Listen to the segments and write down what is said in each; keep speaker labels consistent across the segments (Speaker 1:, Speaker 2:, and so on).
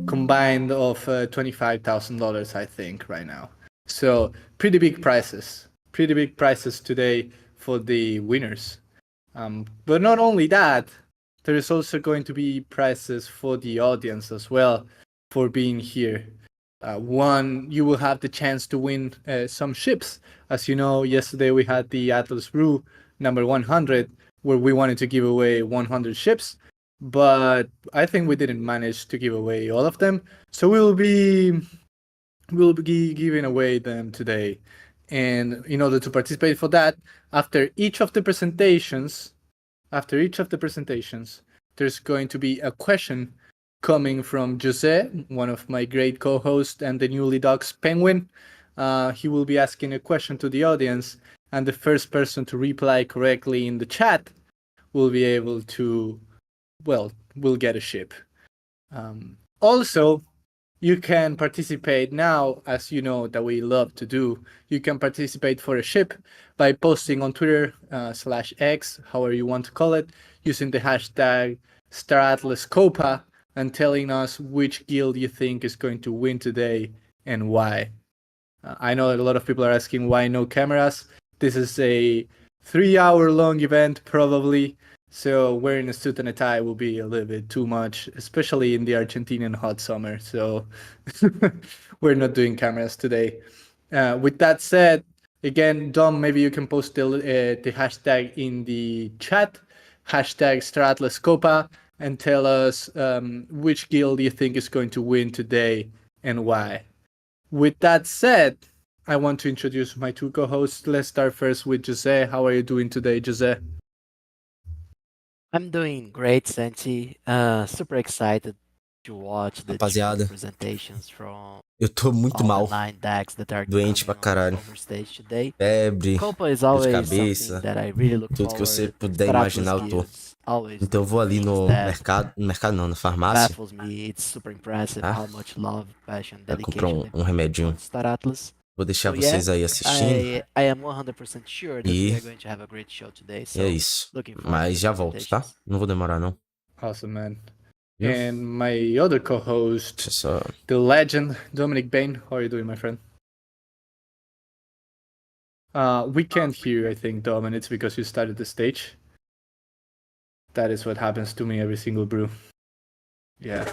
Speaker 1: combined of $25,000, I think, right now. So pretty big prices today for the winners. But not only that, there is also going to be prizes for the audience as well for being here. One, you will have the chance to win some ships. As you know, yesterday we had the Atlas Brew number 100, where we wanted to give away 100 ships, but I think we didn't manage to give away all of them. So we'll be giving away them today. And in order to participate for that, after each of the presentations, there's going to be a question coming from Jose, one of my great co-hosts and the newly doxed Penguin. He will be asking a question to the audience, and the first person to reply correctly in the chat will be able to, will get a ship. Also, you can participate now, as you know that we love to do. You can participate for a ship by posting on Twitter /X, however you want to call it, using the hashtag #StarAtlasCopa and telling us which guild you think is going to win today and why. I know that a lot of people are asking why no cameras. This is a 3-hour-long event, probably. So wearing a suit and a tie will be a little bit too much, especially in the Argentinian hot summer. So we're not doing cameras today. With that said, again, Dom, maybe you can post the hashtag in the chat, #StarAtlasCopa, and tell us which guild you think is going to win today and why. With that said, I want to introduce my two co-hosts. Let's start first with Jose. How are you doing today, Jose?
Speaker 2: I'm doing great, Santi. Super excited to watch the
Speaker 3: Rapaziada,
Speaker 2: presentations from
Speaker 3: eu tô muito
Speaker 2: all
Speaker 3: mal.
Speaker 2: the 9 decks that are
Speaker 3: Doente pra
Speaker 2: coming
Speaker 3: caralho.
Speaker 2: over stage today.
Speaker 3: Febre,
Speaker 2: Copa is
Speaker 3: dor de
Speaker 2: always
Speaker 3: cabeça,
Speaker 2: something that I really look
Speaker 3: tudo que você
Speaker 2: forward.
Speaker 3: puder
Speaker 2: Staratos
Speaker 3: imaginar eu tô.
Speaker 2: guilds always
Speaker 3: Então eu
Speaker 2: do
Speaker 3: vou ali
Speaker 2: things
Speaker 3: no
Speaker 2: that
Speaker 3: mercado não, na farmácia,
Speaker 2: baffles me. It's super impressive
Speaker 3: tá?
Speaker 2: how much love, passion,
Speaker 3: Pra comprar
Speaker 2: dedication they
Speaker 3: um remedinho.
Speaker 2: put on Star Atlas.
Speaker 3: Vou deixar
Speaker 2: So yeah,
Speaker 3: vocês aí assistindo
Speaker 2: I am 100% sure that we
Speaker 3: e
Speaker 2: are going to have a great show today.
Speaker 3: é
Speaker 2: So
Speaker 3: isso.
Speaker 2: looking forward to
Speaker 3: Mas
Speaker 2: the
Speaker 3: já volto, tá?
Speaker 2: presentations.
Speaker 3: Não vou demorar não.
Speaker 1: Awesome, man.
Speaker 3: Viu?
Speaker 1: And my other co-host,
Speaker 3: Deixa eu só...
Speaker 1: the legend, Dominic Bain. How are you doing, my friend? We can't hear you, I think, Dom, and it's because you started the stage. That is what happens to me every single brew. Yeah.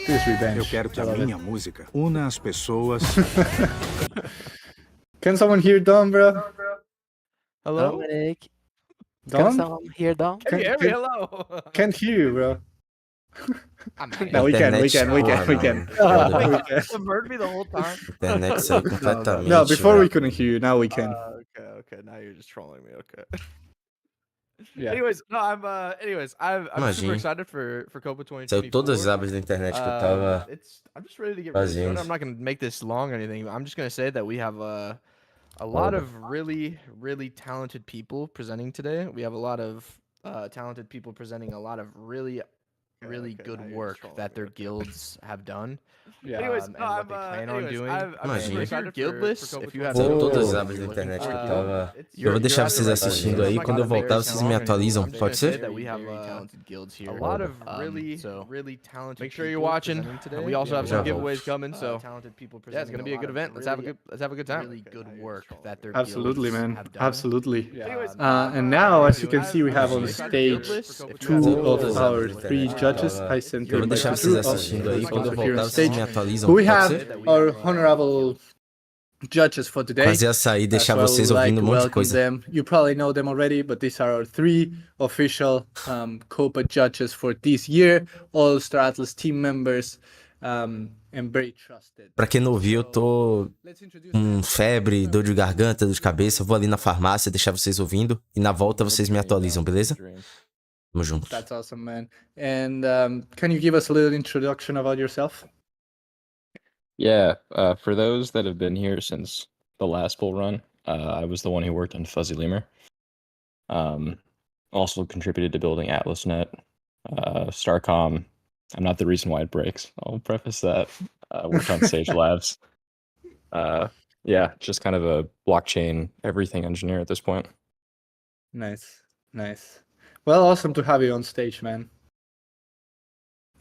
Speaker 1: This revenge.
Speaker 4: Eu quero que
Speaker 1: I
Speaker 4: a
Speaker 1: love
Speaker 4: minha música una as pessoas.
Speaker 1: Can someone hear Dom, bro?
Speaker 5: Hello?
Speaker 2: Dominic,
Speaker 1: Dom?
Speaker 2: can someone hear Dom?
Speaker 5: Can you hear me? Hello.
Speaker 1: Can't hear you, bro.
Speaker 5: I'm
Speaker 1: No, we can.
Speaker 3: Internet
Speaker 1: We
Speaker 3: porra,
Speaker 1: can.
Speaker 3: não.
Speaker 1: We can.
Speaker 5: You've heard me the whole time.
Speaker 3: Internet saiu completamente.
Speaker 1: No, before
Speaker 3: velho.
Speaker 1: we couldn't hear you. Now we can.
Speaker 5: Okay. Now you're just trolling me. Okay.
Speaker 1: Yeah.
Speaker 5: Anyways, no, I'm
Speaker 3: Imagine.
Speaker 5: super excited for Copa
Speaker 3: Saiu todas as
Speaker 5: 2024.
Speaker 3: abas da internet que eu tava...
Speaker 5: I'm just ready to get really started.
Speaker 3: fazendo.
Speaker 5: I'm not gonna make this long or anything. I'm just gonna say that we have a lot of really talented people presenting today. We have a lot of talented people presenting a lot of really good work that their guilds have done.
Speaker 1: Yeah.
Speaker 5: Anyways, and what they plan on doing. I'm
Speaker 3: Imagine.
Speaker 5: super excited for guildless. If you have
Speaker 3: Saiu
Speaker 1: Oh.
Speaker 3: todas as abas da internet que eu tava... Eu vou deixar vocês assistindo aí. Quando eu voltar, vocês me atualizam. Pode ser?
Speaker 5: That we have talented guilds here. A lot of really talented. Make sure you're watching. We also have some giveaways coming. So talented people. Yeah, it's gonna be a good event. Let's have a good time. Really good work that their
Speaker 1: Absolutely,
Speaker 5: guilds
Speaker 1: man.
Speaker 5: have done.
Speaker 1: Absolutely.
Speaker 5: Anyways,
Speaker 1: And now, as you can see, we have on stage two of our three judges. I sent
Speaker 3: Eu vou
Speaker 1: them
Speaker 3: deixar
Speaker 1: back
Speaker 3: vocês
Speaker 1: to
Speaker 3: assistindo aí. Quando eu
Speaker 1: also here
Speaker 3: voltar,
Speaker 1: on
Speaker 3: vocês
Speaker 1: stage.
Speaker 3: me atualizam.
Speaker 1: But we
Speaker 3: Pode
Speaker 1: have
Speaker 3: ser?
Speaker 1: our honorable judges for today.
Speaker 3: Fazer açaí e deixar
Speaker 1: So I
Speaker 3: vocês
Speaker 1: would like
Speaker 3: ouvindo
Speaker 1: to
Speaker 3: um monte de
Speaker 1: welcome
Speaker 3: coisa.
Speaker 1: them. You probably know them already, but these are our three official Copa judges for this year. All Star Atlas team members and very trusted.
Speaker 3: Pra quem não ouviu, eu tô
Speaker 1: Let's introduce
Speaker 3: com febre, dor de garganta, dor de cabeça. Eu vou ali na farmácia deixar vocês ouvindo. E na volta vocês me atualizam, beleza? Tamo junto.
Speaker 1: That's awesome, man. And can you give us a little introduction about yourself?
Speaker 6: Yeah, for those that have been here since the last bull run, I was the one who worked on Fuzzy Lemur. Also contributed to building AtlasNet, Starcom. I'm not the reason why it breaks. I'll preface that. Worked on Sage Labs. Yeah, just kind of a blockchain everything engineer at this point.
Speaker 1: Nice. Well, awesome to have you on stage, man.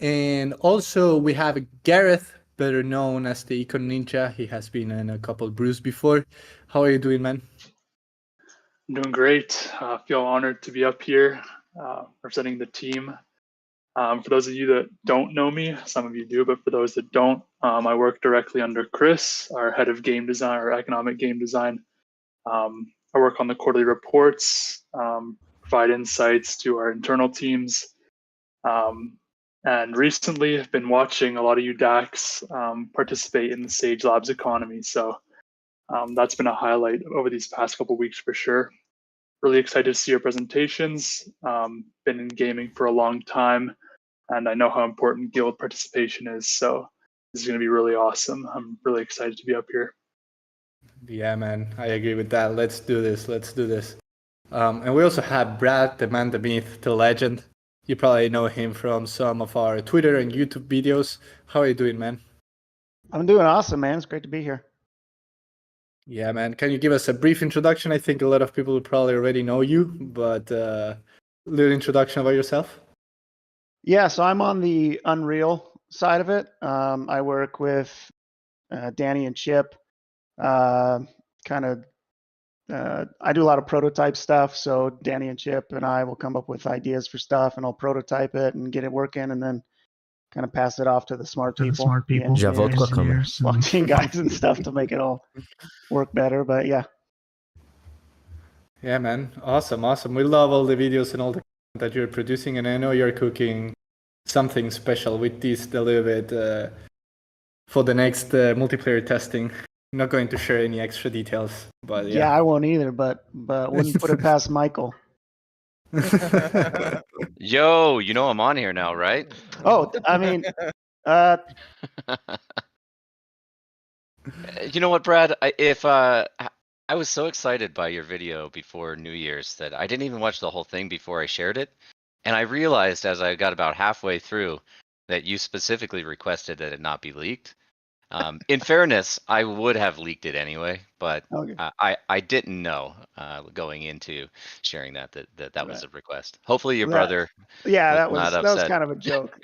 Speaker 1: And also we have Gareth, better known as the Econ Ninja. He has been in a couple brews before. How are you doing, man?
Speaker 7: I'm doing great. Feel honored to be up here representing the team. For those of you that don't know me, some of you do, but for those that don't, I work directly under Chris, our head of game design or economic game design. I work on the quarterly reports, provide insights to our internal teams. And recently I've been watching a lot of you DAX participate in the Sage Labs economy. So that's been a highlight over these past couple of weeks for sure. Really excited to see your presentations. Been in gaming for a long time, and I know how important guild participation is. So this is going to be really awesome. I'm really excited to be up here.
Speaker 1: Yeah, man, I agree with that. Let's do this. And we also have Brad, the man, the myth, the legend. You probably know him from some of our Twitter and YouTube videos. How are you doing, man?
Speaker 8: I'm doing awesome, man. It's great to be here.
Speaker 1: Yeah, man. Can you give us a brief introduction? I think a lot of people will probably already know you, but a little introduction about yourself.
Speaker 8: Yeah, so I'm on the Unreal side of it. I work with Danny and Chip. I do a lot of prototype stuff. So Danny and Chip and I will come up with ideas for stuff, and I'll prototype it and get it working, and then kind of pass it off to the smart people.
Speaker 3: Já volto com a câmera.
Speaker 8: Blockchain guys and stuff to make it all work better. But yeah.
Speaker 1: Yeah, man. Awesome. We love all the videos and all the content that you're producing, and I know you're cooking something special with this a little bit for the next multiplayer testing. I'm not going to share any extra details, but
Speaker 8: Yeah, I won't either, but wouldn't put it past Michael.
Speaker 9: Yo, you know I'm on here now, right?
Speaker 8: Oh, I mean,
Speaker 9: You know what, Brad? I was so excited by your video before New Year's that I didn't even watch the whole thing before I shared it. And I realized as I got about halfway through that you specifically requested that it not be leaked. In fairness, I would have leaked it anyway, but
Speaker 8: okay.
Speaker 9: I didn't know going into sharing that was a request. Hopefully your
Speaker 8: That-
Speaker 9: brother
Speaker 8: Yeah,
Speaker 9: was
Speaker 8: that
Speaker 9: not
Speaker 8: was
Speaker 9: upset.
Speaker 8: kind of a joke.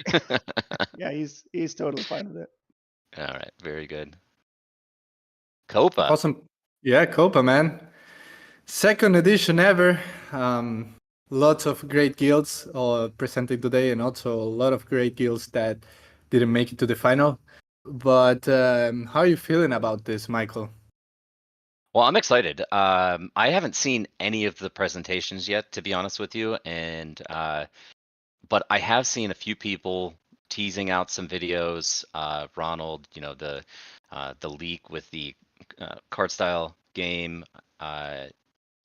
Speaker 8: Yeah, he's totally fine with it.
Speaker 9: All right, very good. Copa.
Speaker 1: awesome. Yeah, Copa, man. Second edition ever. Lots of great guilds presented today, and also a lot of great guilds that didn't make it to the final. But how are you feeling about this, Michael?
Speaker 9: Well, I'm excited. I haven't seen any of the presentations yet, to be honest with you, and but I have seen a few people teasing out some videos. Ronald, you know, the leak with the card style game,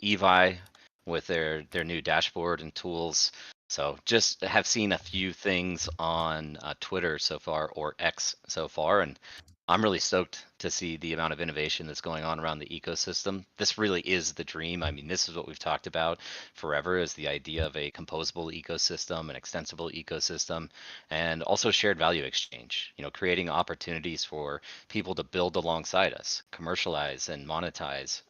Speaker 9: Evi with their new dashboard and tools. So just have seen a few things on Twitter so far, or X so far, and I'm really stoked to see the amount of innovation that's going on around the ecosystem. This really is the dream. I mean, this is what we've talked about forever, is the idea of a composable ecosystem, an extensible ecosystem, and also shared value exchange, you know, creating opportunities for people to build alongside us, commercialize and monetize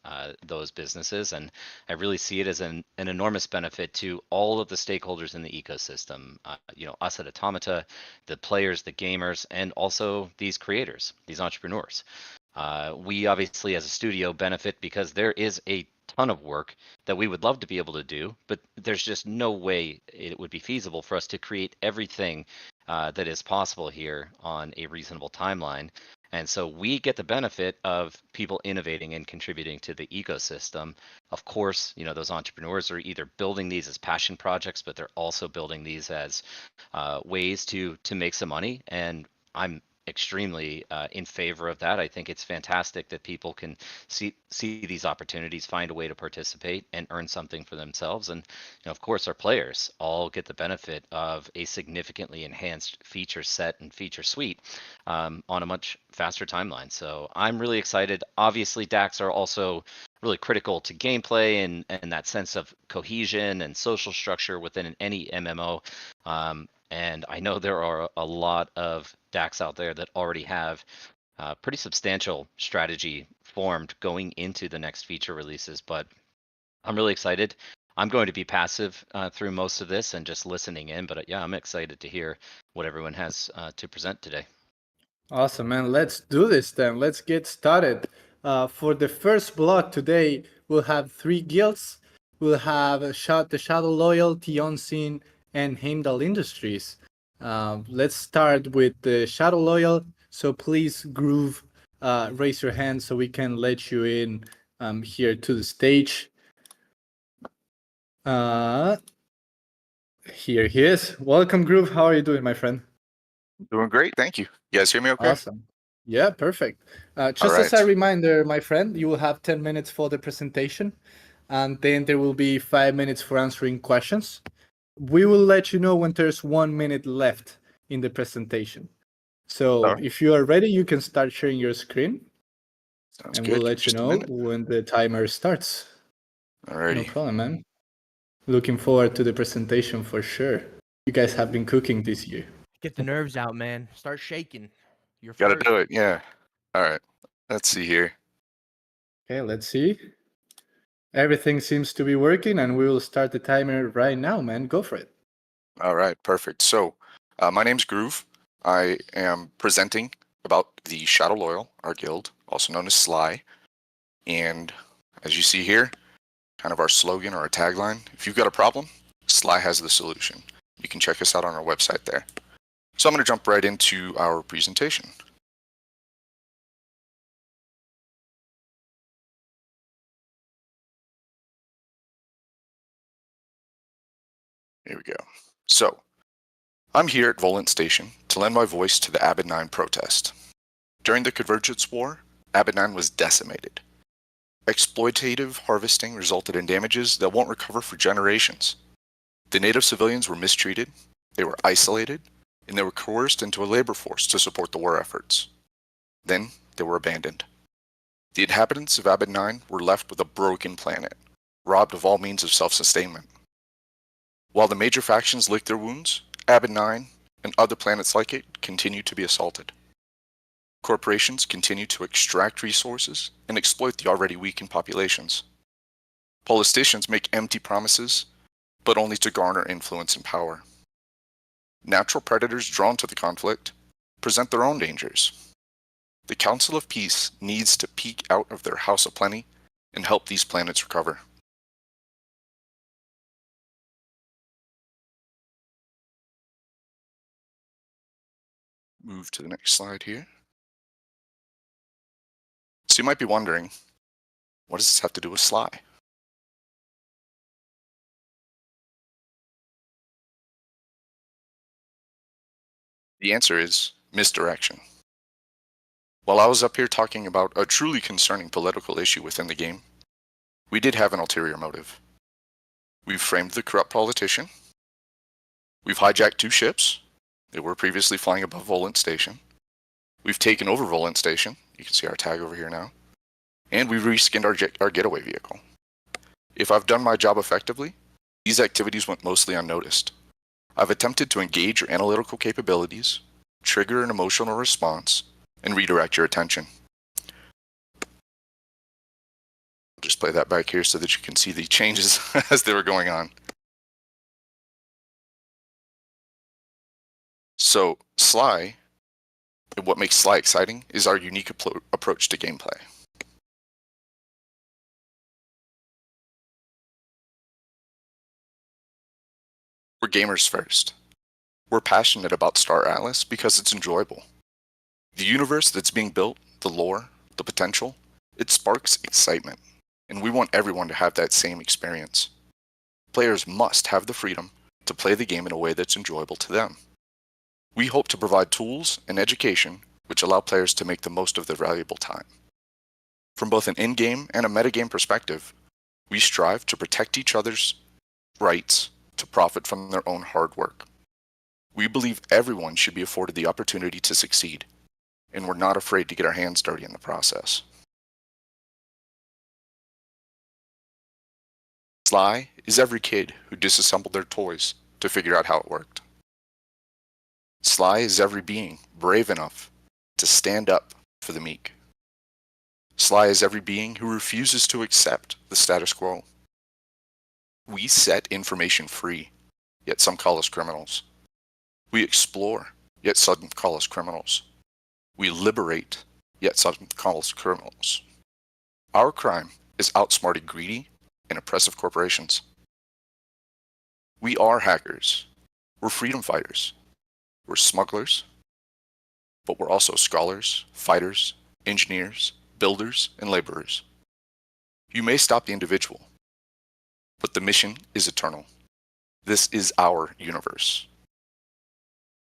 Speaker 9: those businesses. And I really see it as an enormous benefit to all of the stakeholders in the ecosystem, you know, us at Automata, the players, the gamers, and also these creators, these entrepreneurs. We obviously as a studio benefit because there is a ton of work that we would love to be able to do, but there's just no way it would be feasible for us to create everything that is possible here on a reasonable timeline. And so we get the benefit of people innovating and contributing to the ecosystem. Of course, you know, those entrepreneurs are either building these as passion projects, but they're also building these as ways to make some money. And I'm extremely in favor of that. I think it's fantastic that people can see these opportunities, find a way to participate and earn something for themselves. And you know, of course, our players all get the benefit of a significantly enhanced feature set and feature suite on a much faster timeline. So I'm really excited. Obviously, DAX are also really critical to gameplay and that sense of cohesion and social structure within any MMO. And I know there are a lot of DAX out there that already have pretty substantial strategy formed going into the next feature releases, but I'm really excited. I'm going to be passive through most of this and just listening in. But yeah, I'm excited to hear what everyone has to present today.
Speaker 1: Awesome, man. Let's do this then. Let's get started. For the first block today, we'll have 3 guilds. We'll have the Shadow Loyal, Tionsin, and Heimdall Industries. Let's start with the Shadow Loyal. So please, Groove, raise your hand so we can let you in here to the stage. Here he is. Welcome, Groove. How are you doing, my friend?
Speaker 10: Doing great, thank you. You guys hear me okay?
Speaker 1: Awesome. Yeah, perfect. Just
Speaker 10: All
Speaker 1: as a
Speaker 10: right.
Speaker 1: reminder, my friend, you will have 10 minutes for the presentation, and then there will be 5 minutes for answering questions. We will let you know when there's 1 minute left in the presentation. So
Speaker 10: All right.
Speaker 1: if you are ready, you can start sharing your screen,
Speaker 10: Sounds
Speaker 1: and
Speaker 10: good.
Speaker 1: we'll let you
Speaker 10: Just a
Speaker 1: know
Speaker 10: minute.
Speaker 1: when the timer starts.
Speaker 10: Alrighty.
Speaker 1: No problem, man. Looking forward to the presentation for sure. You guys have been cooking this year.
Speaker 5: Get the nerves out, man. Start shaking. You're
Speaker 10: Gotta
Speaker 5: first.
Speaker 10: do it, yeah. All right. Let's see here.
Speaker 1: Okay, let's see. Everything seems to be working, and we will start the timer right now, man. Go for it.
Speaker 10: All right, perfect. So, my name's Groove. I am presenting about the Shadow Loyal, our guild, also known as Sly. And as you see here, kind of our slogan or our tagline, if you've got a problem, Sly has the solution. You can check us out on our website there. So I'm going to jump right into our presentation. Here we go. So, I'm here at Volant Station to lend my voice to the Abbot 9 protest. During the Convergence War, Abbot 9 was decimated. Exploitative harvesting resulted in damages that won't recover for generations. The native civilians were mistreated, they were isolated, and they were coerced into a labor force to support the war efforts. Then, they were abandoned. The inhabitants of Abbot 9 were left with a broken planet, robbed of all means of self-sustainment. While the major factions licked their wounds, Abbot 9 and other planets like it continue to be assaulted. Corporations continue to extract resources and exploit the already weakened populations. Politicians make empty promises, but only to garner influence and power. Natural predators drawn to the conflict present their own dangers. The Council of Peace needs to peek out of their House of Plenty and help these planets recover. Move to the next slide here. So you might be wondering, what does this have to do with Sly? The answer is misdirection. While I was up here talking about a truly concerning political issue within the game, we did have an ulterior motive. We've framed the corrupt politician. We've hijacked 2 ships. They were previously flying above Volant Station. We've taken over Volant Station. You can see our tag over here now. And we've reskinned our getaway vehicle. If I've done my job effectively, these activities went mostly unnoticed. I've attempted to engage your analytical capabilities, trigger an emotional response, and redirect your attention. I'll just play that back here so that you can see the changes as they were going on. So, Sly, what makes Sly exciting is our unique approach to gameplay. We're gamers first. We're passionate about Star Atlas because it's enjoyable. The universe that's being built, the lore, the potential, it sparks excitement, and we want everyone to have that same experience. Players must have the freedom to play the game in a way that's enjoyable to them. We hope to provide tools and education which allow players to make the most of their valuable time. From both an in-game and a metagame perspective, we strive to protect each other's rights to profit from their own hard work. We believe everyone should be afforded the opportunity to succeed, and we're not afraid to get our hands dirty in the process. Sly is every kid who disassembled their toys to figure out how it worked. Sly is every being brave enough to stand up for the meek. Sly is every being who refuses to accept the status quo. We set information free, yet some call us criminals. We explore, yet some call us criminals. We liberate, yet some call us criminals. Our crime is outsmarting greedy and oppressive corporations. We are hackers. We're freedom fighters. We're smugglers. But we're also scholars, fighters, engineers, builders, and laborers. You may stop the individual, but the mission is eternal. This is our universe.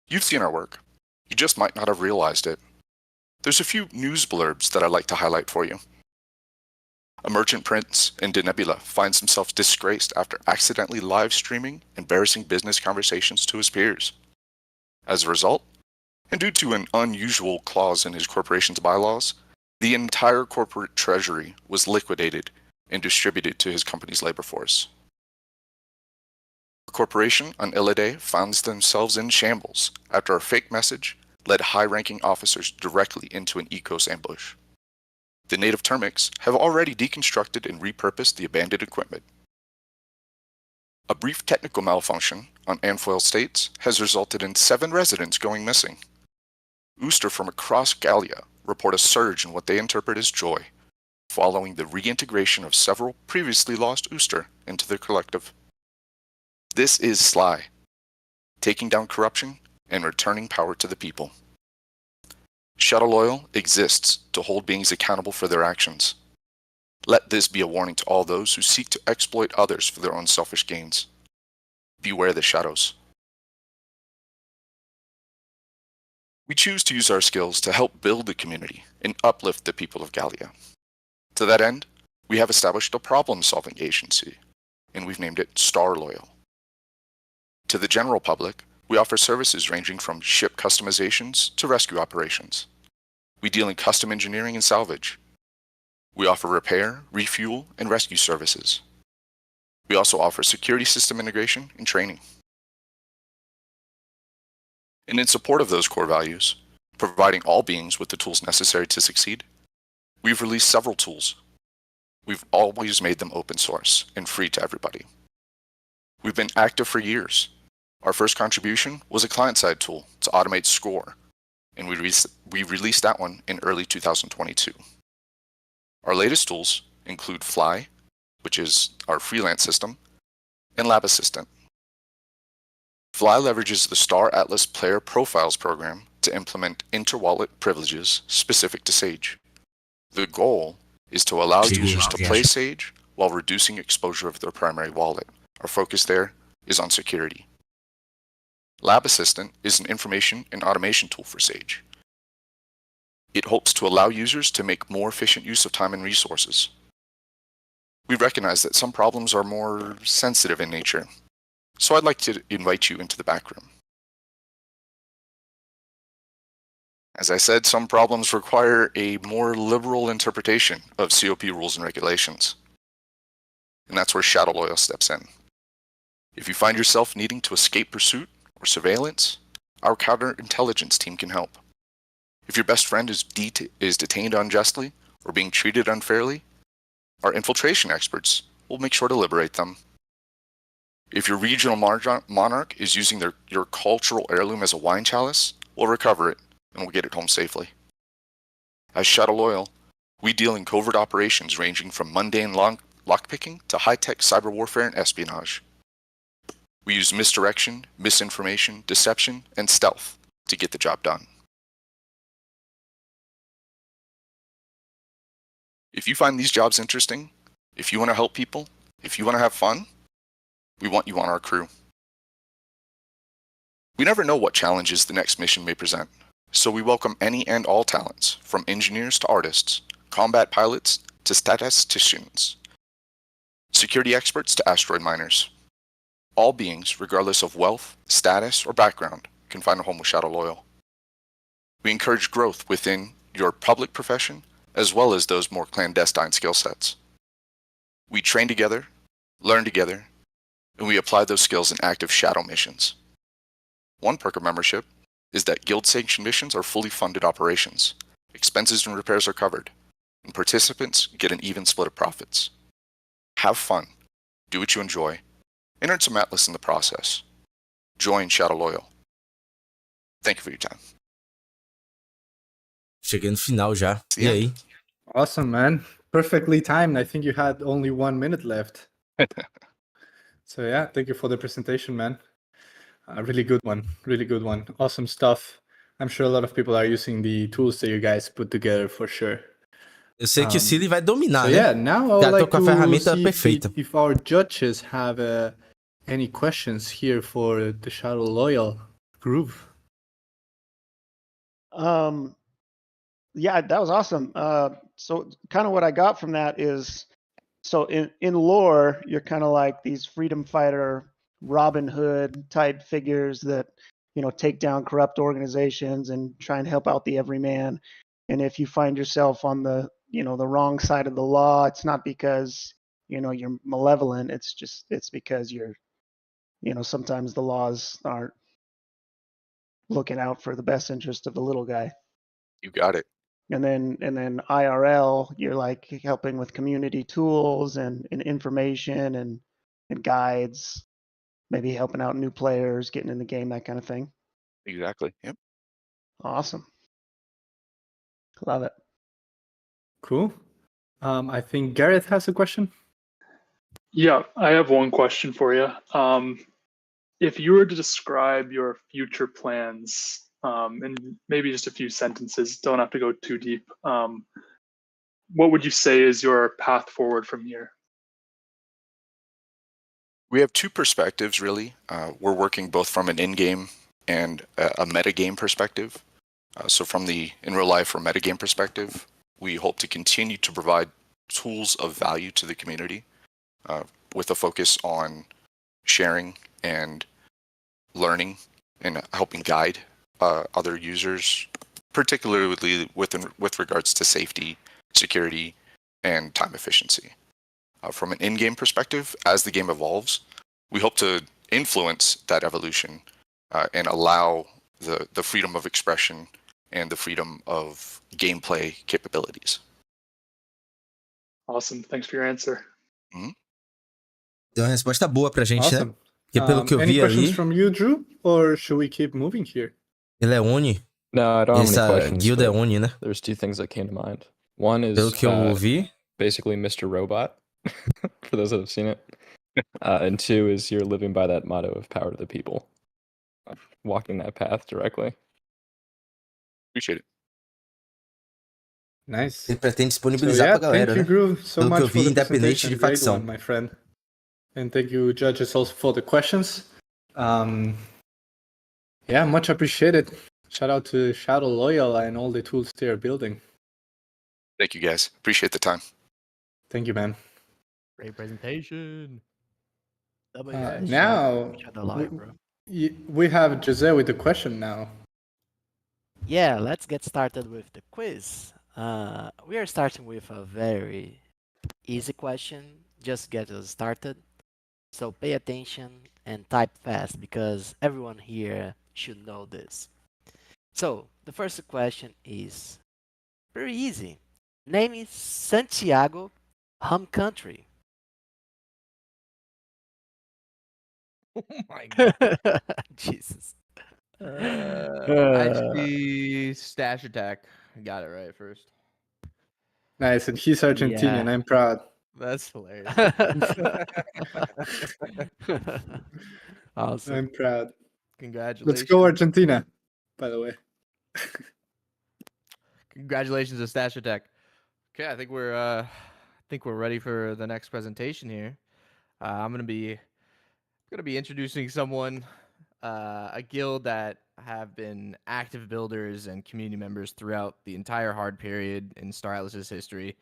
Speaker 10: You've seen our work. You just might not have realized it. There's a few news blurbs that I'd like to highlight for you. A merchant prince in De Nebula finds himself disgraced after accidentally live streaming embarrassing business conversations to his peers. As a result, and due to an unusual clause in his corporation's bylaws, the entire corporate treasury was liquidated and distributed to his company's labor force. A corporation on Illide finds themselves in shambles after a fake message led high-ranking officers directly into an Ecos ambush. The native termics have already deconstructed and repurposed the abandoned equipment. A brief technical malfunction on Anfoil States has resulted in 7 residents going missing. Ooster from across Gallia report a surge in what they interpret as joy, following the reintegration of several previously lost Ooster into their collective. This is Sly, taking down corruption and returning power to the people. Shadow Loyal exists to hold beings accountable for their actions. Let this be a warning to all those who seek to exploit others for their own selfish gains. Beware the shadows. We choose to use our skills to help build the community and uplift the people of Gallia. To that end, we have established a problem-solving agency, and we've named it Star Loyal. To the general public, we offer services ranging from ship customizations to rescue operations. We deal in custom engineering and salvage. We offer repair, refuel, and rescue services. We also offer security system integration and training. And in support of those core values, providing all beings with the tools necessary to succeed, we've released several tools. We've always made them open source and free to everybody. We've been active for years. Our first contribution was a client-side tool to automate SCORE, and we released that one in early 2022. Our latest tools include Fly, which is our freelance system, and Lab Assistant. Fly leverages the Star Atlas Player Profiles program to implement inter-wallet privileges specific to Sage. The goal is to allow users to play Sage while reducing exposure of their primary wallet. Our focus there is on security. Lab Assistant is an information and automation tool for Sage. It hopes to allow users to make more efficient use of time and resources. We recognize that some problems are more sensitive in nature, so I'd like to invite you into the back room. As I said, some problems require a more liberal interpretation of COP rules and regulations. And that's where Shadow Loyal steps in. If you find yourself needing to escape pursuit or surveillance, our counterintelligence team can help. If your best friend is detained unjustly or being treated unfairly, our infiltration experts will make sure to liberate them. If your regional monarch is using your cultural heirloom as a wine chalice, we'll recover it and we'll get it home safely. As Shadow Loyal, we deal in covert operations ranging from mundane lockpicking to high-tech cyber warfare and espionage. We use misdirection, misinformation, deception, and stealth to get the job done. If you find these jobs interesting, if you want to help people, if you want to have fun, we want you on our crew. We never know what challenges the next mission may present, so we welcome any and all talents, from engineers to artists, combat pilots to statisticians, security experts to asteroid miners. All beings, regardless of wealth, status, or background, can find a home with Shadow Loyal. We encourage growth within your public profession, as well as those more clandestine skill sets. We train together, learn together, and we apply those skills in active shadow missions. One perk of membership is that guild-sanctioned missions are fully funded operations, expenses and repairs are covered, and participants get an even split of profits. Have fun, do what you enjoy, and earn some Atlas in the process. Join Shadow Loyal. Thank you for your time.
Speaker 3: Cheguei no final já. E
Speaker 10: Yeah.
Speaker 3: aí?
Speaker 1: Awesome, man. Perfectly timed. I think you had only 1 minute left. So yeah, thank you for the presentation, man. A really good one. Really good one. Awesome stuff. I'm sure a lot of people are using the tools that you guys put together for sure.
Speaker 3: Eu sei que o Silly vai dominar,
Speaker 1: So
Speaker 3: né?
Speaker 1: yeah, now I would
Speaker 3: Já tô
Speaker 1: like
Speaker 3: com a
Speaker 1: to
Speaker 3: ferramenta
Speaker 1: see
Speaker 3: perfeita.
Speaker 1: if our judges have any questions here for the Shadow Loyal groove.
Speaker 8: Yeah, that was awesome. So kind of what I got from that is, so in lore, you're kind of like these freedom fighter, Robin Hood type figures that, you know, take down corrupt organizations and try and help out the everyman. And if you find yourself on the, you know, the wrong side of the law, it's not because, you know, you're malevolent. It's because you're, you know, sometimes the laws aren't looking out for the best interest of the little guy.
Speaker 10: You got it.
Speaker 8: And then IRL, you're like helping with community tools and information and guides, maybe helping out new players, getting in the game, that kind of thing.
Speaker 10: Exactly. Yep.
Speaker 8: Awesome. Love it.
Speaker 1: Cool. I think Gareth has a question.
Speaker 7: Yeah, I have one question for you. If you were to describe your future plans, in maybe just a few sentences, don't have to go too deep, what would you say is your path forward from here?
Speaker 10: We have two perspectives, really. We're working both from an in-game and a metagame perspective. So from the in real life or metagame perspective, we hope to continue to provide tools of value to the community with a focus on sharing and learning and helping guide other users, particularly with regards to safety, security, and time efficiency. From an in-game perspective, as the game evolves, we hope to influence that evolution and allow the freedom of expression and the freedom of gameplay capabilities.
Speaker 7: Awesome. Thanks for your answer.
Speaker 3: Deu uma resposta boa pra gente,
Speaker 1: Awesome.
Speaker 3: né? Porque pelo que eu
Speaker 1: Any
Speaker 3: vi
Speaker 1: questions
Speaker 3: ali,
Speaker 1: from you, Drew, or should we keep moving here?
Speaker 3: ele é Oni.
Speaker 6: No, I don't have any
Speaker 3: Essa
Speaker 6: questions.
Speaker 3: guilda é
Speaker 6: but
Speaker 3: Oni, né?
Speaker 6: There's two things that came to mind. One
Speaker 3: Pelo
Speaker 6: is
Speaker 3: que eu vi,
Speaker 6: basically Mr. Robot, for those that have seen it. And two is you're living by that motto of power to the people, walking that path directly.
Speaker 10: Appreciate it.
Speaker 1: Nice.
Speaker 3: ele pretende
Speaker 1: So
Speaker 3: disponibilizar
Speaker 1: yeah,
Speaker 3: pra galera,
Speaker 1: thank you,
Speaker 3: né?
Speaker 1: Drew, so
Speaker 3: Pelo que eu
Speaker 1: much
Speaker 3: vi,
Speaker 1: for the
Speaker 3: independente
Speaker 1: presentation.
Speaker 3: de
Speaker 1: Great
Speaker 3: facção.
Speaker 1: one, my friend. And thank you, judges, also for the questions. Yeah, much appreciated. Shout out to Shadow Loyal and all the tools they are building.
Speaker 10: Thank you, guys. Appreciate the time.
Speaker 1: Thank you, man.
Speaker 5: Great presentation.
Speaker 1: Now,
Speaker 2: Shadow Loyal, bro.
Speaker 1: we have Jose with the question now.
Speaker 2: Yeah, let's get started with the quiz. We are starting with a very easy question. Just get us started. So pay attention and type fast because everyone here should know this. So the first question is very easy. Name is Santiago home country.
Speaker 5: Oh my god.
Speaker 2: Jesus.
Speaker 5: Actually, Stash Attack. I got it right first.
Speaker 1: Nice, and he's Argentinian.
Speaker 2: Yeah.
Speaker 1: I'm proud.
Speaker 5: That's hilarious.
Speaker 2: Awesome.
Speaker 1: I'm proud.
Speaker 5: Congratulations.
Speaker 1: Let's go Argentina, by the way.
Speaker 5: Congratulations to Stash Attack. Okay, I think we're ready for the next presentation here. I'm gonna be introducing someone, a guild that have been active builders and community members throughout the entire hard period in Star Atlas's history.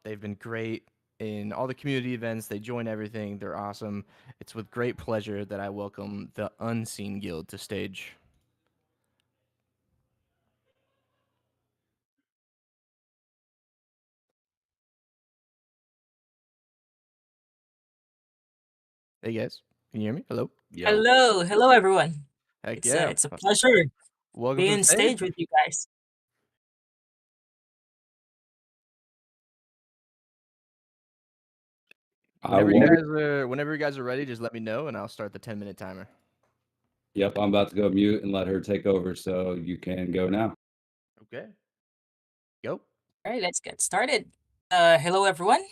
Speaker 5: They've been great in all the community events. They join everything. They're awesome. It's with great pleasure that I welcome the Unseen Guild to stage. Hey guys, can you hear me? Hello.
Speaker 11: Hello everyone.
Speaker 5: Heck
Speaker 11: It's
Speaker 5: yeah.
Speaker 11: it's a pleasure
Speaker 5: Welcome
Speaker 11: being
Speaker 5: to
Speaker 11: on
Speaker 5: the
Speaker 11: stage with you guys.
Speaker 5: Whenever you
Speaker 12: won't.
Speaker 5: guys are, whenever you guys are ready, just let me know, and I'll start the 10-minute timer.
Speaker 12: Yep, I'm about to go mute and let her take over, so you can go now.
Speaker 5: Okay. Go.
Speaker 11: All right, let's get started. Hello, everyone.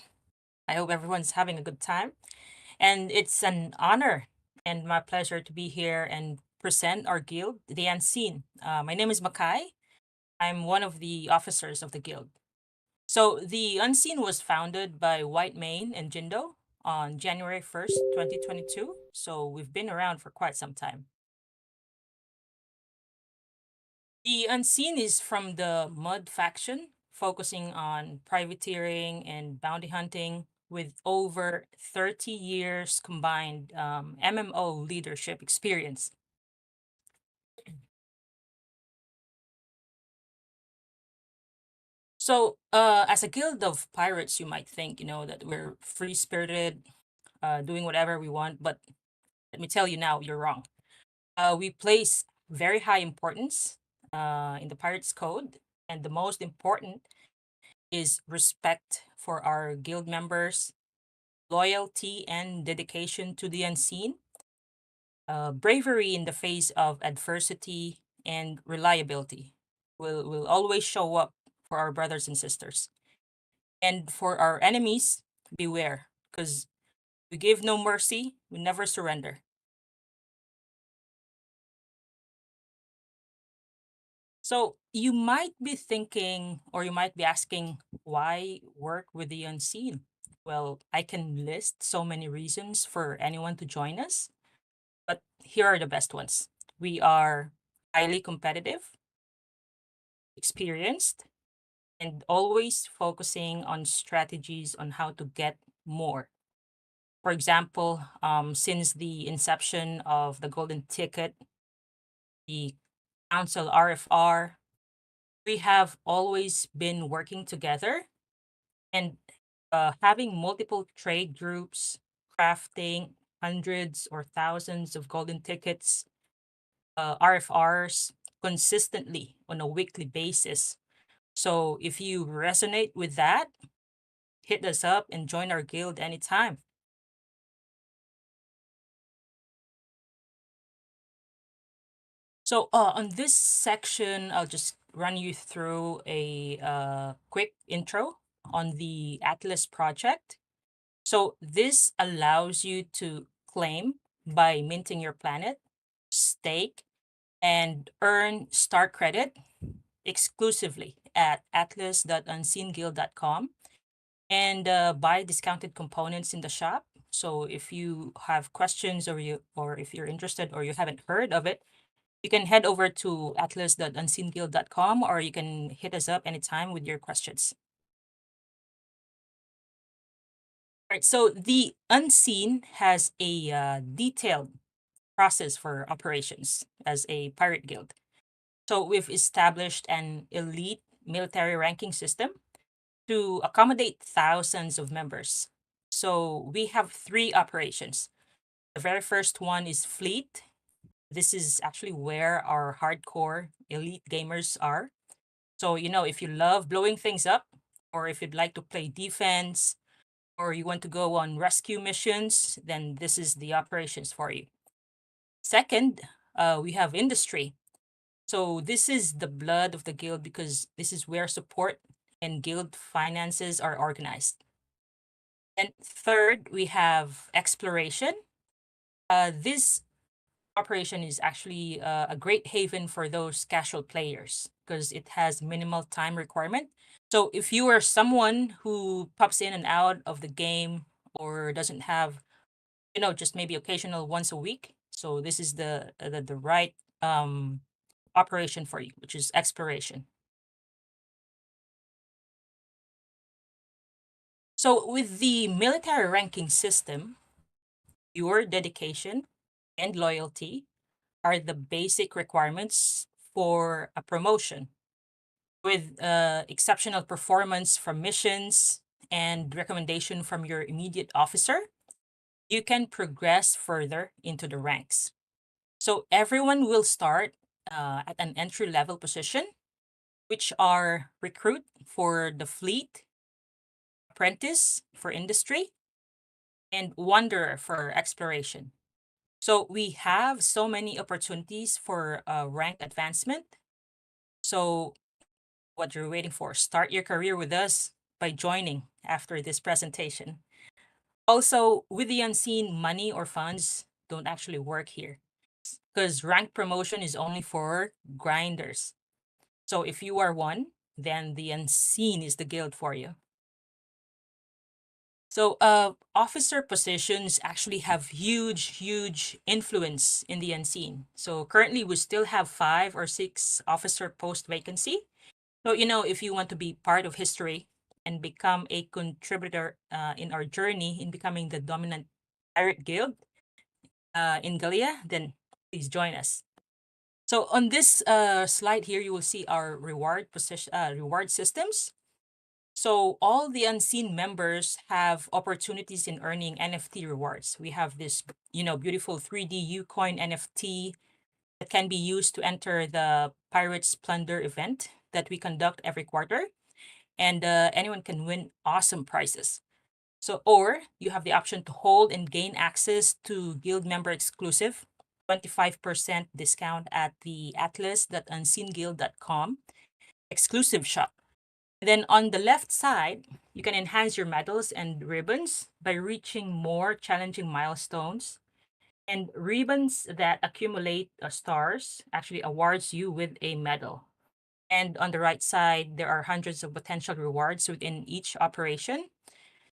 Speaker 11: I hope everyone's having a good time. And it's an honor and my pleasure to be here and present our guild, the Unseen. My name is Makai. I'm one of the officers of the guild. So the Unseen was founded by White Mane and Jindo on January 1st, 2022. So we've been around for quite some time. The Unseen is from the Mud faction, focusing on privateering and bounty hunting with over 30 years combined MMO leadership experience. So, as a guild of pirates, you might think, that we're free spirited, doing whatever we want. But let me tell you now, you're wrong. We place very high importance in the Pirates Code. And the most important is respect for our guild members, loyalty and dedication to the unseen, bravery in the face of adversity, and reliability. Will always show up for our brothers and sisters. And for our enemies, beware, because we give no mercy, we never surrender. So you might be thinking, or you might be asking, why work with the unseen? Well, I can list so many reasons for anyone to join us, but here are the best ones. We are highly competitive, experienced, and always focusing on strategies on how to get more. For example, since the inception of the Golden Ticket, the Council RFR, we have always been working together and having multiple trade groups, crafting hundreds or thousands of golden tickets, RFRs consistently on a weekly basis. So if you resonate with that, hit us up and join our guild anytime. So on this section, I'll just run you through a quick intro on the Atlas project. So this allows you to claim by minting your planet, stake, and earn star credit exclusively at atlas.unseenguild.com and buy discounted components in the shop. So if you have questions or if you're interested or you haven't heard of it, you can head over to atlas.unseenguild.com or you can hit us up anytime with your questions. All right, so the Unseen has a detailed process for operations as a pirate guild. So we've established an elite military ranking system to accommodate thousands of members. So we have 3 operations. The very first one is Fleet. This is actually where our hardcore elite gamers are. So, if you love blowing things up, or if you'd like to play defense, or you want to go on rescue missions, then this is the operations for you. Second, we have Industry. So this is the blood of the guild because this is where support and guild finances are organized. And third, we have Exploration. This operation is actually a great haven for those casual players because it has minimal time requirement. So if you are someone who pops in and out of the game or doesn't have, just maybe occasional once a week, so this is the right operation for you, which is Exploration. So with the military ranking system, your dedication and loyalty are the basic requirements for a promotion. With exceptional performance from missions and recommendation from your immediate officer, you can progress further into the ranks. So everyone will start at an entry level position, which are recruit for the fleet, apprentice for industry, and Wanderer for exploration. So we have so many opportunities for rank advancement. So what you're waiting for, start your career with us by joining after this presentation. Also, with the unseen, money or funds don't actually work here because rank promotion is only for grinders. So if you are one, then the unseen is the guild for you. So officer positions actually have huge influence in the unseen. So currently we still have 5 or 6 officer post vacancy. So, if you want to be part of history and become a contributor in our journey in becoming the dominant pirate guild in Galia, then please join us. So on this slide here, you will see our reward systems. So all the unseen members have opportunities in earning NFT rewards. We have this, beautiful 3D Ucoin NFT that can be used to enter the Pirates Plunder event that we conduct every quarter. And anyone can win awesome prizes. So, or you have the option to hold and gain access to guild member exclusive 25% discount at the atlas.unseenguild.com exclusive shop. Then on the left side, you can enhance your medals and ribbons by reaching more challenging milestones. And ribbons that accumulate stars actually awards you with a medal. And on the right side, there are hundreds of potential rewards within each operation.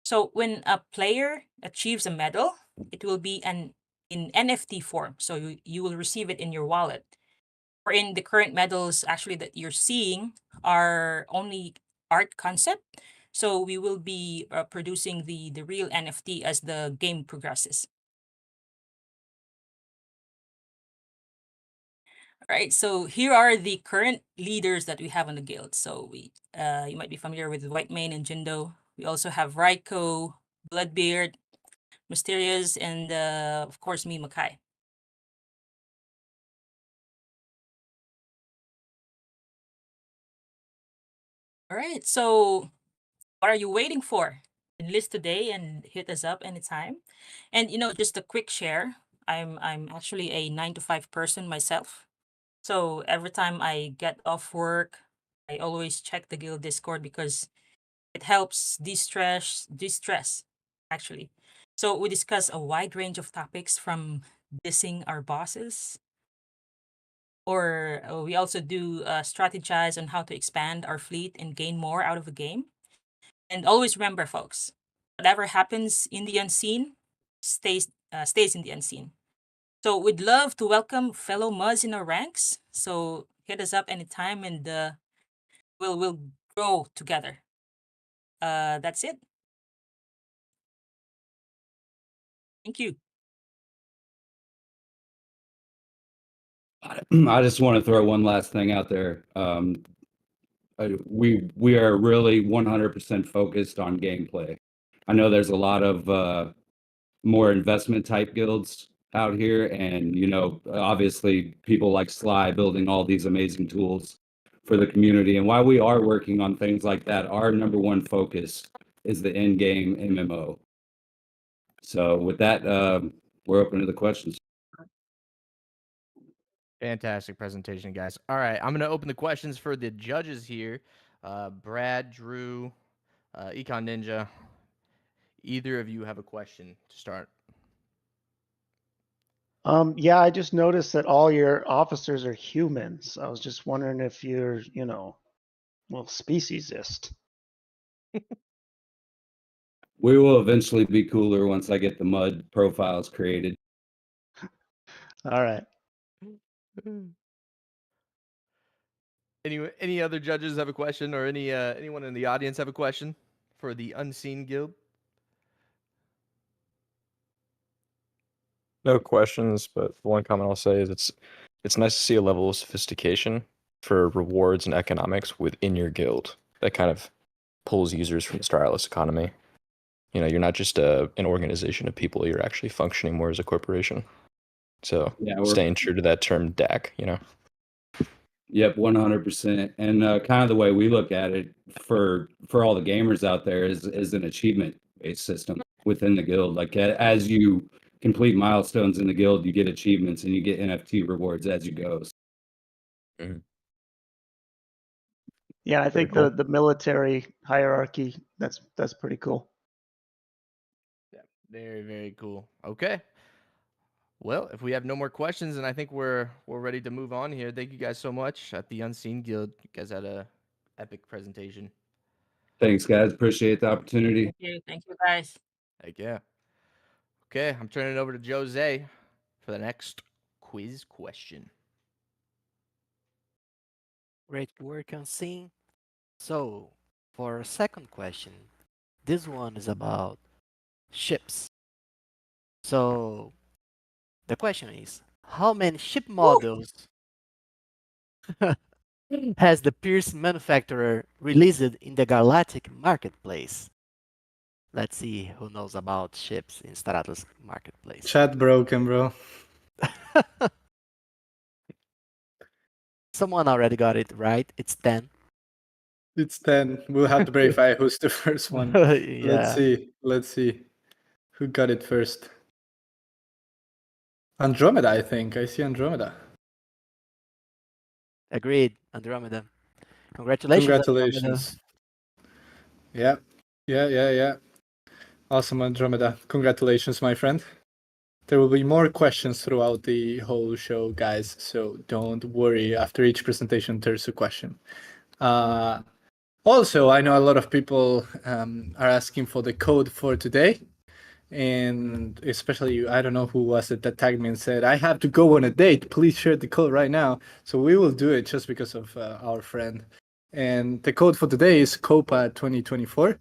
Speaker 11: So when a player achieves a medal, it will be in NFT form. So you will receive it in your wallet. Or in the current medals actually that you're seeing are only art concept. So we will be producing the real NFT as the game progresses. All right, so here are the current leaders that we have on the guild. So you might be familiar with Whitemane and Jindo. We also have Raiko, Bloodbeard, Mysterious, and of course me, Makai. All right, so what are you waiting for? Enlist today and hit us up anytime. And just a quick share. I'm actually a 9 to 5 person myself. So every time I get off work, I always check the guild Discord because it helps de-stress actually. So we discuss a wide range of topics from dissing our bosses, or we also do strategize on how to expand our fleet and gain more out of the game. And always remember, folks, whatever happens in the unseen stays in the unseen. So we'd love to welcome fellow Muzz in our ranks. So hit us up anytime, and we'll grow together. That's it. Thank you.
Speaker 12: I just want to throw one last thing out there. We are really 100% focused on gameplay. I know there's a lot of more investment type guilds out here, and obviously people like Sly building all these amazing tools for the community. And while we are working on things like that, our number one focus is the in-game MMO. So with that, we're open to the questions.
Speaker 5: Fantastic presentation, guys. All right, I'm gonna open the questions for the judges here. Brad, Drew, Econ Ninja. Either of you have a question to start?
Speaker 8: Yeah, I just noticed that all your officers are humans. I was just wondering if you're, speciesist.
Speaker 12: We will eventually be cooler once I get the mud profiles created.
Speaker 8: All right.
Speaker 5: Any other judges have a question, or anyone in the audience have a question for the Unseen Guild?
Speaker 6: No questions, but the one comment I'll say is it's nice to see a level of sophistication for rewards and economics within your guild that kind of pulls users from the starless economy. You're not just an organization of people, you're actually functioning more as a corporation. So
Speaker 12: Yeah,
Speaker 6: staying true to that term DAC,
Speaker 12: Yep, 100%. And kind of the way we look at it for all the gamers out there is an achievement-based system. within the guild. Like as you complete milestones in the guild, you get achievements and you get NFT rewards as you go.
Speaker 8: Yeah, I think
Speaker 6: cool.
Speaker 8: the military hierarchy, that's pretty cool.
Speaker 5: Yeah, very, very cool. Okay. Well, if we have no more questions, then I think we're ready to move on here. Thank you guys so much at the Unseen Guild. You guys had a epic presentation.
Speaker 12: Thanks, guys. Appreciate the opportunity.
Speaker 11: Thank you, guys.
Speaker 5: Heck yeah. Okay, I'm turning it over to Jose for the next quiz question.
Speaker 2: Great work on seeing. So, for our second question, this one is about ships. So, the question is, how many ship models has the Pierce manufacturer released in the Galactic marketplace? Let's see who knows about ships in Stratos marketplace.
Speaker 1: Chat broken, bro.
Speaker 2: Someone already got it right. It's 10.
Speaker 1: It's 10. We'll have to verify who's the first one.
Speaker 2: Yeah.
Speaker 1: Let's see. Who got it first? Andromeda, I think. I see Andromeda.
Speaker 2: Agreed. Andromeda. Congratulations. Andromeda.
Speaker 1: Congratulations. Yeah. Awesome, Andromeda. Congratulations, my friend. There will be more questions throughout the whole show, guys, so don't worry. After each presentation, there's a question. Also, I know a lot of people are asking for the code for today, and especially, I don't know who was it that tagged me and said, I have to go on a date. Please share the code right now. So we will do it just because of our friend. And the code for today is Copa 2024.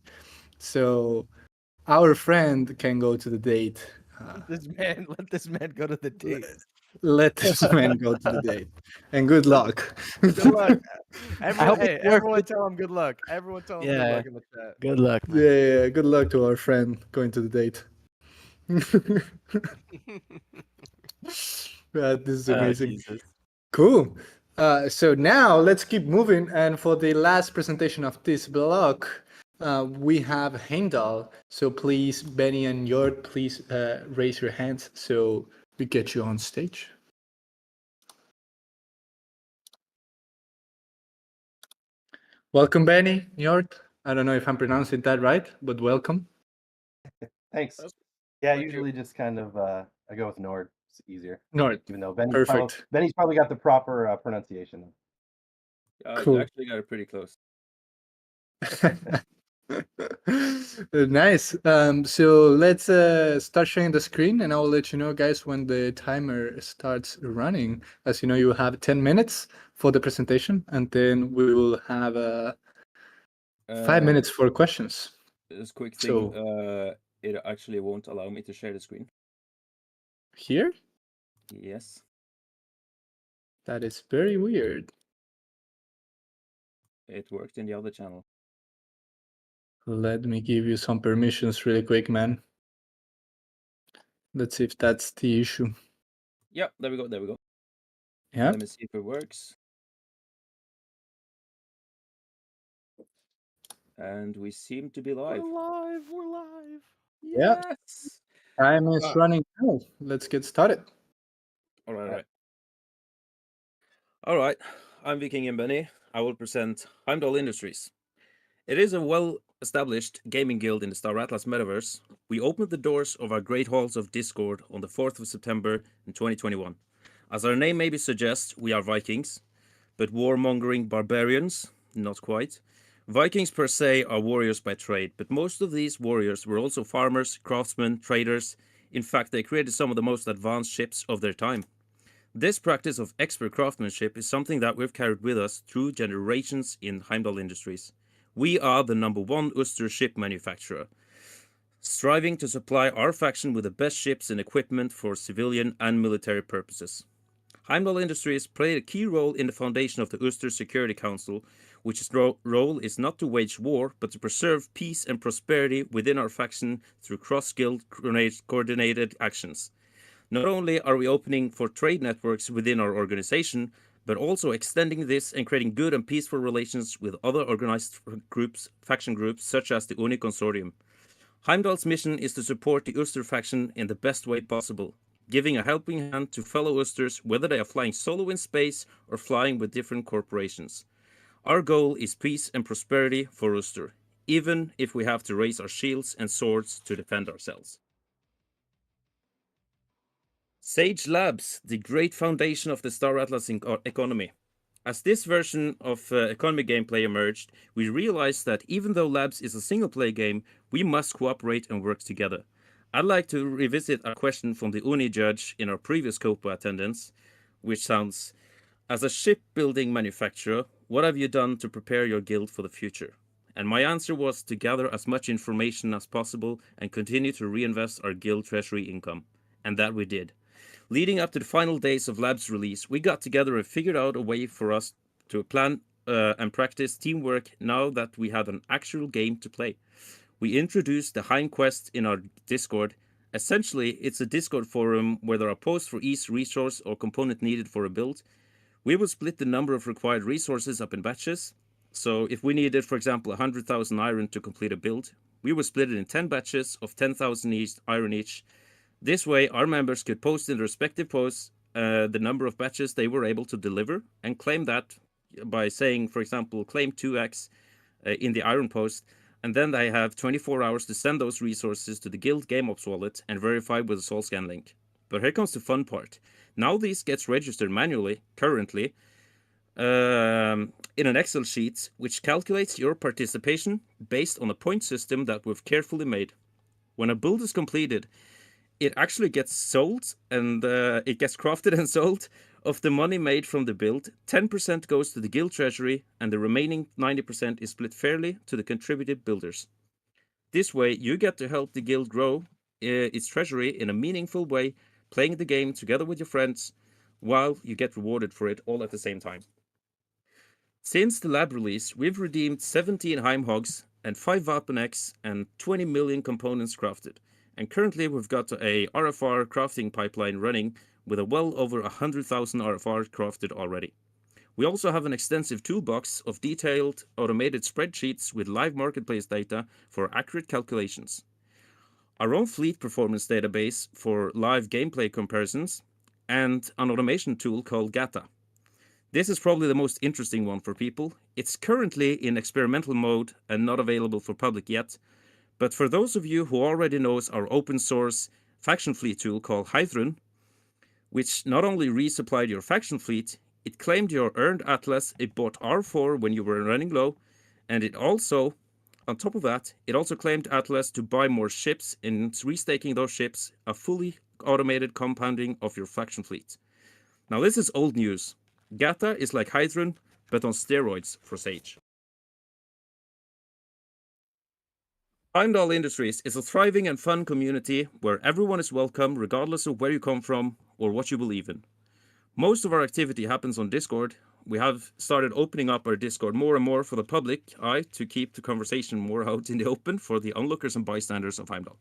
Speaker 1: So our friend can go to the date.
Speaker 5: Let this man go to the date.
Speaker 1: Let this man go to the date. And good luck.
Speaker 5: Good luck.
Speaker 2: Everyone,
Speaker 5: Everyone tell him good luck. Everyone tell him good luck in the chat.
Speaker 2: Good luck, man.
Speaker 1: Yeah, good luck to our friend going to the date. This is amazing. Cool. So now let's keep moving. And for the last presentation of this block, we have Heimdall. So please, Benny and Jord, please raise your hands so we get you on stage. Welcome, Benny, Jord. I don't know if I'm pronouncing that right, but welcome.
Speaker 13: Thanks. Yeah, usually just kind of I go with Nord. It's easier.
Speaker 1: Nord.
Speaker 13: Even though
Speaker 1: Perfect.
Speaker 13: Benny's probably got the proper pronunciation.
Speaker 1: Cool.
Speaker 14: You actually got it pretty close.
Speaker 1: Nice. So let's start sharing the screen, and I'll let you know, guys, when the timer starts running. As you know, you have 10 minutes for the presentation, and then we will have 5 minutes for questions.
Speaker 14: This quick thing, it actually won't allow me to share the screen.
Speaker 1: Here?
Speaker 14: Yes.
Speaker 1: That is very weird.
Speaker 14: It worked in the other channel.
Speaker 1: Let me give you some permissions really quick, man. Let's see if that's the issue.
Speaker 14: Yeah, there we go.
Speaker 1: Yeah.
Speaker 14: Let me see if it works. And we seem to be live.
Speaker 5: We're live.
Speaker 1: Yeah.
Speaker 14: Yes.
Speaker 1: Time is running out. Let's get started.
Speaker 14: All right. I'm Viking and Benny. I will present Heimdall Industries. It is a well-established gaming guild in the Star Atlas metaverse. We opened the doors of our great halls of Discord on the 4th of September in 2021. As our name maybe suggests, we are Vikings, but warmongering barbarians? Not quite. Vikings per se are warriors by trade, but most of these warriors were also farmers, craftsmen, traders. In fact, they created some of the most advanced ships of their time. This practice of expert craftsmanship is something that we've carried with us through generations in Heimdall Industries. We are the #1 Uster ship manufacturer, striving to supply our faction with the best ships and equipment for civilian and military purposes. Heimdall Industries played a key role in the foundation of the Uster Security Council, which's role is not to wage war, but to preserve peace and prosperity within our faction through cross-guild coordinated actions. Not only are we opening for trade networks within our organization, but also extending this and creating good and peaceful relations with other organized groups, faction groups, such as the Uni Consortium. Heimdall's mission is to support the Uster faction in the best way possible, giving a helping hand to fellow Usters whether they are flying solo in space or flying with different corporations. Our goal is peace and prosperity for Uster, even if we have to raise our shields and swords to defend ourselves. Sage Labs, the great foundation of the Star Atlas economy. As this version of economy gameplay emerged, we realized that even though Labs is a single-player game, we must cooperate and work together. I'd like to revisit a question from the Uni judge in our previous Copa attendance, which sounds, as a shipbuilding manufacturer, what have you done to prepare your guild for the future? And my answer was to gather as much information as possible and continue to reinvest our guild treasury income. And that we did. Leading up to the final days of Lab's release, we got together and figured out a way for us to plan and practice teamwork now that we had an actual game to play. We introduced the Heim Quest in our Discord. Essentially, it's a Discord forum where there are posts for each resource or component needed for a build. We will split the number of required resources up in batches. So if we needed, for example, 100,000 iron to complete a build, we will split it in 10 batches of 10,000 iron each. This way, our members could post in their respective posts the number of batches they were able to deliver and claim that by saying, for example, claim 2x in the iron post, and then they have 24 hours to send those resources to the Guild GameOps wallet and verify with a SoulScan link. But here comes the fun part. Now this gets registered manually, currently, in an Excel sheet, which calculates your participation based on a point system that we've carefully made. When a build is completed, it actually gets sold and it gets crafted and sold. Of the money made from the build, 10% goes to the guild treasury and the remaining 90% is split fairly to the contributed builders. This way, you get to help the guild grow its treasury in a meaningful way, playing the game together with your friends, while you get rewarded for it all at the same time. Since the lab release, we've redeemed 17 Heim Hogs and 5 Weapon X and 20 million components crafted. And currently we've got a RFR crafting pipeline running with a well over 100,000 RFR crafted already. We also have an extensive toolbox of detailed automated spreadsheets with live marketplace data for accurate calculations. Our own fleet performance database for live gameplay comparisons, and an automation tool called Gata. This is probably the most interesting one for people. It's currently in experimental mode and not available for public yet. But for those of you who already knows our open source faction fleet tool called Hydrun, which not only resupplied your faction fleet, it claimed your earned Atlas, it bought R4 when you were running low, and it also, on top of that, it also claimed Atlas to buy more ships, and restaking those ships, a fully automated compounding of your faction fleet. Now this is old news. Gata is like Hydrun, but on steroids for Sage. Heimdall Industries is a thriving and fun community where everyone is welcome regardless of where you come from or what you believe in. Most of our activity happens on Discord. We have started opening up our Discord more and more for the public eye to keep the conversation more out in the open for the onlookers and bystanders of Heimdall.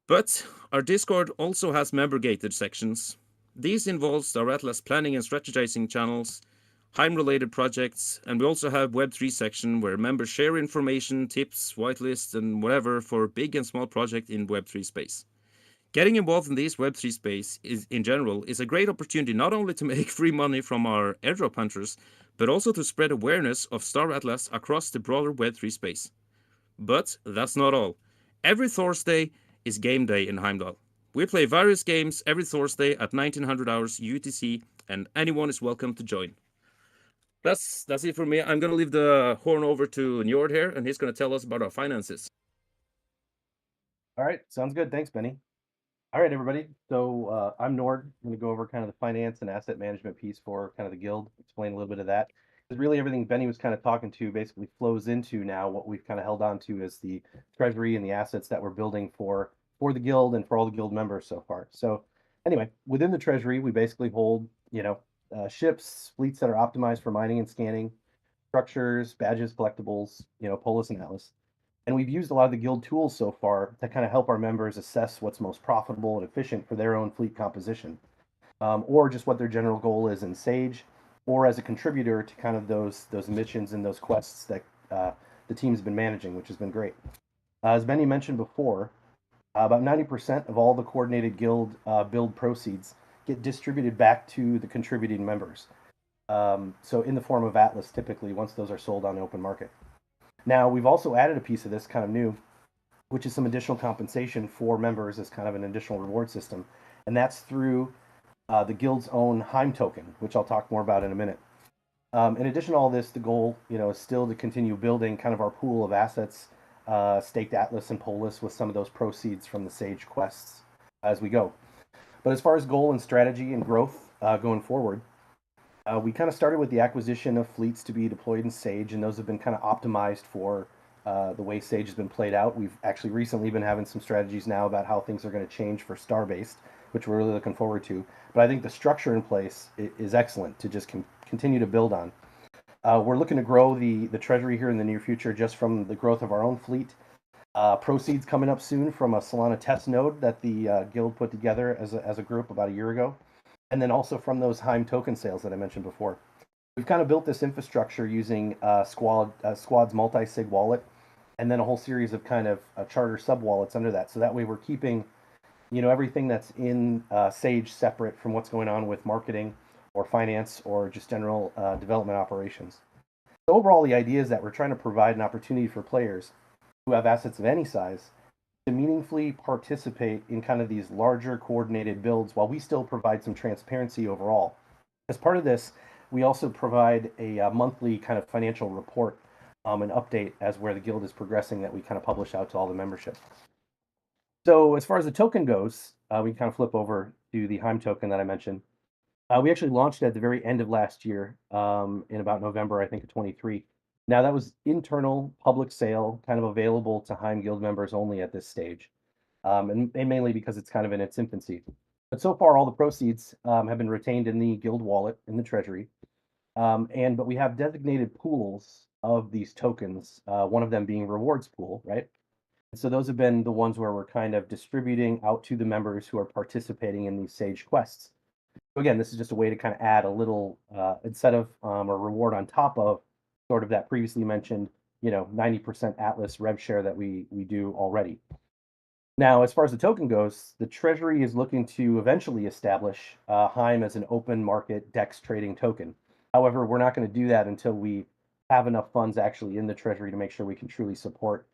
Speaker 14: But our Discord also has member-gated sections. These involve Star Atlas planning and strategizing channels, Heim-related projects, and we also have Web3 section where members share information, tips, whitelists, and whatever for big and small projects in Web3 space. Getting involved in this Web3 space in general is a great opportunity not only to make free money from our airdrop hunters, but also to spread awareness of Star Atlas across the broader Web3 space. But that's not all. Every Thursday is game day in Heimdall. We play various games every Thursday at 1900 hours UTC, and anyone is welcome to join. That's it for me. I'm going to leave the horn over to Njord here, and he's going to tell us about our finances.
Speaker 13: All right, sounds good. Thanks, Benny. All right, everybody. So I'm Nord. I'm going to go over kind of the finance and asset management piece for kind of the guild, explain a little bit of that. Because really everything Benny was kind of talking to basically flows into now what we've kind of held on to as the treasury and the assets that we're building for the guild and for all the guild members so far. So anyway, within the treasury, we basically hold, ships, fleets that are optimized for mining and scanning, structures, badges, collectibles, Polis and Atlas. And we've used a lot of the guild tools so far to kind of help our members assess what's most profitable and efficient for their own fleet composition, or just what their general goal is in Sage, or as a contributor to kind of those missions and those quests that the team's been managing, which has been great. As Benny mentioned before, about 90% of all the coordinated guild build proceeds get distributed back to the contributing members. So in the form of Atlas, typically, once those are sold on the open market. Now, we've also added a piece of this kind of new, which is some additional compensation for members as kind of an additional reward system. And that's through the guild's own Heim token, which I'll talk more about in a minute. In addition to all this, the goal, is still to continue building kind of our pool of assets, staked Atlas and Polis, with some of those proceeds from the Sage quests as we go. But as far as goal and strategy and growth going forward, we kind of started with the acquisition of fleets to be deployed in Sage, and those have been kind of optimized for the way Sage has been played out. We've actually recently been having some strategies now about how things are going to change for Star-based, which we're really looking forward to. But I think the structure in place is excellent to just continue to build on. We're looking to grow the treasury here in the near future just from the growth of our own fleet. Proceeds coming up soon from a Solana test node that the guild put together as a group about a year ago. And then also from those Heim token sales that I mentioned before. We've kind of built this infrastructure using Squad's multi-sig wallet, and then a whole series of kind of charter sub-wallets under that. So that way we're keeping, everything that's in Sage separate from what's going on with marketing or finance or just general development operations. So overall, the idea is that we're trying to provide an opportunity for players who have assets of any size to meaningfully participate in kind of these larger coordinated builds while we still provide some transparency overall. As part of this, we also provide a monthly kind of financial report, an update as where the guild is progressing that we kind of publish out to all the membership. So as far as the token goes, we kind of flip over to the Heim token that I mentioned. We actually launched it at the very end of last year, in about November, I think, of 23. Now, that was internal public sale, kind of available to Heim Guild members only at this stage, and mainly because it's kind of in its infancy. But so far, all the proceeds have been retained in the guild wallet in the treasury, but we have designated pools of these tokens, one of them being rewards pool, right? So those have been the ones where we're kind of distributing out to the members who are participating in these Sage quests. So again, this is just a way to kind of add a little incentive or reward on top of sort of that previously mentioned, 90% Atlas rev share that we do already. Now, as far as the token goes, the Treasury is looking to eventually establish Heim as an open market DEX trading token. However, we're not going to do that until we have enough funds actually in the Treasury to make sure we can truly support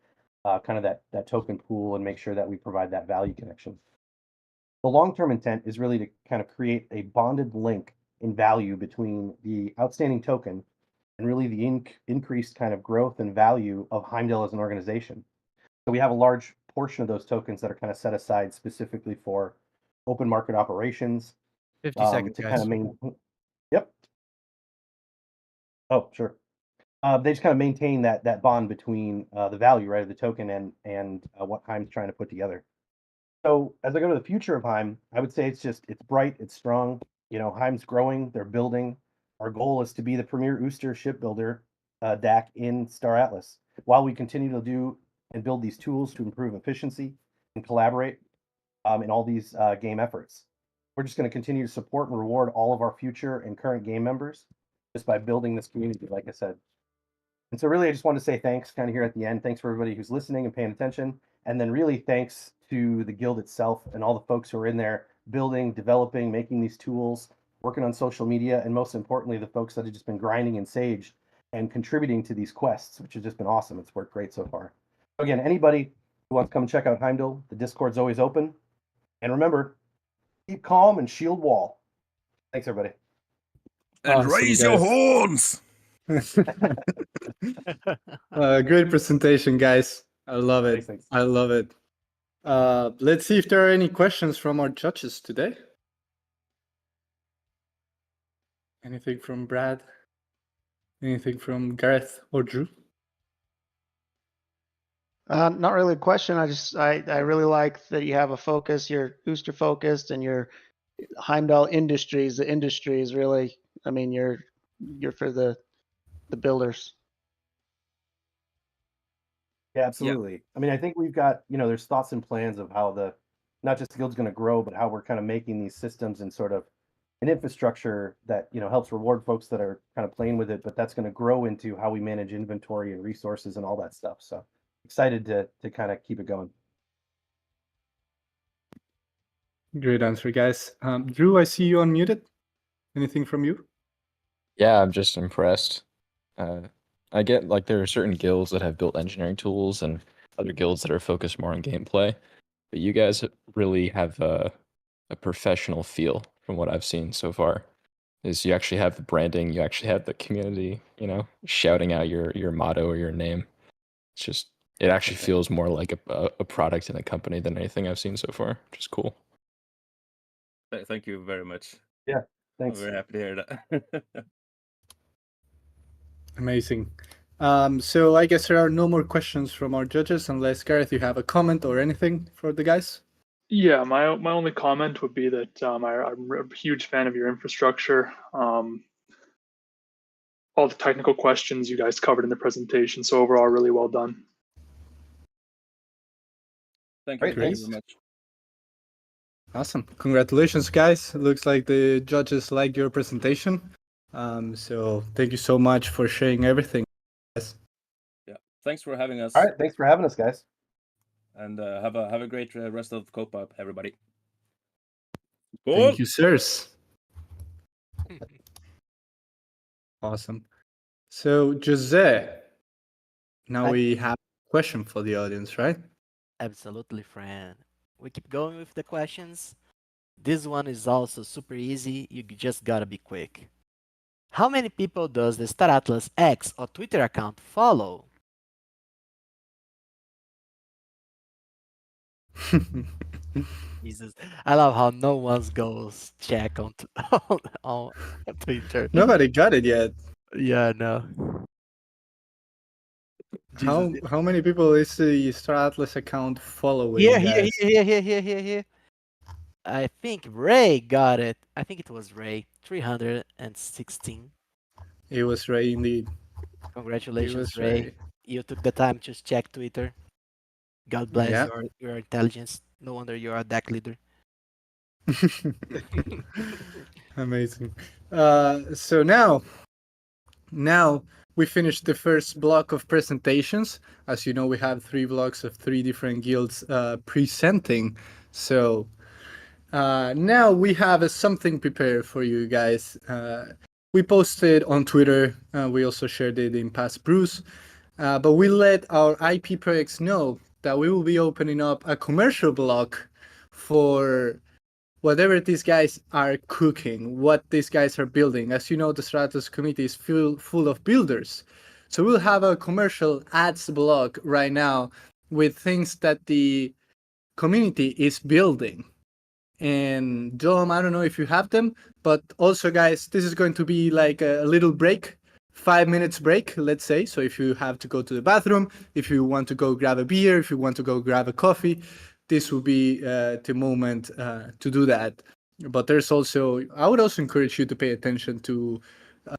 Speaker 13: kind of that token pool and make sure that we provide that value connection. The long-term intent is really to kind of create a bonded link in value between the outstanding token and really the increased kind of growth and value of Heimdall as an organization. So we have a large portion of those tokens that are kind of set aside specifically for open market operations.
Speaker 5: 50 seconds,
Speaker 13: to
Speaker 5: guys.
Speaker 13: kind of Yep. Oh, sure. They just kind of maintain that bond between the value, right, of the token and what Heim's trying to put together. So as I go to the future of Heim, I would say it's bright, it's strong. Heim's growing, they're building. Our goal is to be the premier Ooster shipbuilder DAC in Star Atlas, while we continue to do and build these tools to improve efficiency and collaborate in all these game efforts. We're just going to continue to support and reward all of our future and current game members just by building this community, like I said. And so really, I just want to say thanks kind of here at the end. Thanks for everybody who's listening and paying attention. And then really thanks to the guild itself and all the folks who are in there building, developing, making these tools, working on social media, and most importantly, the folks that have just been grinding in Sage and contributing to these quests, which has just been awesome. It's worked great so far. So again, anybody who wants to come and check out Heimdall, the Discord's always open. And remember, keep calm and shield wall. Thanks, everybody.
Speaker 14: And
Speaker 1: Awesome,
Speaker 14: raise your
Speaker 1: guys.
Speaker 14: horns!
Speaker 1: Great presentation, guys. I love it.
Speaker 13: Thanks.
Speaker 1: I love it. Let's see if there are any questions from our judges today. Anything from Brad? Anything from Gareth or Drew?
Speaker 8: Not really a question. I really like that you have a focus. You're Ooster focused, and your Heimdall Industries. The industry is really, you're for the builders.
Speaker 13: Yeah, absolutely. I think we've got, there's thoughts and plans of how not just the guild's going to grow, but how we're kind of making these systems and sort of an infrastructure that, helps reward folks that are kind of playing with it, but that's going to grow into how we manage inventory and resources and all that stuff. So excited to kind of keep it going.
Speaker 1: Great answer, guys. Drew, I see you unmuted. Anything from you?
Speaker 6: Yeah, I'm just impressed. I get like there are certain guilds that have built engineering tools and other guilds that are focused more on gameplay, but you guys really have a professional feel from what I've seen so far. Is you actually have the branding, you actually have the community, shouting out your motto or your name. It's just it actually feels more like a product in a company than anything I've seen so far, which is cool.
Speaker 14: Thank you very much.
Speaker 13: Yeah,
Speaker 14: I'm
Speaker 13: thanks.
Speaker 14: very happy to hear that.
Speaker 1: Amazing. So I guess there are no more questions from our judges, unless Gareth, you have a comment or anything for the guys.
Speaker 7: Yeah, my only comment would be that I'm a huge fan of your infrastructure. All the technical questions you guys covered in the presentation. So overall, really well done.
Speaker 14: Thank you.
Speaker 13: Great,
Speaker 14: Thank you
Speaker 13: thanks.
Speaker 14: very much.
Speaker 1: Awesome. Congratulations, guys. It looks like the judges liked your presentation. So thank you so much for sharing everything, guys.
Speaker 14: Yeah. Thanks for having us.
Speaker 13: All right, thanks for having us, guys.
Speaker 14: And have a great rest of Copa, everybody.
Speaker 1: Thank you, sirs. Awesome. So, Jose, now we have a question for the audience, right?
Speaker 2: Absolutely, friend. We keep going with the questions. This one is also super easy. You just gotta be quick. How many people does the Star Atlas X or Twitter account follow? Jesus, I love how no one's goes check on on Twitter.
Speaker 1: Nobody got it yet.
Speaker 2: Yeah, no.
Speaker 1: How many people is the Star Atlas account following,
Speaker 2: Here,
Speaker 1: guys?
Speaker 2: here. I think Ray got it. I think it was Ray. 316.
Speaker 1: It was Ray indeed.
Speaker 2: Congratulations,
Speaker 1: was
Speaker 2: Ray.
Speaker 1: Ray.
Speaker 2: You took the time to check Twitter. God bless
Speaker 1: Yeah.
Speaker 2: your intelligence. No wonder you're a deck leader.
Speaker 1: Amazing. So now we finished the first block of presentations. As you know, we have 3 blocks of 3 different guilds presenting. So now we have something prepared for you guys. We posted on Twitter. We also shared it in past brews. But we let our IP projects know that we will be opening up a commercial block for whatever these guys are cooking, what these guys are building. As you know, the Stratos community is full of builders. So we'll have a commercial ads block right now with things that the community is building. And Dom, I don't know if you have them, but also, guys, this is going to be like a little break, 5 minutes break, let's say. So if you have to go to the bathroom, if you want to go grab a beer, if you want to go grab a coffee, this will be the moment to do that. But there's also, I would also encourage you to pay attention to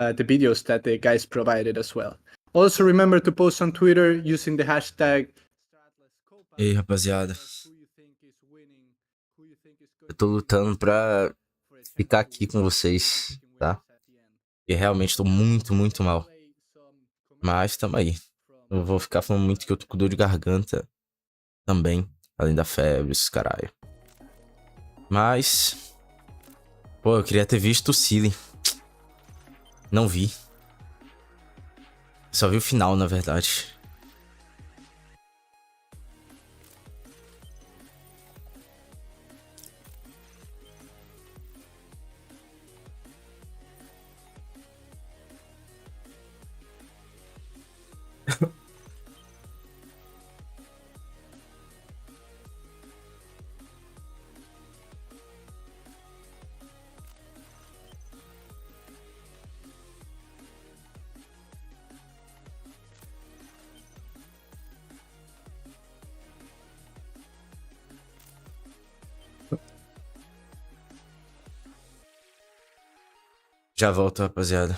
Speaker 1: the videos that the guys provided as well. Also, remember to post on Twitter using the hashtag.
Speaker 3: E aí, rapaziada. Eu tô lutando pra ficar aqui com vocês, tá? E realmente tô muito, muito mal. Mas tamo aí. Eu vou ficar falando muito que eu tô com dor de garganta também. Além da febre, esses caralho. Mas... Pô, eu queria ter visto o Silly. Não vi. Só vi o final, na verdade. Já volto, rapaziada.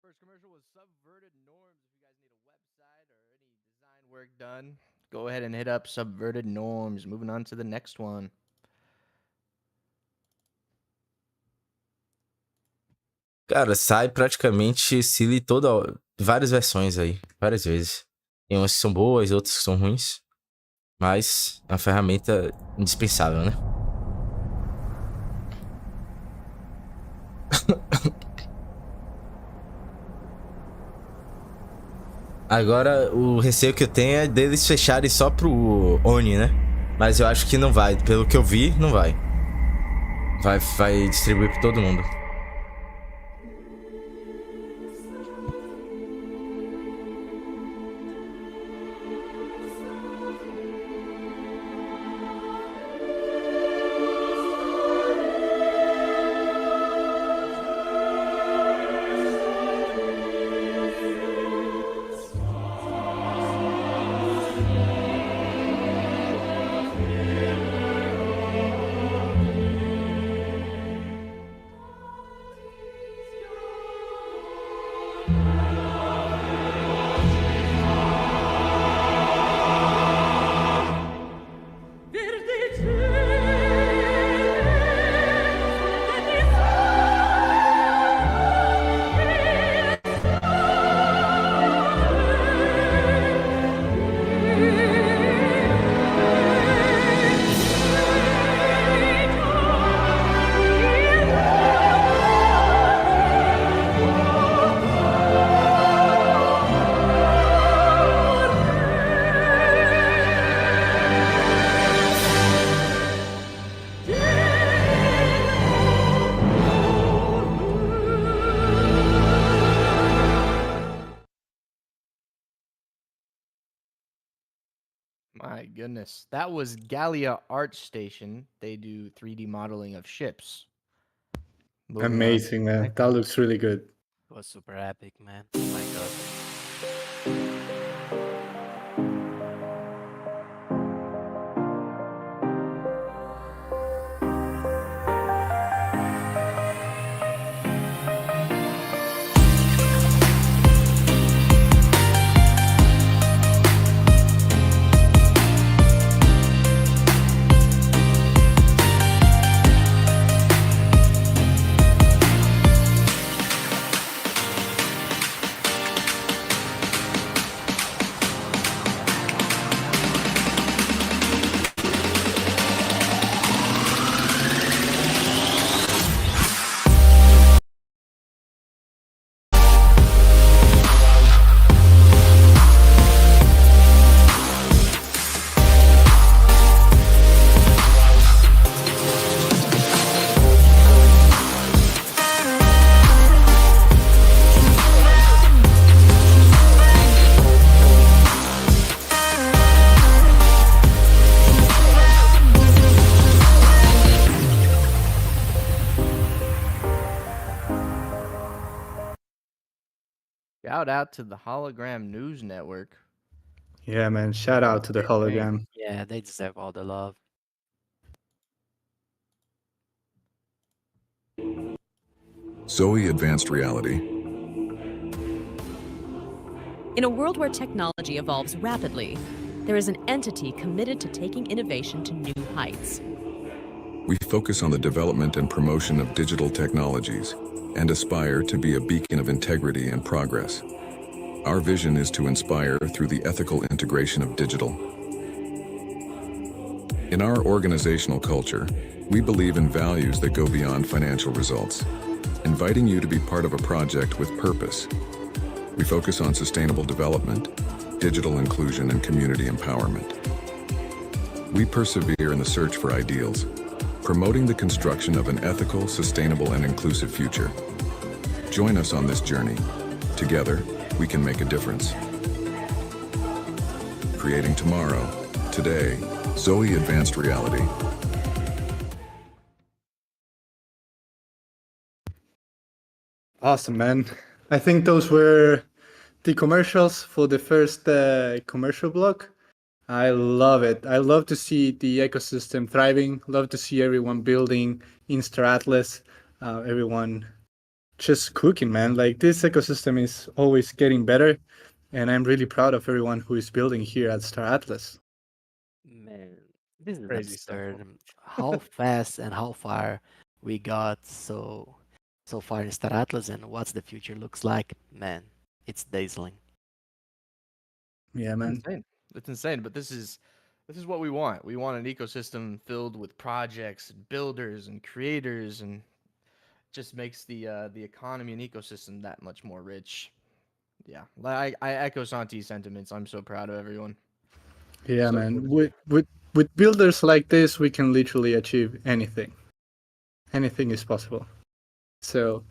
Speaker 5: First commercial was subverted norms. If you guys need a website or any design work done, go ahead and hit up subverted norms. Moving on to the next one.
Speaker 3: Cara, sai praticamente Silly várias versões aí. Várias vezes. Tem umas que são boas, outras que são ruins. Mas é uma ferramenta indispensável, né? Agora, o receio que eu tenho é deles fecharem só pro Oni, né? Mas eu acho que não vai. Pelo que eu vi, não vai. Vai distribuir pra todo mundo.
Speaker 5: My goodness. That was Gallia Art Station. They do 3D modeling of ships. Moving on to
Speaker 1: Amazing,
Speaker 5: the
Speaker 1: man.
Speaker 5: next
Speaker 1: That
Speaker 5: one.
Speaker 1: looks really good.
Speaker 2: It was super epic, man. Oh my god.
Speaker 5: Shout out to the Hologram News Network.
Speaker 1: Yeah, man. Shout out to the
Speaker 5: Great thing.
Speaker 1: hologram.
Speaker 2: Yeah, they deserve all the love.
Speaker 15: Zoe Advanced Reality.
Speaker 16: In a world where technology evolves rapidly, there is an entity committed to taking innovation to new heights.
Speaker 15: We focus on the development and promotion of digital technologies and aspire to be a beacon of integrity and progress. Our vision is to inspire through the ethical integration of digital. In our organizational culture, we believe in values that go beyond financial results, inviting you to be part of a project with purpose. We focus on sustainable development, digital inclusion, and community empowerment. We persevere in the search for ideals, promoting the construction of an ethical, sustainable, and inclusive future. Join us on this journey. Together, we can make a difference. Creating tomorrow, today, Zoe Advanced Reality.
Speaker 1: Awesome, man. I think those were the commercials for the first commercial block. I love it. I love to see the ecosystem thriving. Love to see everyone building in Star Atlas. Everyone just cooking, man. Like this ecosystem is always getting better, and I'm really proud of everyone who is building here at Star Atlas.
Speaker 2: Man, this is
Speaker 5: Crazy stuff.
Speaker 2: absurd. How fast and how far we got so far in Star Atlas and what's the future looks like, man. It's dazzling.
Speaker 1: Yeah,
Speaker 5: It's
Speaker 1: man.
Speaker 5: insane. It's insane, but this is what we want. We want an ecosystem filled with projects and builders and creators, and just makes the economy and ecosystem that much more rich. Yeah, like I echo Santi's sentiments. I'm so proud of everyone.
Speaker 1: Yeah,
Speaker 5: So
Speaker 1: man.
Speaker 5: cool.
Speaker 1: With builders like this, we can literally achieve anything. Anything is possible. So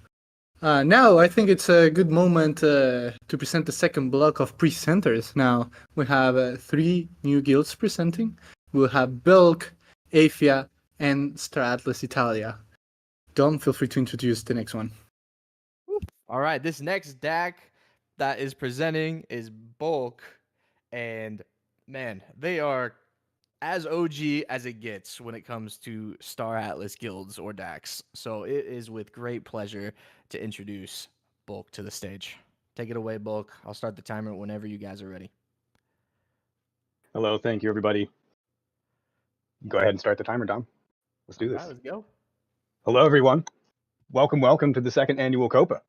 Speaker 1: now I think it's a good moment to present the second block of presenters. Now we have 3 new guilds presenting. We'll have Bulk, Afia, and Star Atlas Italia. Dom, feel free to introduce the next one.
Speaker 5: All right, this next DAC that is presenting is Bulk, and man, they are as OG as it gets when it comes to Star Atlas guilds or DACs. So it is with great pleasure to introduce Bulk to the stage. Take it away, Bulk. I'll start the timer whenever you guys are ready.
Speaker 17: Hello, thank you, everybody. Go ahead and start the timer, Dom. Let's do
Speaker 5: All
Speaker 17: this.
Speaker 5: right, let's go.
Speaker 17: Hello, everyone. Welcome to the second annual Copa.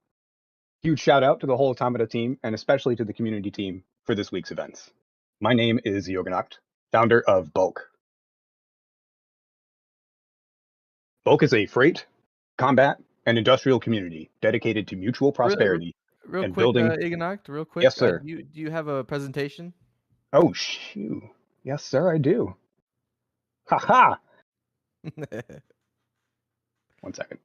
Speaker 17: Huge shout out to the whole Automata team, and especially to the community team for this week's events. My name is Yoganacht, founder of Bulk. Bulk is a freight, combat, and industrial community dedicated to mutual prosperity
Speaker 5: Real
Speaker 17: and
Speaker 5: quick,
Speaker 17: building.
Speaker 5: Iganact, real quick.
Speaker 17: Yes, sir.
Speaker 5: Do you have a presentation?
Speaker 17: Oh, shoot. Yes, sir, I do. Haha. One second.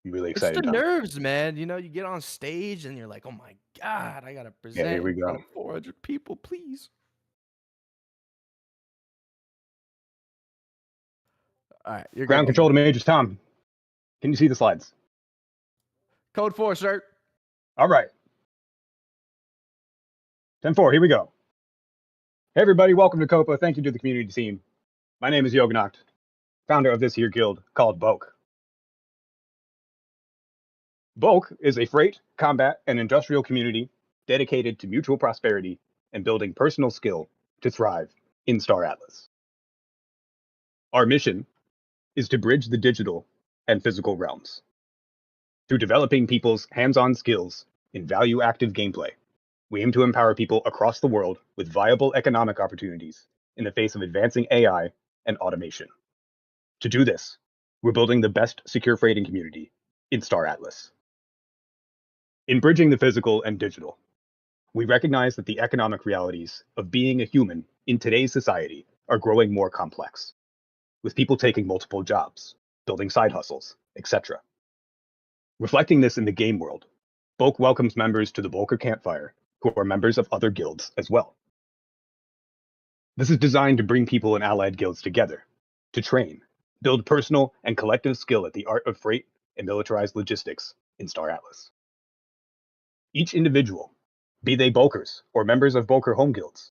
Speaker 17: I'm really
Speaker 5: It's
Speaker 17: excited,
Speaker 5: the
Speaker 17: Dom.
Speaker 5: nerves, man. You know, you get on stage and you're like, oh my God, I got to present
Speaker 17: here we
Speaker 5: in front
Speaker 17: go.
Speaker 5: of 400 people, please. All right, you're
Speaker 17: Ground
Speaker 5: good.
Speaker 17: control to Major Tom. Can you see the slides?
Speaker 5: Code 4, sir.
Speaker 17: All right. 10-4, here we go. Hey everybody, welcome to Copa. Thank you to the community team. My name is Yoganacht, founder of this here guild called Bulk. Bulk is a freight, combat, and industrial community dedicated to mutual prosperity and building personal skill to thrive in Star Atlas. Our mission is to bridge the digital and physical realms. Through developing people's hands-on skills in value-active gameplay, we aim to empower people across the world with viable economic opportunities in the face of advancing AI and automation. To do this, we're building the best secure freighting community in Star Atlas. In bridging the physical and digital, we recognize that the economic realities of being a human in today's society are growing more complex, with people taking multiple jobs, building side hustles, etc. Reflecting this in the game world, Bulk welcomes members to the Bulker Campfire who are members of other guilds as well. This is designed to bring people in allied guilds together, to train, build personal and collective skill at the art of freight and militarized logistics in Star Atlas. Each individual, be they Bulkers or members of Bulker home guilds,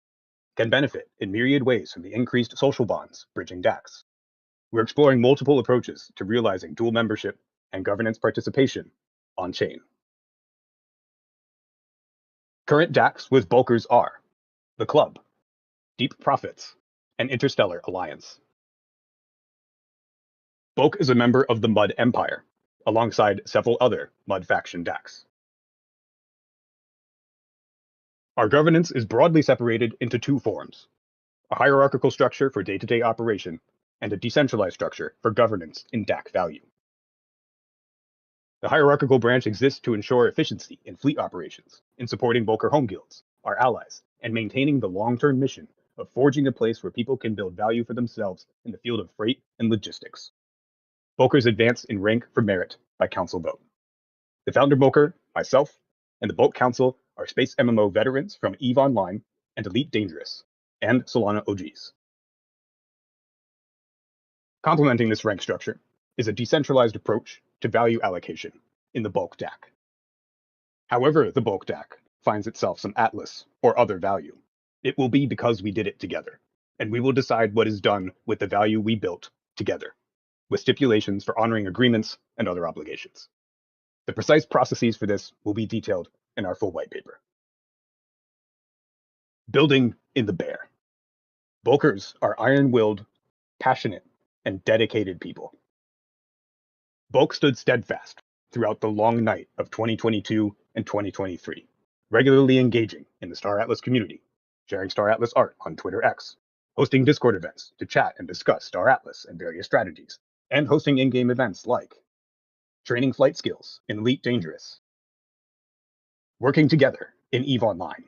Speaker 17: can benefit in myriad ways from the increased social bonds bridging DACs. We're exploring multiple approaches to realizing dual membership and governance participation on chain. Current DACs with Bulkers are the Club, Deep Profits, and Interstellar Alliance. Bulk is a member of the Mud Empire, alongside several other Mud faction DACs. Our governance is broadly separated into 2 forms: a hierarchical structure for day-to-day operation, and a decentralized structure for governance in DAC value. The hierarchical branch exists to ensure efficiency in fleet operations, in supporting Bulker home guilds, our allies, and maintaining the long-term mission of forging a place where people can build value for themselves in the field of freight and logistics. Bulkers advance in rank for merit by council vote. The founder Bulker, myself, and the Bulk Council are space MMO veterans from EVE Online and Elite Dangerous, and Solana OGs. Complementing this rank structure is a decentralized approach to value allocation in the Bulk DAC. However the Bulk DAC finds itself some Atlas or other value, it will be because we did it together, and we will decide what is done with the value we built together, with stipulations for honoring agreements and other obligations. The precise processes for this will be detailed in our full white paper. Building in the bear. Bulkers are iron-willed, passionate, and dedicated people. Bulk stood steadfast throughout the long night of 2022 and 2023, regularly engaging in the Star Atlas community, sharing Star Atlas art on Twitter X, hosting Discord events to chat and discuss Star Atlas and various strategies, and hosting in-game events like training flight skills in Elite Dangerous, working together in EVE Online,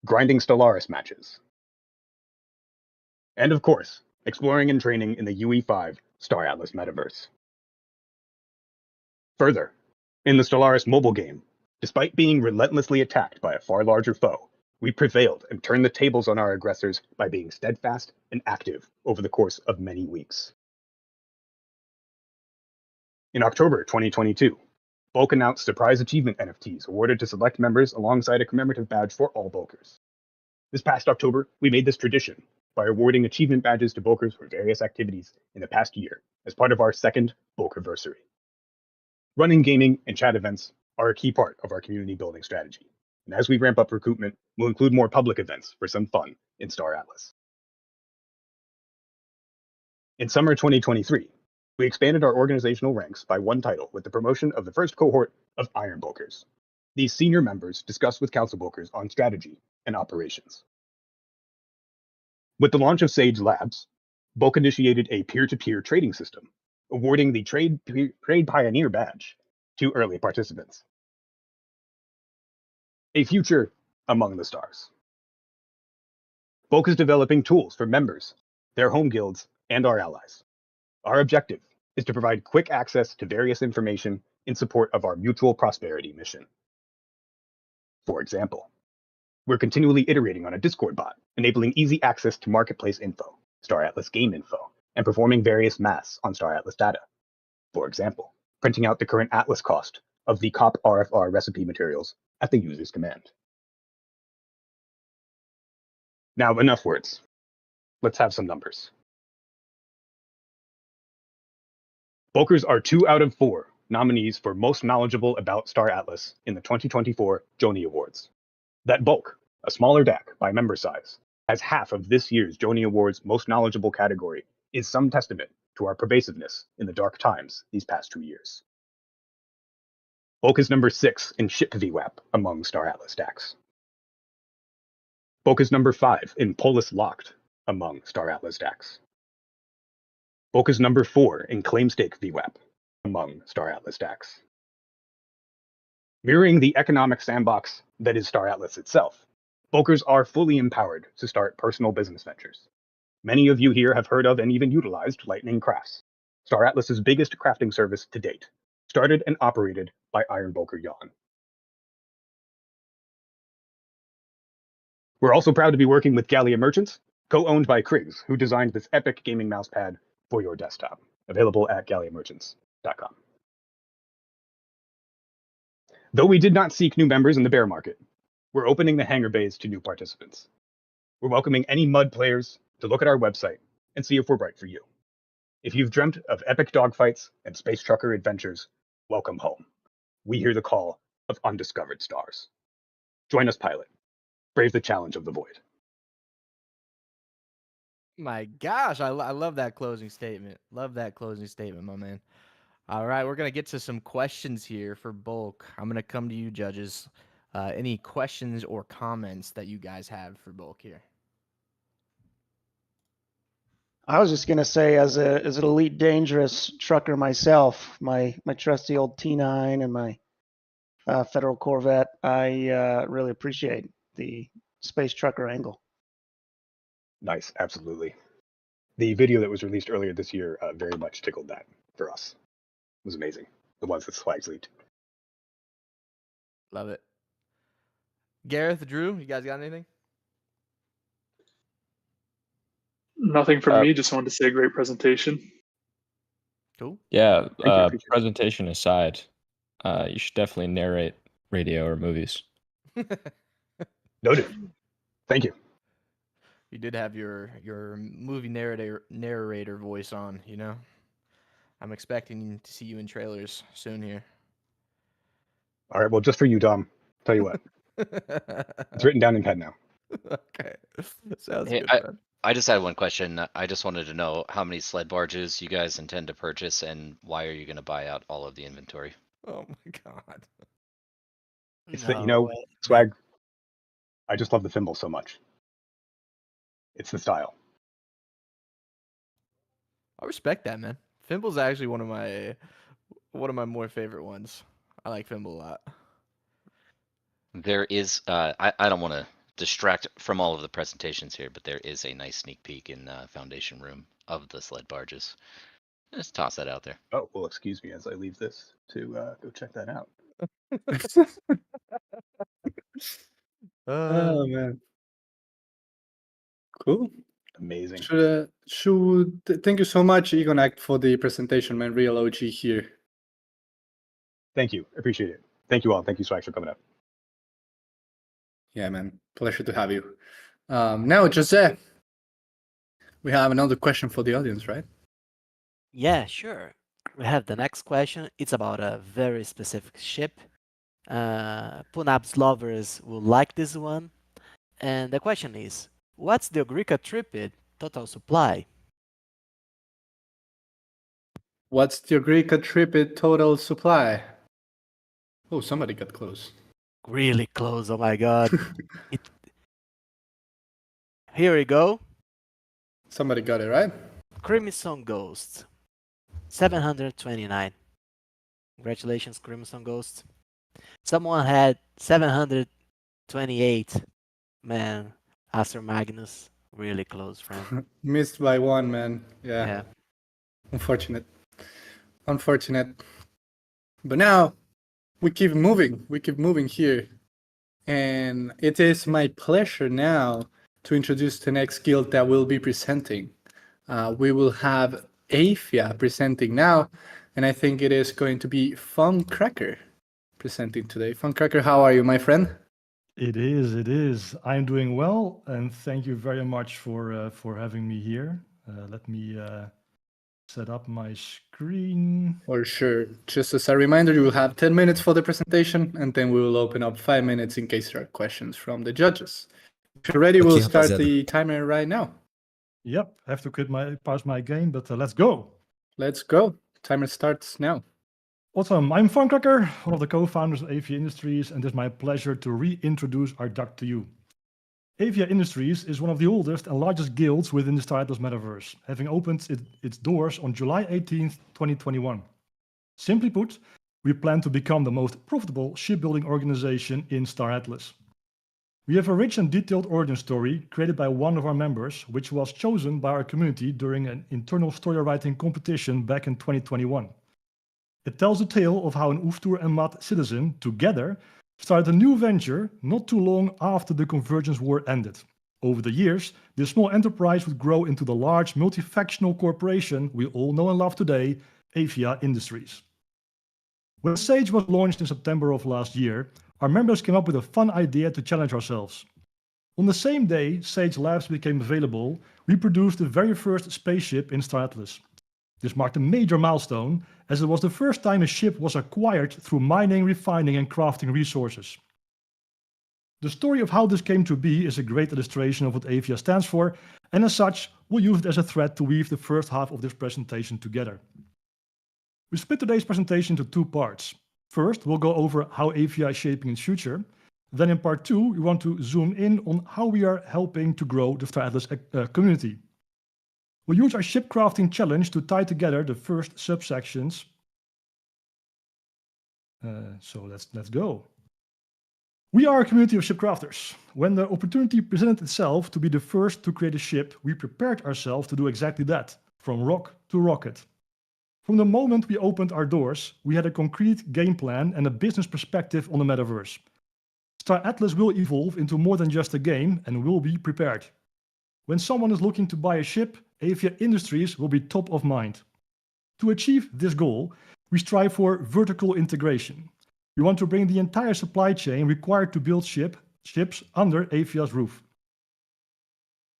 Speaker 17: grinding Stellaris matches, and of course, exploring and training in the UE5 Star Atlas metaverse. Further, in the Stellaris mobile game, despite being relentlessly attacked by a far larger foe, we prevailed and turned the tables on our aggressors by being steadfast and active over the course of many weeks. In October 2022, Bulk announced surprise achievement NFTs awarded to select members alongside a commemorative badge for all Bulkers. This past October, we made this tradition by awarding achievement badges to Bulkers for various activities in the past year as part of our second Bulkerversary. Running gaming and chat events are a key part of our community building strategy, and as we ramp up recruitment, we'll include more public events for some fun in Star Atlas. In summer 2023, we expanded our organizational ranks by one title with the promotion of the first cohort of Iron Bulkers. These senior members discuss with Council Bulkers on strategy and operations. With the launch of Sage Labs, Bulk initiated a peer-to-peer trading system, awarding the Trade Pioneer badge to early participants. A future among the stars. Bulk is developing tools for members, their home guilds, and our allies. Our objective is to provide quick access to various information in support of our mutual prosperity mission. For example, we're continually iterating on a Discord bot, enabling easy access to marketplace info, Star Atlas game info, and performing various maths on Star Atlas data. For example, printing out the current Atlas cost of the Copa RFR recipe materials at the user's command. Now, enough words. Let's have some numbers. Bulkers are 2 out of 4 nominees for Most Knowledgeable About Star Atlas in the 2024 Joni Awards. That Bulk, a smaller DAC by member size, has half of this year's Joni Awards Most Knowledgeable category is some testament to our pervasiveness in the dark times these past 2 years. Bulk is number 6 in Ship VWAP among Star Atlas DACs. Bulk is number 5 in Polis Locked among Star Atlas DACs. Bulk is number 4 in Claim Stake VWAP among Star Atlas DACs. Mirroring the economic sandbox that is Star Atlas itself, Bulkers are fully empowered to start personal business ventures. Many of you here have heard of and even utilized Lightning Crafts, Star Atlas's biggest crafting service to date, started and operated by Iron Bulker Jan. We're also proud to be working with Gallia Merchants, co-owned by Kriggs, who designed this epic gaming mousepad for your desktop, available at galliamerchants.com. Though we did not seek new members in the bear market, we're opening the hangar bays to new participants. We're welcoming any MUD players to look at our website and see if we're right for you. If you've dreamt of epic dogfights and space trucker adventures, welcome home. We hear the call of undiscovered stars. Join us, pilot. Brave the challenge of the void.
Speaker 5: My gosh, I love that closing statement. Love that closing statement, my man. All right, we're going to get to some questions here for Bulk. I'm going to come to you, judges. Any questions or comments that you guys have for Bulk here?
Speaker 8: I was just gonna say, as an Elite Dangerous trucker myself, my trusty old T9 and my Federal Corvette, I really appreciate the space trucker angle.
Speaker 17: Nice, absolutely. The video that was released earlier this year very much tickled that for us. It was amazing. The ones that Swags leaked.
Speaker 5: Love it. Gareth, Drew, you guys got anything?
Speaker 7: Nothing from me. Just wanted to say great presentation.
Speaker 5: Cool.
Speaker 6: Yeah,
Speaker 17: Thank you.
Speaker 6: presentation aside, you should definitely narrate radio or movies.
Speaker 17: Noted. Thank you.
Speaker 5: You did have your movie narrator voice on, you know? I'm expecting to see you in trailers soon here.
Speaker 17: All right, well, just for you, Dom. Tell you what. It's written down in pen now.
Speaker 5: Okay. Sounds
Speaker 9: Hey,
Speaker 5: good, man.
Speaker 9: I just had one question. I just wanted to know how many sled barges you guys intend to purchase, and why are you going to buy out all of the inventory?
Speaker 5: Oh my god.
Speaker 17: It's that, you
Speaker 2: No
Speaker 17: know,
Speaker 2: way.
Speaker 17: Swag, I just love the thimble so much. It's the style.
Speaker 5: I respect that, man. Fimble's actually one of my more favorite ones. I like Fimble a lot.
Speaker 9: There is, I don't want to distract from all of the presentations here, but there is a nice sneak peek in Foundation Room of the sled barges. Just toss that out there.
Speaker 17: Oh, well, excuse me as I leave this to go check that out.
Speaker 1: Oh man, cool.
Speaker 17: Amazing.
Speaker 1: Thank you so much, Egonact, for the presentation, man. Real OG here.
Speaker 17: Thank you. Appreciate it. Thank you all. Thank you, Swag, for coming up.
Speaker 1: Yeah, man. Pleasure to have you. Now, Jose, we have another question for the audience, right?
Speaker 2: Yeah, sure. We have the next question. It's about a very specific ship. Punab's lovers will like this one. And the question is, what's the Ogrica Tripid total supply?
Speaker 1: What's the Ogrica Tripid total supply? Oh, somebody got close.
Speaker 2: Really close, oh my god. Here we go.
Speaker 1: Somebody got it, right?
Speaker 2: Crimson Ghost. 729. Congratulations, Crimson Ghost. Someone had 728. Man, Aster Magnus, really close friend.
Speaker 1: Missed by one, man. Yeah. Unfortunate. But now we keep moving. We keep moving here. And it is my pleasure now to introduce the next guild that will be presenting. We will have Afia presenting now, and I think it is going to be Funcracker presenting today. Funcracker, how are you, my friend?
Speaker 18: It is. I'm doing well, and thank you very much for having me here. Let me set up my screen.
Speaker 1: For sure. Just as a reminder, you will have 10 minutes for the presentation, and then we will open up 5 minutes in case there are questions from the judges. If you're ready, we'll start the timer right now.
Speaker 18: Yep, I have to pause my game, but let's go.
Speaker 1: Let's go. Timer starts now.
Speaker 18: Awesome. I'm Funcracker, one of the co-founders of Avia Industries, and it's my pleasure to reintroduce our duck to you. Avia Industries is one of the oldest and largest guilds within the Star Atlas metaverse, having opened its doors on July 18th, 2021. Simply put, we plan to become the most profitable shipbuilding organization in Star Atlas. We have a rich and detailed origin story created by one of our members, which was chosen by our community during an internal story writing competition back in 2021. It tells the tale of how an Uftur and Mat citizen, together, started a new venture not too long after the Convergence War ended. Over the years, this small enterprise would grow into the large multi-factional corporation we all know and love today, Avia Industries. When Sage was launched in September of last year, our members came up with a fun idea to challenge ourselves. On the same day Sage Labs became available, we produced the very first spaceship in Star Atlas. This marked a major milestone, as it was the first time a ship was acquired through mining, refining, and crafting resources. The story of how this came to be is a great illustration of what Avia stands for, and as such, we'll use it as a thread to weave the first half of this presentation together. We split today's presentation into two parts. First, we'll go over how Avia is shaping its future. Then in part two, we want to zoom in on how we are helping to grow the Star Atlas community. We'll use our ship crafting challenge to tie together the first subsections. So let's go. We are a community of ship crafters. When the opportunity presented itself to be the first to create a ship, we prepared ourselves to do exactly that, from rock to rocket. From the moment we opened our doors, we had a concrete game plan and a business perspective on the metaverse. Star Atlas will evolve into more than just a game and will be prepared. When someone is looking to buy a ship, Avia Industries will be top of mind. To achieve this goal, we strive for vertical integration. We want to bring the entire supply chain required to build ships under Avia's roof.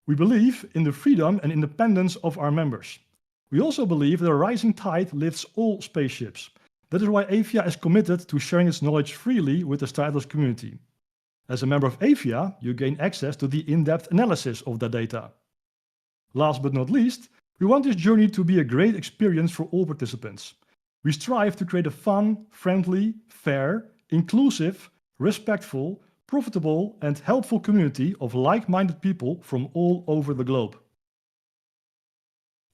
Speaker 18: We believe in the freedom and independence of our members. We also believe that a rising tide lifts all spaceships. That is why Avia is committed to sharing its knowledge freely with the Star Atlas community. As a member of Avia, you gain access to the in-depth analysis of that data. Last but not least, we want this journey to be a great experience for all participants. We strive to create a fun, friendly, fair, inclusive, respectful, profitable, and helpful community of like-minded people from all over the globe.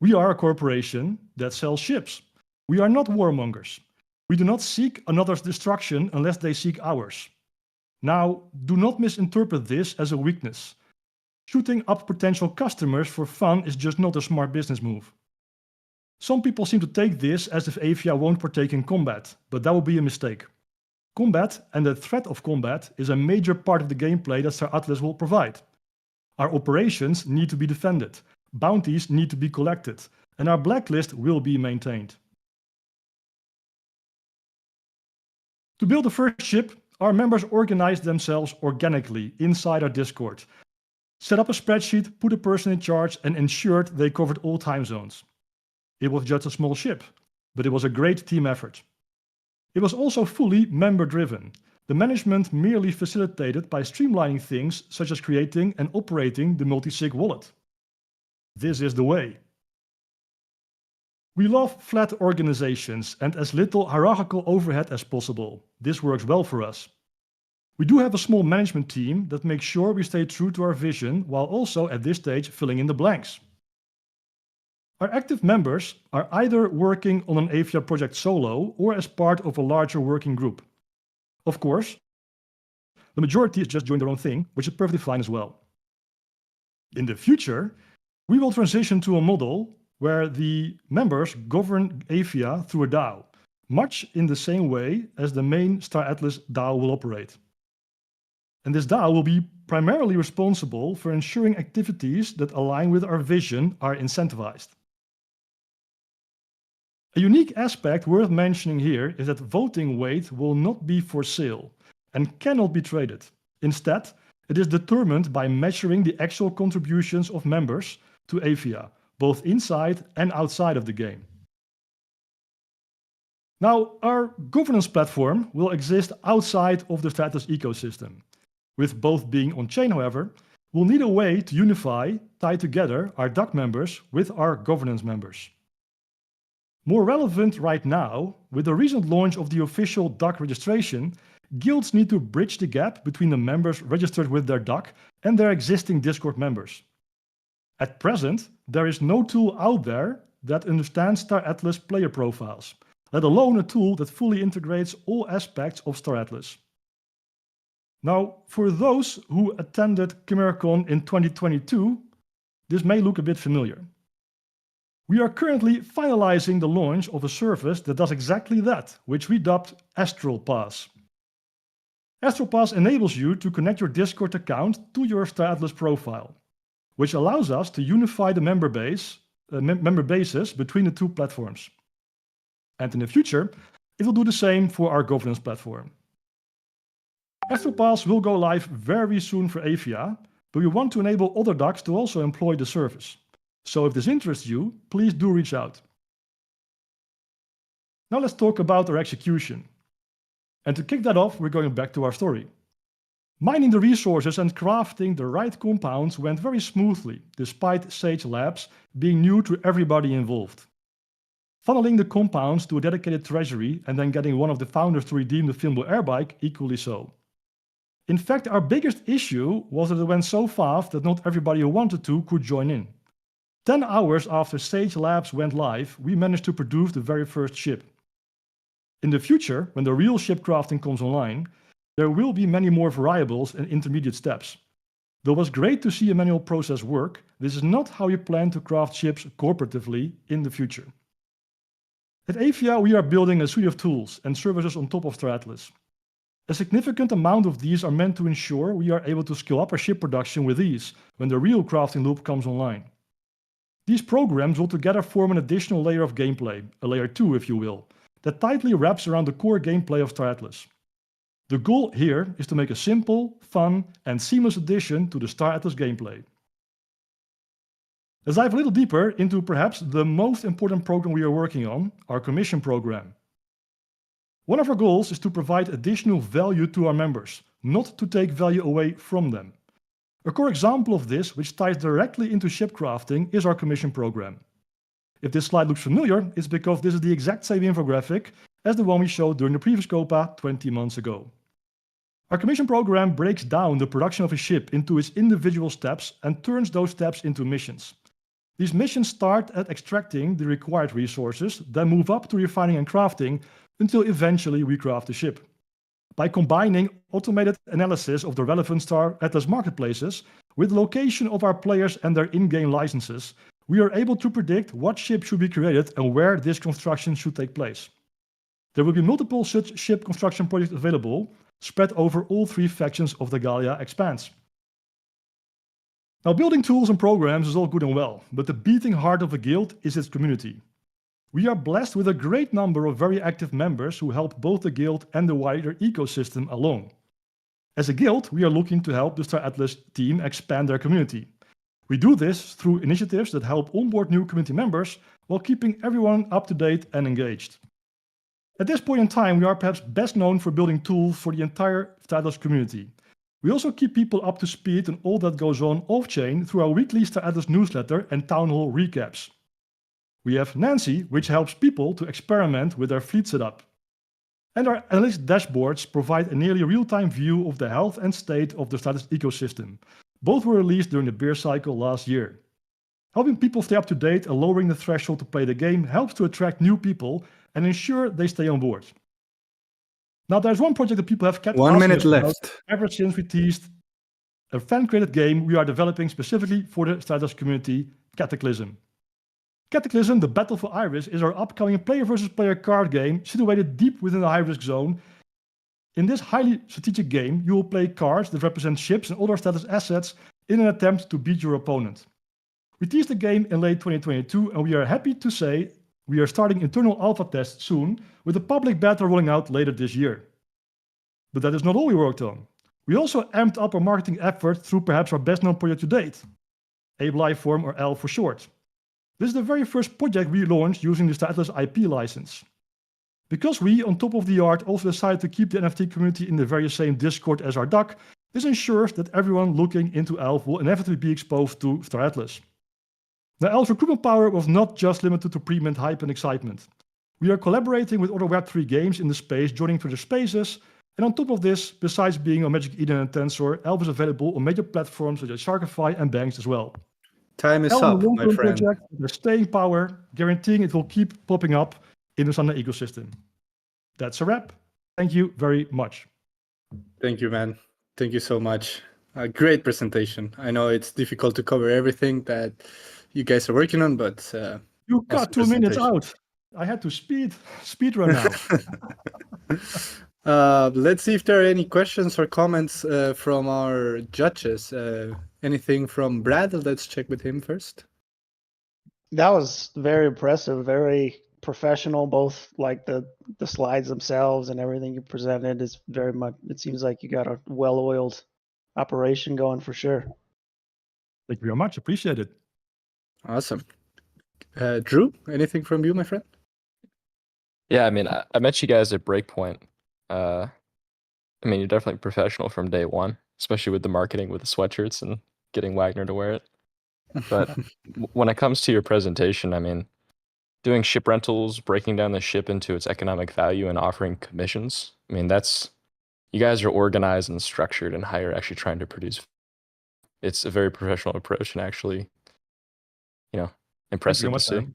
Speaker 18: We are a corporation that sells ships. We are not warmongers. We do not seek another's destruction unless they seek ours. Now, do not misinterpret this as a weakness. Shooting up potential customers for fun is just not a smart business move. Some people seem to take this as if Avia won't partake in combat, but that would be a mistake. Combat and the threat of combat is a major part of the gameplay that Star Atlas will provide. Our operations need to be defended, bounties need to be collected, and our blacklist will be maintained. To build the first ship, our members organized themselves organically inside our Discord, set up a spreadsheet, put a person in charge, and ensured they covered all time zones. It was just a small ship, but it was a great team effort. It was also fully member-driven. The management merely facilitated by streamlining things such as creating and operating the multi-sig wallet. This is the way. We love flat organizations and as little hierarchical overhead as possible. This works well for us. We do have a small management team that makes sure we stay true to our vision while also at this stage filling in the blanks. Our active members are either working on an Avia project solo or as part of a larger working group. Of course, the majority is just doing their own thing, which is perfectly fine as well. In the future, we will transition to a model where the members govern Avia through a DAO, much in the same way as the main Star Atlas DAO will operate. And this DAO will be primarily responsible for ensuring activities that align with our vision are incentivized. A unique aspect worth mentioning here is that voting weight will not be for sale and cannot be traded. Instead, it is determined by measuring the actual contributions of members to Avia, both inside and outside of the game. Now, our governance platform will exist outside of the Star Atlas ecosystem. With both being on-chain, however, we'll need a way to unify, tie together our DAC members with our governance members. More relevant right now, with the recent launch of the official DAC registration, guilds need to bridge the gap between the members registered with their DAC and their existing Discord members. At present, there is no tool out there that understands Star Atlas player profiles, let alone a tool that fully integrates all aspects of Star Atlas. Now, for those who attended ChimeraCon in 2022, this may look a bit familiar. We are currently finalizing the launch of a service that does exactly that, which we dubbed Astral Pass. Astral Pass enables you to connect your Discord account to your Star Atlas profile, which allows us to unify the member bases between the two platforms. And in the future, it will do the same for our governance platform. Astral Pass will go live very soon for Avia, but we want to enable other DACs to also employ the service. So if this interests you, please do reach out. Now let's talk about our execution. And to kick that off, we're going back to our story. Mining the resources and crafting the right compounds went very smoothly, despite Sage Labs being new to everybody involved. Funneling the compounds to a dedicated treasury and then getting one of the founders to redeem the Fimble airbike equally so. In fact, our biggest issue was that it went so fast that not everybody who wanted to could join in. 10 hours after Sage Labs went live, we managed to produce the very first ship. In the future, when the real ship crafting comes online, there will be many more variables and intermediate steps. Though it was great to see a manual process work, this is not how you plan to craft ships cooperatively in the future. At Avia, we are building a suite of tools and services on top of Star Atlas. A significant amount of these are meant to ensure we are able to scale up our ship production with ease when the real crafting loop comes online. These programs will together form an additional layer of gameplay, a layer 2 if you will, that tightly wraps around the core gameplay of Star Atlas. The goal here is to make a simple, fun, and seamless addition to the Star Atlas gameplay. Let's dive a little deeper into perhaps the most important program we are working on, our commission program. One of our goals is to provide additional value to our members, not to take value away from them. A core example of this, which ties directly into ship crafting, is our commission program. If this slide looks familiar, it's because this is the exact same infographic as the one we showed during the previous Copa 20 months ago. Our commission program breaks down the production of a ship into its individual steps and turns those steps into missions. These missions start at extracting the required resources, then move up to refining and crafting until eventually we craft the ship. By combining automated analysis of the relevant Star Atlas marketplaces with the location of our players and their in-game licenses, we are able to predict what ship should be created and where this construction should take place. There will be multiple such ship construction projects available, spread over all 3 factions of the Gallia Expanse. Now, building tools and programs is all good and well, but the beating heart of a guild is its community. We are blessed with a great number of very active members who help both the guild and the wider ecosystem along. As a guild, we are looking to help the Star Atlas team expand their community. We do this through initiatives that help onboard new community members while keeping everyone up to date and engaged. At this point in time, we are perhaps best known for building tools for the entire Star Atlas community. We also keep people up to speed on all that goes on off-chain through our weekly Star Atlas newsletter and town hall recaps. We have Nancy, which helps people to experiment with their fleet setup. And our analytics dashboards provide a nearly real-time view of the health and state of the Star Atlas ecosystem. Both were released during the beer cycle last year. Helping people stay up to date and lowering the threshold to play the game helps to attract new people and ensure they stay on board. Now, there's one project that people have kept
Speaker 1: 1
Speaker 18: asking
Speaker 1: minute
Speaker 18: us about
Speaker 1: left.
Speaker 18: ever since we teased a fan-created game we are developing specifically for the Star Atlas community, Cataclysm. Cataclysm, the Battle for Iris, is our upcoming player versus player card game situated deep within the high-risk zone. In this highly strategic game, you will play cards that represent ships and other Star Atlas assets in an attempt to beat your opponent. We teased the game in late 2022, and we are happy to say we are starting internal alpha tests soon, with a public beta rolling out later this year. But that is not all we worked on. We also amped up our marketing effort through perhaps our best-known project to date, Abe Lifeform, or L for short. This is the very first project we launched using the Star Atlas IP license. Because we, on top of the art, also decided to keep the NFT community in the very same Discord as our DAC, this ensures that everyone looking into ELF will inevitably be exposed to Star Atlas. The ELF recruitment power was not just limited to pre-mint hype and excitement. We are collaborating with other Web3 games in the space, joining Twitter Spaces, and on top of this, besides being on Magic Eden and Tensor, ELF is available on major platforms such as Sharkify and Banks as well.
Speaker 1: Time is
Speaker 18: ELF
Speaker 1: up,
Speaker 18: is a
Speaker 1: my
Speaker 18: long-term
Speaker 1: friend.
Speaker 18: project with staying power, guaranteeing it will keep popping up in the Sana ecosystem. That's a wrap. Thank you very much.
Speaker 1: Thank you, man. Thank you so much. A great presentation. I know it's difficult to cover everything that you guys are working on, but
Speaker 18: You got
Speaker 1: awesome
Speaker 18: 2 minutes
Speaker 1: presentation.
Speaker 18: out. I had to speed run now.
Speaker 1: Let's see if there are any questions or comments from our judges. Anything from Brad? Let's check with him first.
Speaker 8: That was very impressive, very professional, both like the slides themselves and everything you presented is very much, it seems like you got a well-oiled operation going for sure.
Speaker 18: Thank you very much. Appreciate it.
Speaker 1: Awesome. Drew, anything from you, my friend?
Speaker 6: Yeah, I mean, I met you guys at Breakpoint. I mean, you're definitely professional from day one, especially with the marketing with the sweatshirts and getting Wagner to wear it. But when it comes to your presentation, I mean, doing ship rentals, breaking down the ship into its economic value and offering commissions, I mean, that's, you guys are organized and structured and how you're actually trying to produce. It's a very professional approach and actually, you know, impressive to see.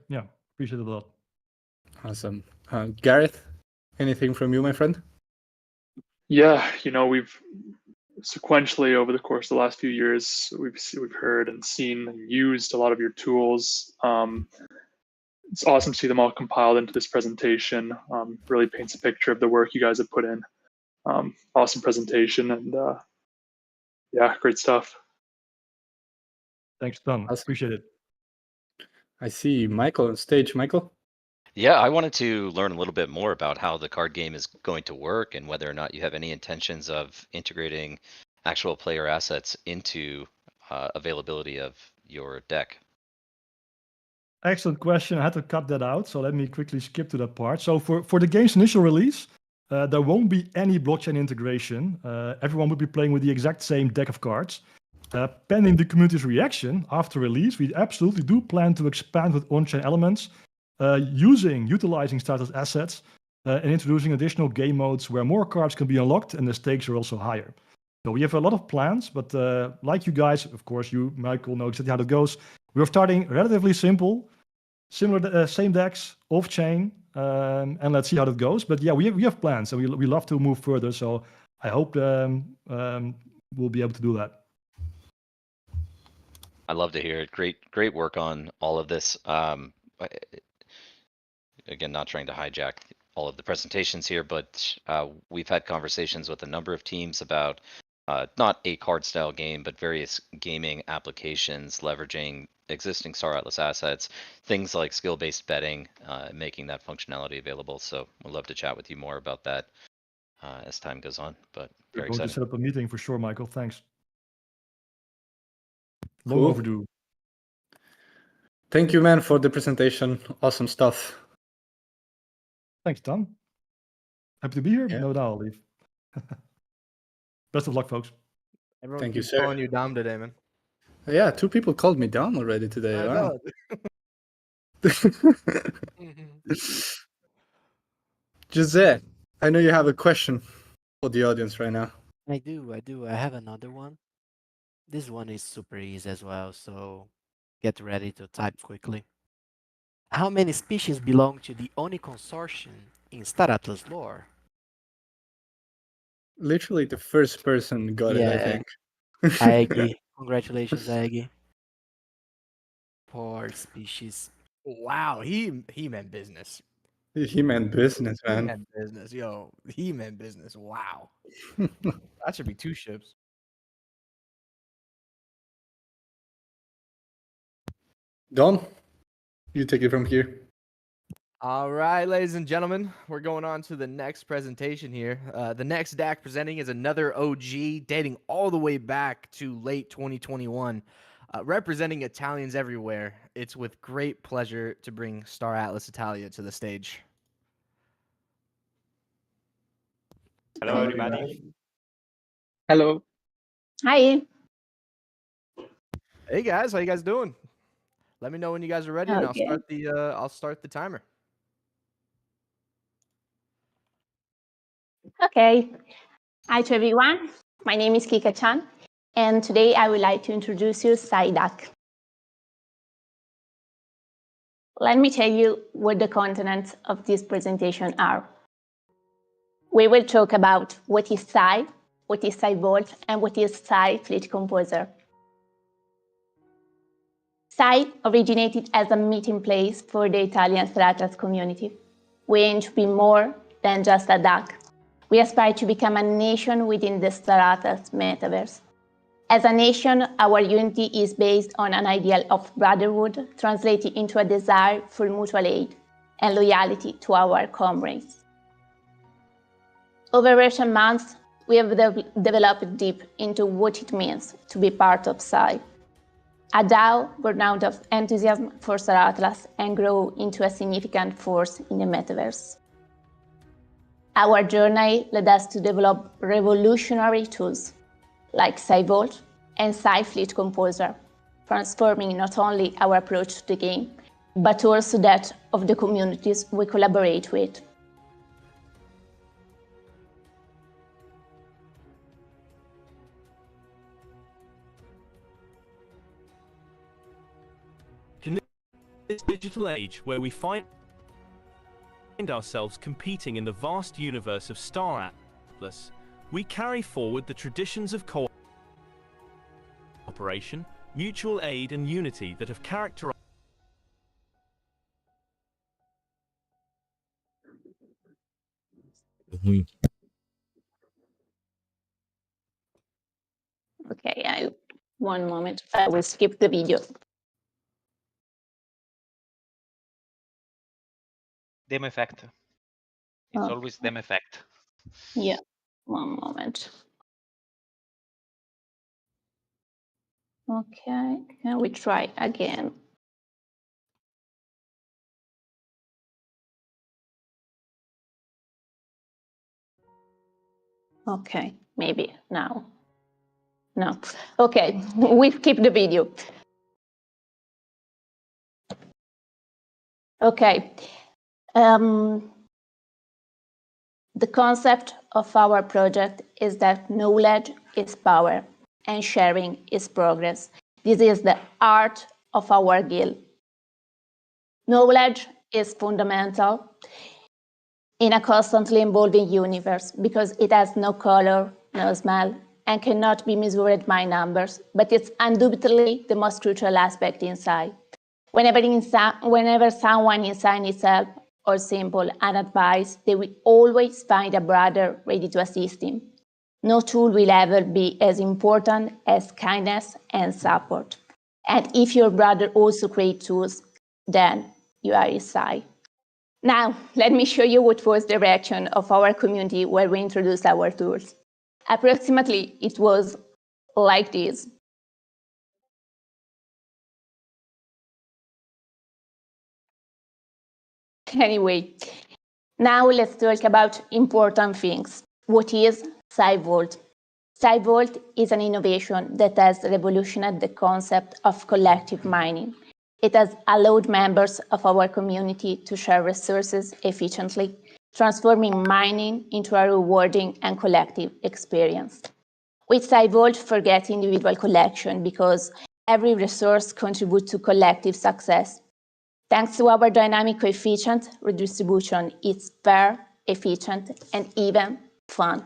Speaker 18: Yeah, appreciate it a lot.
Speaker 1: Awesome. Gareth, anything from you, my friend?
Speaker 7: Yeah, we've sequentially over the course of the last few years, we've heard and seen and used a lot of your tools. It's awesome to see them all compiled into this presentation. Really paints a picture of the work you guys have put in. Awesome presentation and yeah, great stuff.
Speaker 18: Thanks, Don. Appreciate it.
Speaker 1: I see Michael on stage. Michael?
Speaker 9: Yeah, I wanted to learn a little bit more about how the card game is going to work and whether or not you have any intentions of integrating actual player assets into availability of your deck.
Speaker 18: Excellent question. I had to cut that out, so let me quickly skip to that part. So for the game's initial release, there won't be any blockchain integration. Everyone will be playing with the exact same deck of cards. Pending the community's reaction after release, we absolutely do plan to expand with on-chain elements, utilizing status assets, and introducing additional game modes where more cards can be unlocked and the stakes are also higher. So we have a lot of plans, but like you guys, of course, you, Michael, know exactly how it goes. We're starting relatively simple, similar, same decks, off-chain, and let's see how that goes. But yeah, we have plans, and we love to move further. So I hope we'll be able to do that.
Speaker 9: I love to hear it. Great work on all of this. Again, not trying to hijack all of the presentations here, but we've had conversations with a number of teams about not a card style game, but various gaming applications leveraging existing Star Atlas assets, things like skill-based betting, making that functionality available. So we'd love to chat with you more about that as time goes on, but
Speaker 18: We're
Speaker 9: very
Speaker 18: going to
Speaker 9: exciting.
Speaker 18: set up a meeting for sure, Michael. Thanks. Long
Speaker 1: Cool.
Speaker 18: overdue.
Speaker 1: Thank you, man, for the presentation. Awesome stuff.
Speaker 18: Thanks, Tom. Happy to be here.
Speaker 1: Yeah.
Speaker 18: No doubt I'll leave. Best of luck, folks.
Speaker 5: Everyone
Speaker 1: Thank you,
Speaker 5: keeps
Speaker 1: sir.
Speaker 5: calling you Dom today, man.
Speaker 1: Yeah, 2 people called me Dom already today.
Speaker 5: I
Speaker 1: Wow.
Speaker 5: know.
Speaker 1: Jose, I know you have a question for the audience right now.
Speaker 2: I do. I have another one. This one is super easy as well, so get ready to type quickly. How many species belong to the Oni consortium in Star Atlas lore?
Speaker 1: Literally the first person got it, I
Speaker 2: Yeah,
Speaker 1: think.
Speaker 2: Aegi. Congratulations, Aegi. 4 species.
Speaker 5: Wow, he meant business.
Speaker 1: He meant business,
Speaker 5: He
Speaker 1: man.
Speaker 5: meant business, yo. He meant business. Wow, that should be 2 ships.
Speaker 1: Dom, you take it from here.
Speaker 5: All right, ladies and gentlemen, we're going on to the next presentation here. The next deck presenting is another OG dating all the way back to late 2021. Representing Italians everywhere, it's with great pleasure to bring Star Atlas Italia to the stage.
Speaker 19: Hello, everybody.
Speaker 20: Hello.
Speaker 21: Hi.
Speaker 5: Hey guys, how you guys doing? Let me know when you guys are ready, and
Speaker 21: Okay.
Speaker 5: I'll start the timer.
Speaker 21: Okay. Hi to everyone. My name is Kika Chan, and today I would like to introduce you Psyduck. Let me tell you what the contents of this presentation are. We will talk about what is Psy, what is PsyVault, and what is Psy Fleet Composer. Psy originated as a meeting place for the Italian Star Atlas community. We aim to be more than just a duck. We aspire to become a nation within the Star Atlas metaverse. As a nation, our unity is based on an ideal of brotherhood, translated into a desire for mutual aid and loyalty to our comrades. Over recent months, we have developed deep into what it means to be part of Psy. A DAO born out of enthusiasm for Star Atlas and grow into a significant force in the metaverse. Our journey led us to develop revolutionary tools like PsyVault and PsyFleet Composer, transforming not only our approach to the game, but also that of the communities we collaborate with.
Speaker 22: In this digital age where we find ourselves competing in the vast universe of Star Atlas, we carry forward the traditions of cooperation, mutual aid and unity that have characterized
Speaker 21: Okay, one moment, I will skip the video.
Speaker 19: Demo effect. It's
Speaker 21: Okay.
Speaker 19: always demo effect.
Speaker 21: Yeah, one moment. Okay, can we try again? Okay, maybe now. No. Okay, we skip the video. Okay. The concept of our project is that knowledge is power and sharing is progress. This is the art of our guild. Knowledge is fundamental in a constantly evolving universe because it has no color, no smell, and cannot be measured by numbers, but it's undoubtedly the most crucial aspect inside. Whenever someone inside needs help or simple and advice, they will always find a brother ready to assist him. No tool will ever be as important as kindness and support. And if your brother also creates tools, then you are his side. Now, let me show you what was the reaction of our community when we introduced our tools. Approximately, it was like this. Anyway, now let's talk about important things. What is SciVault? SciVault is an innovation that has revolutionized the concept of collective mining. It has allowed members of our community to share resources efficiently, transforming mining into a rewarding and collective experience. With SciVault, forget individual collection because every resource contributes to collective success. Thanks to our dynamic coefficient, redistribution is fair, efficient, and even fun.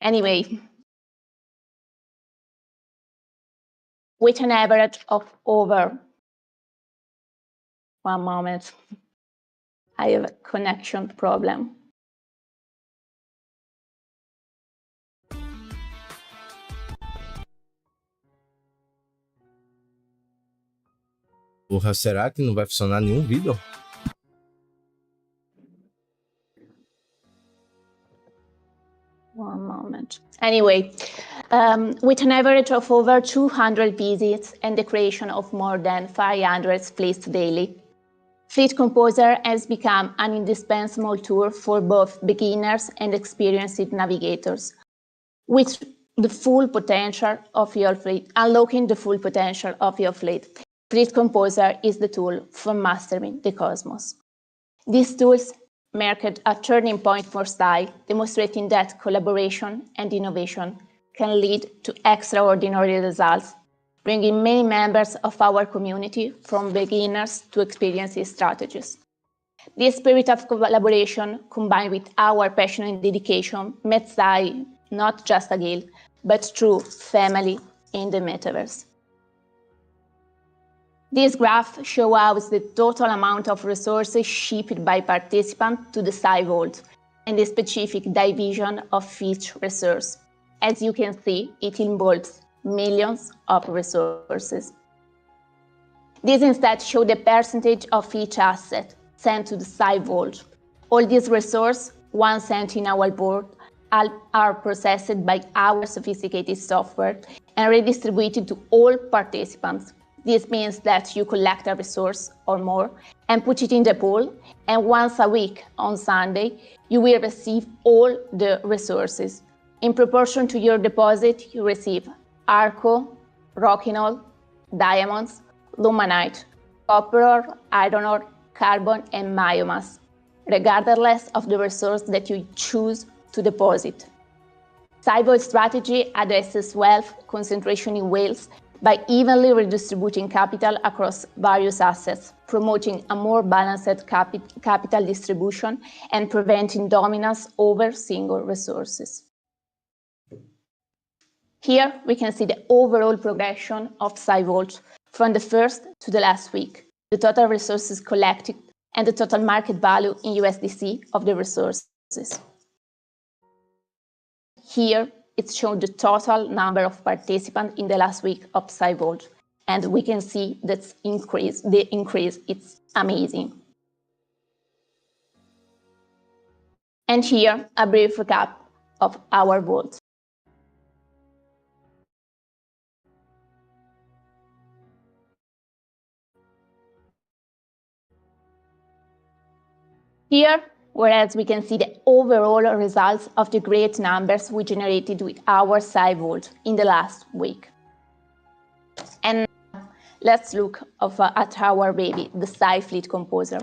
Speaker 21: Anyway, with an average of over, one moment, I have a connection problem.
Speaker 3: Porra, será que não vai funcionar nenhum vídeo?
Speaker 21: One moment. Anyway, with an average of over 200 visits and the creation of more than 500 splits daily, Fleet Composer has become an indispensable tool for both beginners and experienced navigators, with the full potential of your fleet, unlocking the full potential of your fleet. Fleet Composer is the tool for mastering the cosmos. These tools marked a turning point for style, demonstrating that collaboration and innovation can lead to extraordinary results, bringing many members of our community from beginners to experienced strategists. This spirit of collaboration, combined with our passion and dedication, made Style not just a guild, but true family in the metaverse. This graph shows the total amount of resources shipped by participants to the SciVault and the specific division of each resource. As you can see, it involves millions of resources. This instead shows the percentage of each asset sent to the SciVault. All these resources, once sent in our vault, are processed by our sophisticated software and redistributed to all participants. This means that you collect a resource or more and put it in the pool, and once a week on Sunday, you will receive all the resources. In proportion to your deposit, you receive Arco, Rockinol, diamonds, Lumanite, copper ore, iron ore, carbon, and biomass, regardless of the resource that you choose to deposit. SciVault strategy addresses wealth concentration in whales by evenly redistributing capital across various assets, promoting a more balanced capital distribution and preventing dominance over single resources. Here we can see the overall progression of SciVault from the first to the last week, the total resources collected, and the total market value in USDC of the resources. Here, it shows the total number of participants in the last week of SciVault, and we can see that the increase is amazing. And here, a brief recap of our vault. Here, whereas we can see the overall results of the great numbers we generated with our SciVault in the last week. And let's look at our baby, the SciFleet Composer.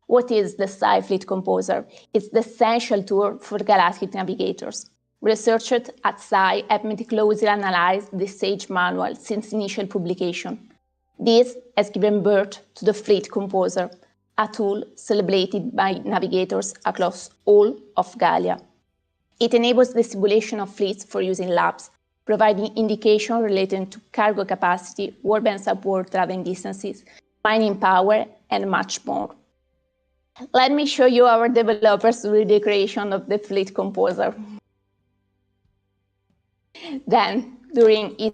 Speaker 21: What is the SciFleet Composer? It's the essential tool for galactic navigators. Researchers at Sci have meticulously analyzed the SAGE manual since initial publication. This has given birth to the Fleet Composer, a tool celebrated by navigators across all of Gaia. It enables the simulation of fleets for use in labs, providing indication related to cargo capacity, warp and support traveling distances, mining power, and much more. Let me show you our developers with the creation of the Fleet Composer. Then, during it,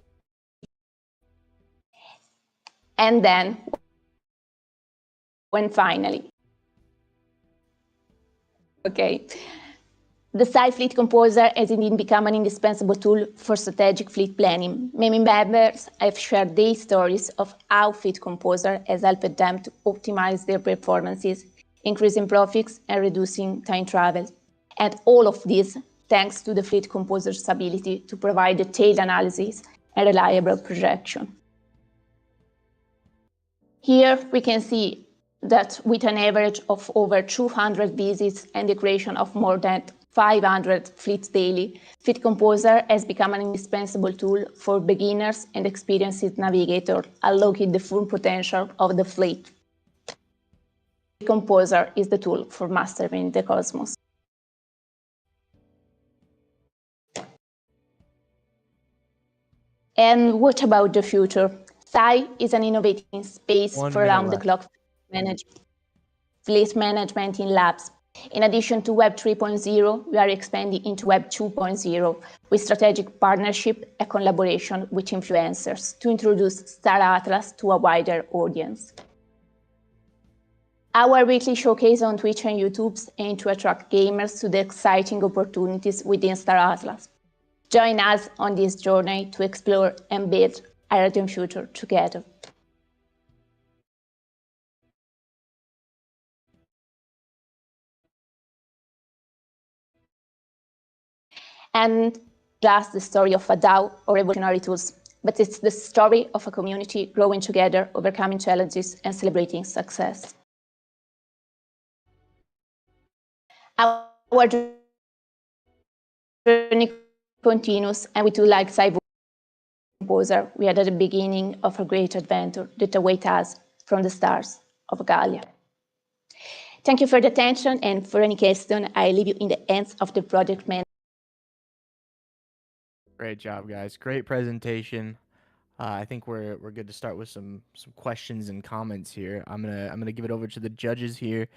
Speaker 21: and then, when finally. Okay. The SciFleet Composer has indeed become an indispensable tool for strategic fleet planning. Many members have shared their stories of how Fleet Composer has helped them to optimize their performances, increasing profits and reducing time travel. And all of this thanks to the Fleet Composer's ability to provide detailed analysis and reliable projection. Here we can see that with an average of over 200 visits and the creation of more than 500 fleets daily, Fleet Composer has become an indispensable tool for beginners and experienced navigators, unlocking the full potential of the fleet. Fleet Composer is the tool for mastering the cosmos. And what about the future? Sci is an innovating space for around-the-clock fleet management in labs. In addition to Web 3.0, we are expanding into Web 2.0 with strategic partnership and collaboration with influencers to introduce Star Atlas to a wider audience. Our weekly showcase on Twitch and YouTube aim to attract gamers to the exciting opportunities within Star Atlas. Join us on this journey to explore and build a radiant future together. And just the story of a DAO or revolutionary tools, but it's the story of a community growing together, overcoming challenges, and celebrating success. Our journey continues, and we too, like SciVault Composer, we are at the beginning of a great adventure that awaits us from the stars of Gaia. Thank you for the attention, and for any question, I leave you in the hands of the project manager.
Speaker 5: Great job, guys. Great presentation. I think we're good to start with some questions and comments here. I'm gonna give it over to the judges here.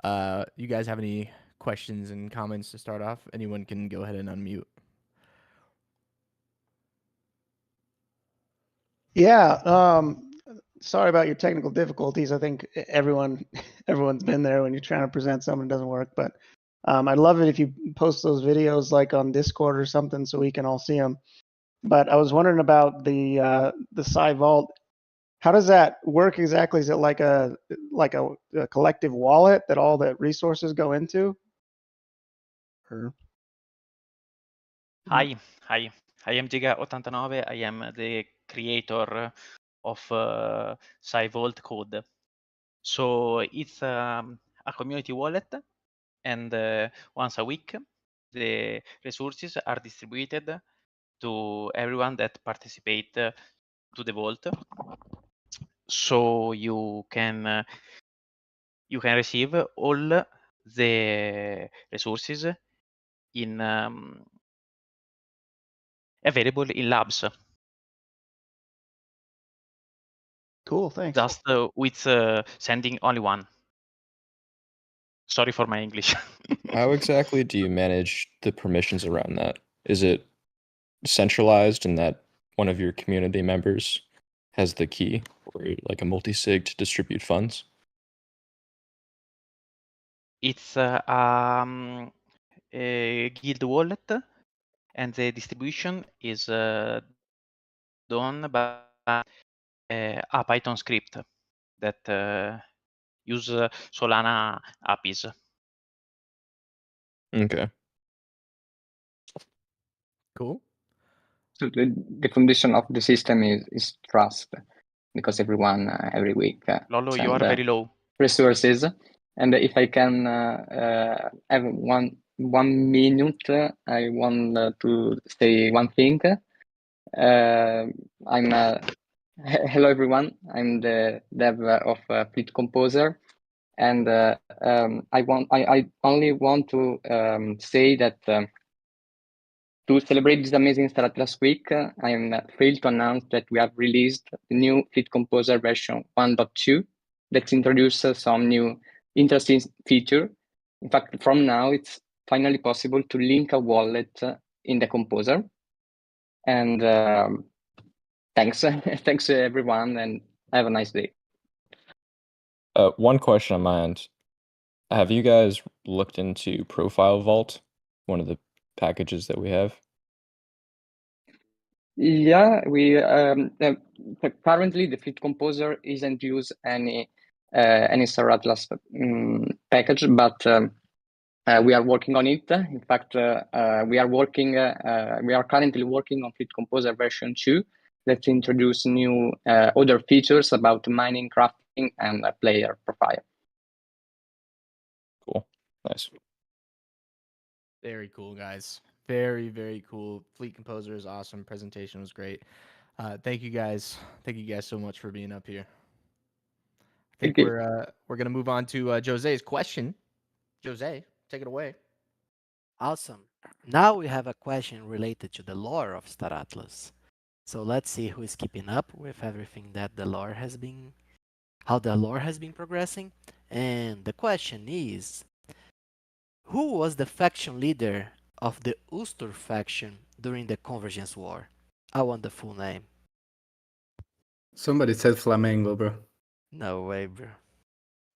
Speaker 5: You guys have any questions and comments to start off? Anyone can go ahead and unmute.
Speaker 8: Yeah. Sorry about your technical difficulties. I think everyone's been there when you're trying to present something that doesn't work. But I'd love it if you post those videos like on Discord or something so we can all see them. But I was wondering about the SciVault. How does that work exactly? Is it like a collective wallet that all the resources go into? Or...
Speaker 4: Hi, I am Giga89. I am the creator of SciVault code. So it's a community wallet, and once a week, the resources are distributed to everyone that participate to the vault. So you can receive all the resources in available in labs.
Speaker 8: Cool, thanks.
Speaker 4: Just with sending only one. Sorry for my English.
Speaker 6: How exactly do you manage the permissions around that? Is it centralized in that one of your community members has the key, or like a multi-sig to distribute funds?
Speaker 4: It's a guild wallet, and the distribution is done by a Python script that use Solana APIs.
Speaker 6: Okay.
Speaker 5: Cool.
Speaker 20: So the foundation of the system is trust, because everyone every week
Speaker 4: Lolo, you
Speaker 20: send
Speaker 4: are very low.
Speaker 20: resources. And if I can have one minute, I want to say one thing. Hello everyone. I'm the dev of Fleet Composer, and I only want to say that. To celebrate this amazing start last week, I am thrilled to announce that we have released the new Fleet Composer version 1.2 that introduces some new interesting feature. In fact, from now, it's finally possible to link a wallet in the Composer. And thanks, thanks everyone, and have a nice day.
Speaker 6: One question on my end. Have you guys looked into Profile Vault, one of the packages that we have?
Speaker 20: Yeah, we currently the Fleet Composer isn't use any Star Atlas package, but we are working on it. In fact, we are currently working on Fleet Composer version 2 that introduce new other features about mining, crafting, and player profile.
Speaker 6: Cool. Nice.
Speaker 5: Very cool, guys. Very, very cool. Fleet Composer is awesome. Presentation was great. Thank you guys. Thank you guys so much for being up here. I think
Speaker 20: Thank you.
Speaker 5: we're gonna move on to Jose's question. Jose, take it away.
Speaker 2: Awesome. Now we have a question related to the lore of Star Atlas. So let's see who is keeping up with everything that the lore has been, how the lore has been progressing. And the question is, who was the faction leader of the Ustur faction during the Convergence War? I want the full name.
Speaker 1: Somebody said Flamengo, bro.
Speaker 2: No way, bro.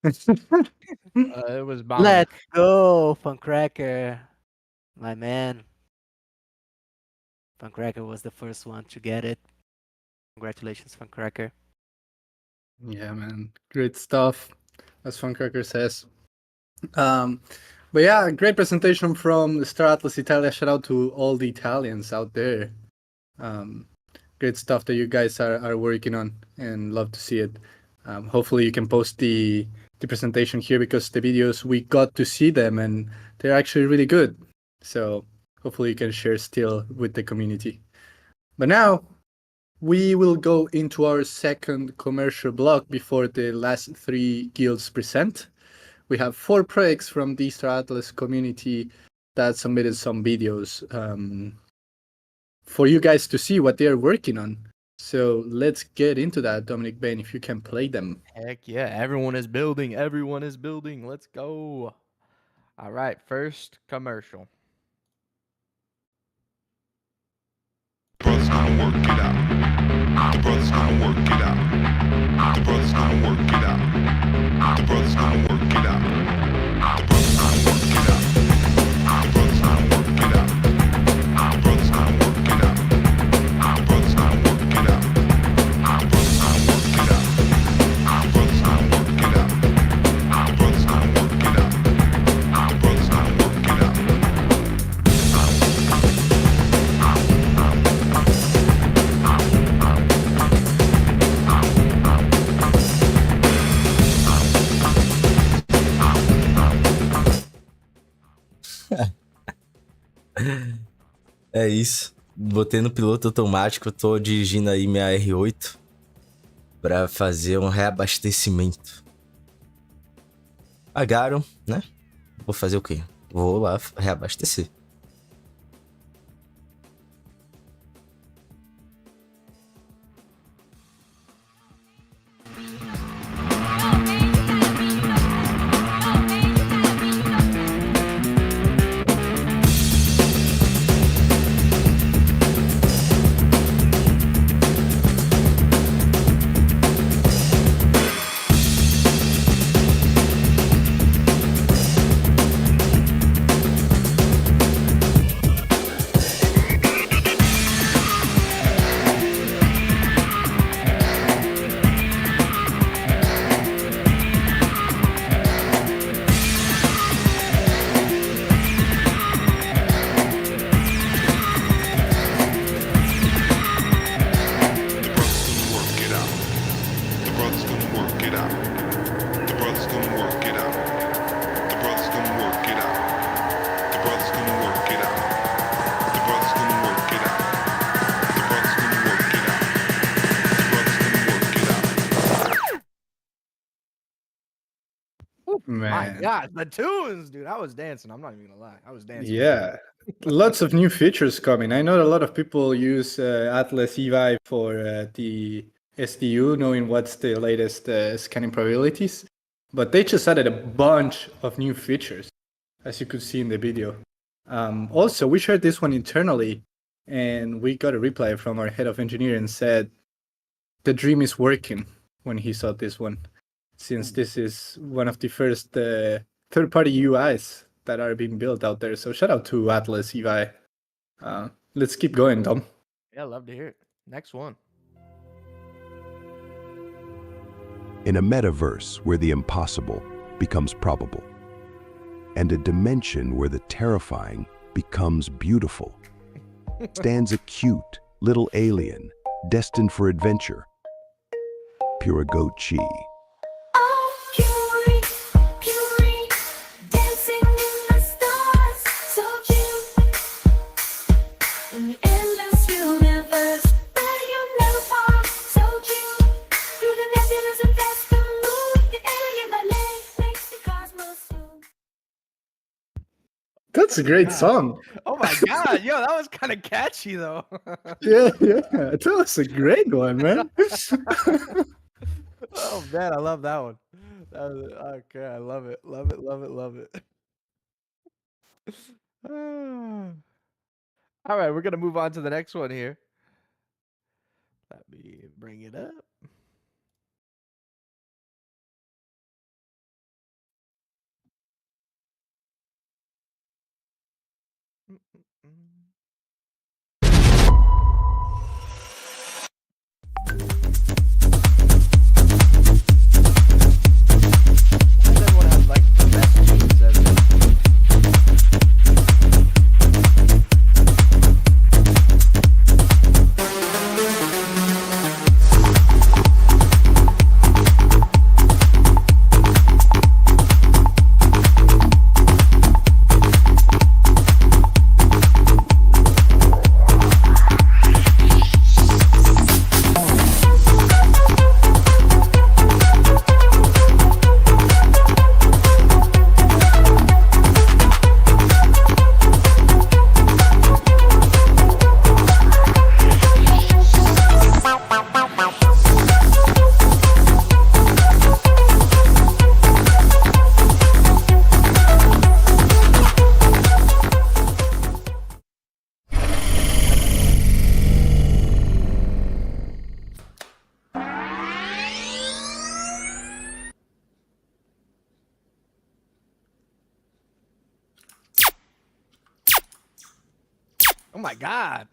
Speaker 5: It was Bomber.
Speaker 2: Let's go, Funcracker, my man. Funcracker was the first one to get it. Congratulations, Funcracker.
Speaker 1: Yeah, man. Great stuff, as Funcracker says. But yeah, great presentation from Star Atlas Italia. Shout out to all the Italians out there. Great stuff that you guys are working on, and love to see it. Hopefully you can post the presentation here, because the videos, we got to see them and they're actually really good. So hopefully you can share still with the community. But now we will go into our second commercial block before the last three guilds present. We have 4 projects from the Star Atlas community that submitted some videos for you guys to see what they're working on. So let's get into that. Dominic Bain, if you can play them.
Speaker 5: Heck yeah, everyone is building. Everyone is building. Let's go. All right, first commercial.
Speaker 10: Brothers gonna work it out. The brothers gonna work it out. The brothers gonna work it out. The brothers gonna work it out. The brothers gonna work it out. The brothers gonna work it out. The brothers gonna work it out. The brothers gonna work it out. The brothers gonna work it out. The brothers gonna work it out. The brothers gonna work it out. The brothers gonna work it out.
Speaker 3: É isso. Botei no piloto automático, tô dirigindo aí minha R8 pra fazer um reabastecimento. Pagaram, né? Vou fazer o quê? Vou lá reabastecer.
Speaker 5: gosh, the tunes, dude! I was dancing. I'm not even gonna lie. I was dancing.
Speaker 1: Yeah, lots of new features coming. I know a lot of people use Atlas EVI for the SDU, knowing what's the latest scanning probabilities, but they just added a bunch of new features, as you could see in the video. Also, we shared this one internally, and we got a reply from our head of engineering said the dream is working when he saw this one, since this is one of the first third-party UIs that are being built out there. So shout out to Atlas EVI. Let's keep going, Tom.
Speaker 5: Yeah, love to hear it. Next one.
Speaker 11: In a metaverse where the impossible becomes probable, and a dimension where the terrifying becomes beautiful, stands a cute little alien destined for adventure, Puragochi.
Speaker 1: That's a great song.
Speaker 5: Oh my god, yo, that was kind of catchy though.
Speaker 1: Yeah, that was a great one, man.
Speaker 5: Oh man, I love that one. Okay, I love it, love it, love it, love it. All right, we're gonna move on to the next one here. Let me bring it up. Oh my god.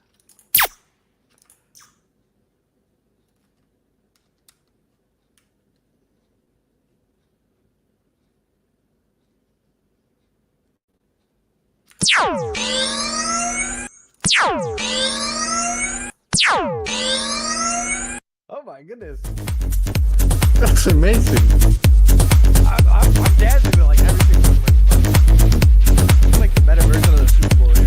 Speaker 5: Oh my goodness.
Speaker 1: That's amazing.
Speaker 5: I'm dancing to like everything. It's like the better version of the Super Bowl here.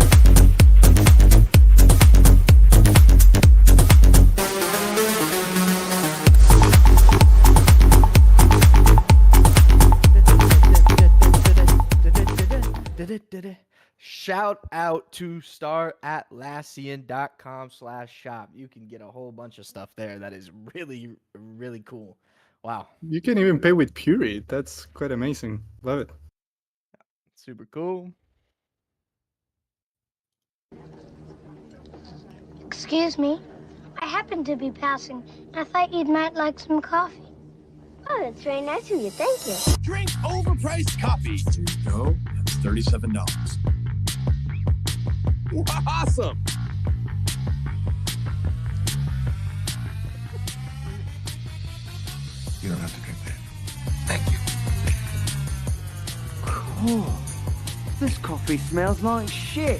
Speaker 5: Shout out to staratlassian.com/shop. You can get a whole bunch of stuff there that is really, really cool. Wow.
Speaker 1: You can even pay with Puri. That's quite amazing. Love it.
Speaker 5: Super cool.
Speaker 12: Excuse me. I happened to be passing, and I thought you might like some coffee. Oh, that's very nice of you. Thank you.
Speaker 10: Drink overpriced coffee. Here you go. That's $37. Awesome. You don't have to drink that. Thank you.
Speaker 23: Cool. This coffee smells like shit.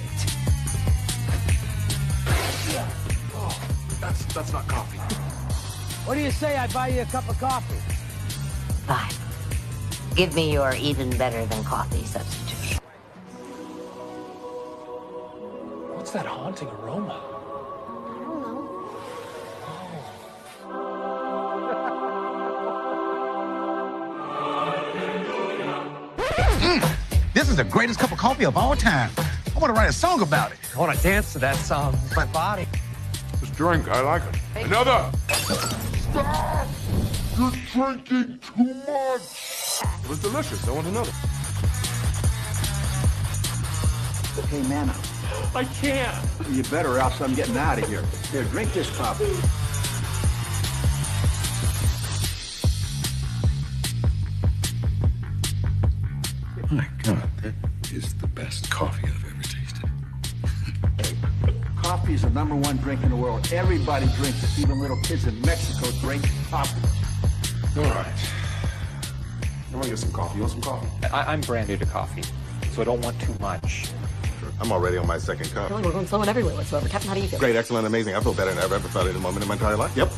Speaker 10: Oh, that's not coffee.
Speaker 23: What do you say I buy you a cup of coffee?
Speaker 24: Fine. Give me your even better than coffee substitution.
Speaker 10: What's that haunting aroma?
Speaker 13: This is the greatest cup of coffee of all time. I want to write a song about it. I want to dance to that song with my body.
Speaker 10: This drink, I like it. Another! Stop! You're drinking too much! It was delicious. I want another.
Speaker 23: Hey, man,
Speaker 14: I can't.
Speaker 23: you better, or else I'm getting out of here. Here, drink this coffee.
Speaker 10: My God, that is the best coffee I've ever tasted.
Speaker 23: Coffee is the #1 drink in the world. Everybody drinks it. Even little kids in Mexico drink coffee.
Speaker 10: All right. I want to get some coffee. You want some coffee?
Speaker 15: I'm brand new to coffee, so I don't want too much.
Speaker 10: I'm already on my second cup.
Speaker 16: We're going slow and everywhere whatsoever. Captain, how do you feel?
Speaker 10: Great, excellent, amazing. I feel better than I've ever felt in a moment in my entire life. Yep.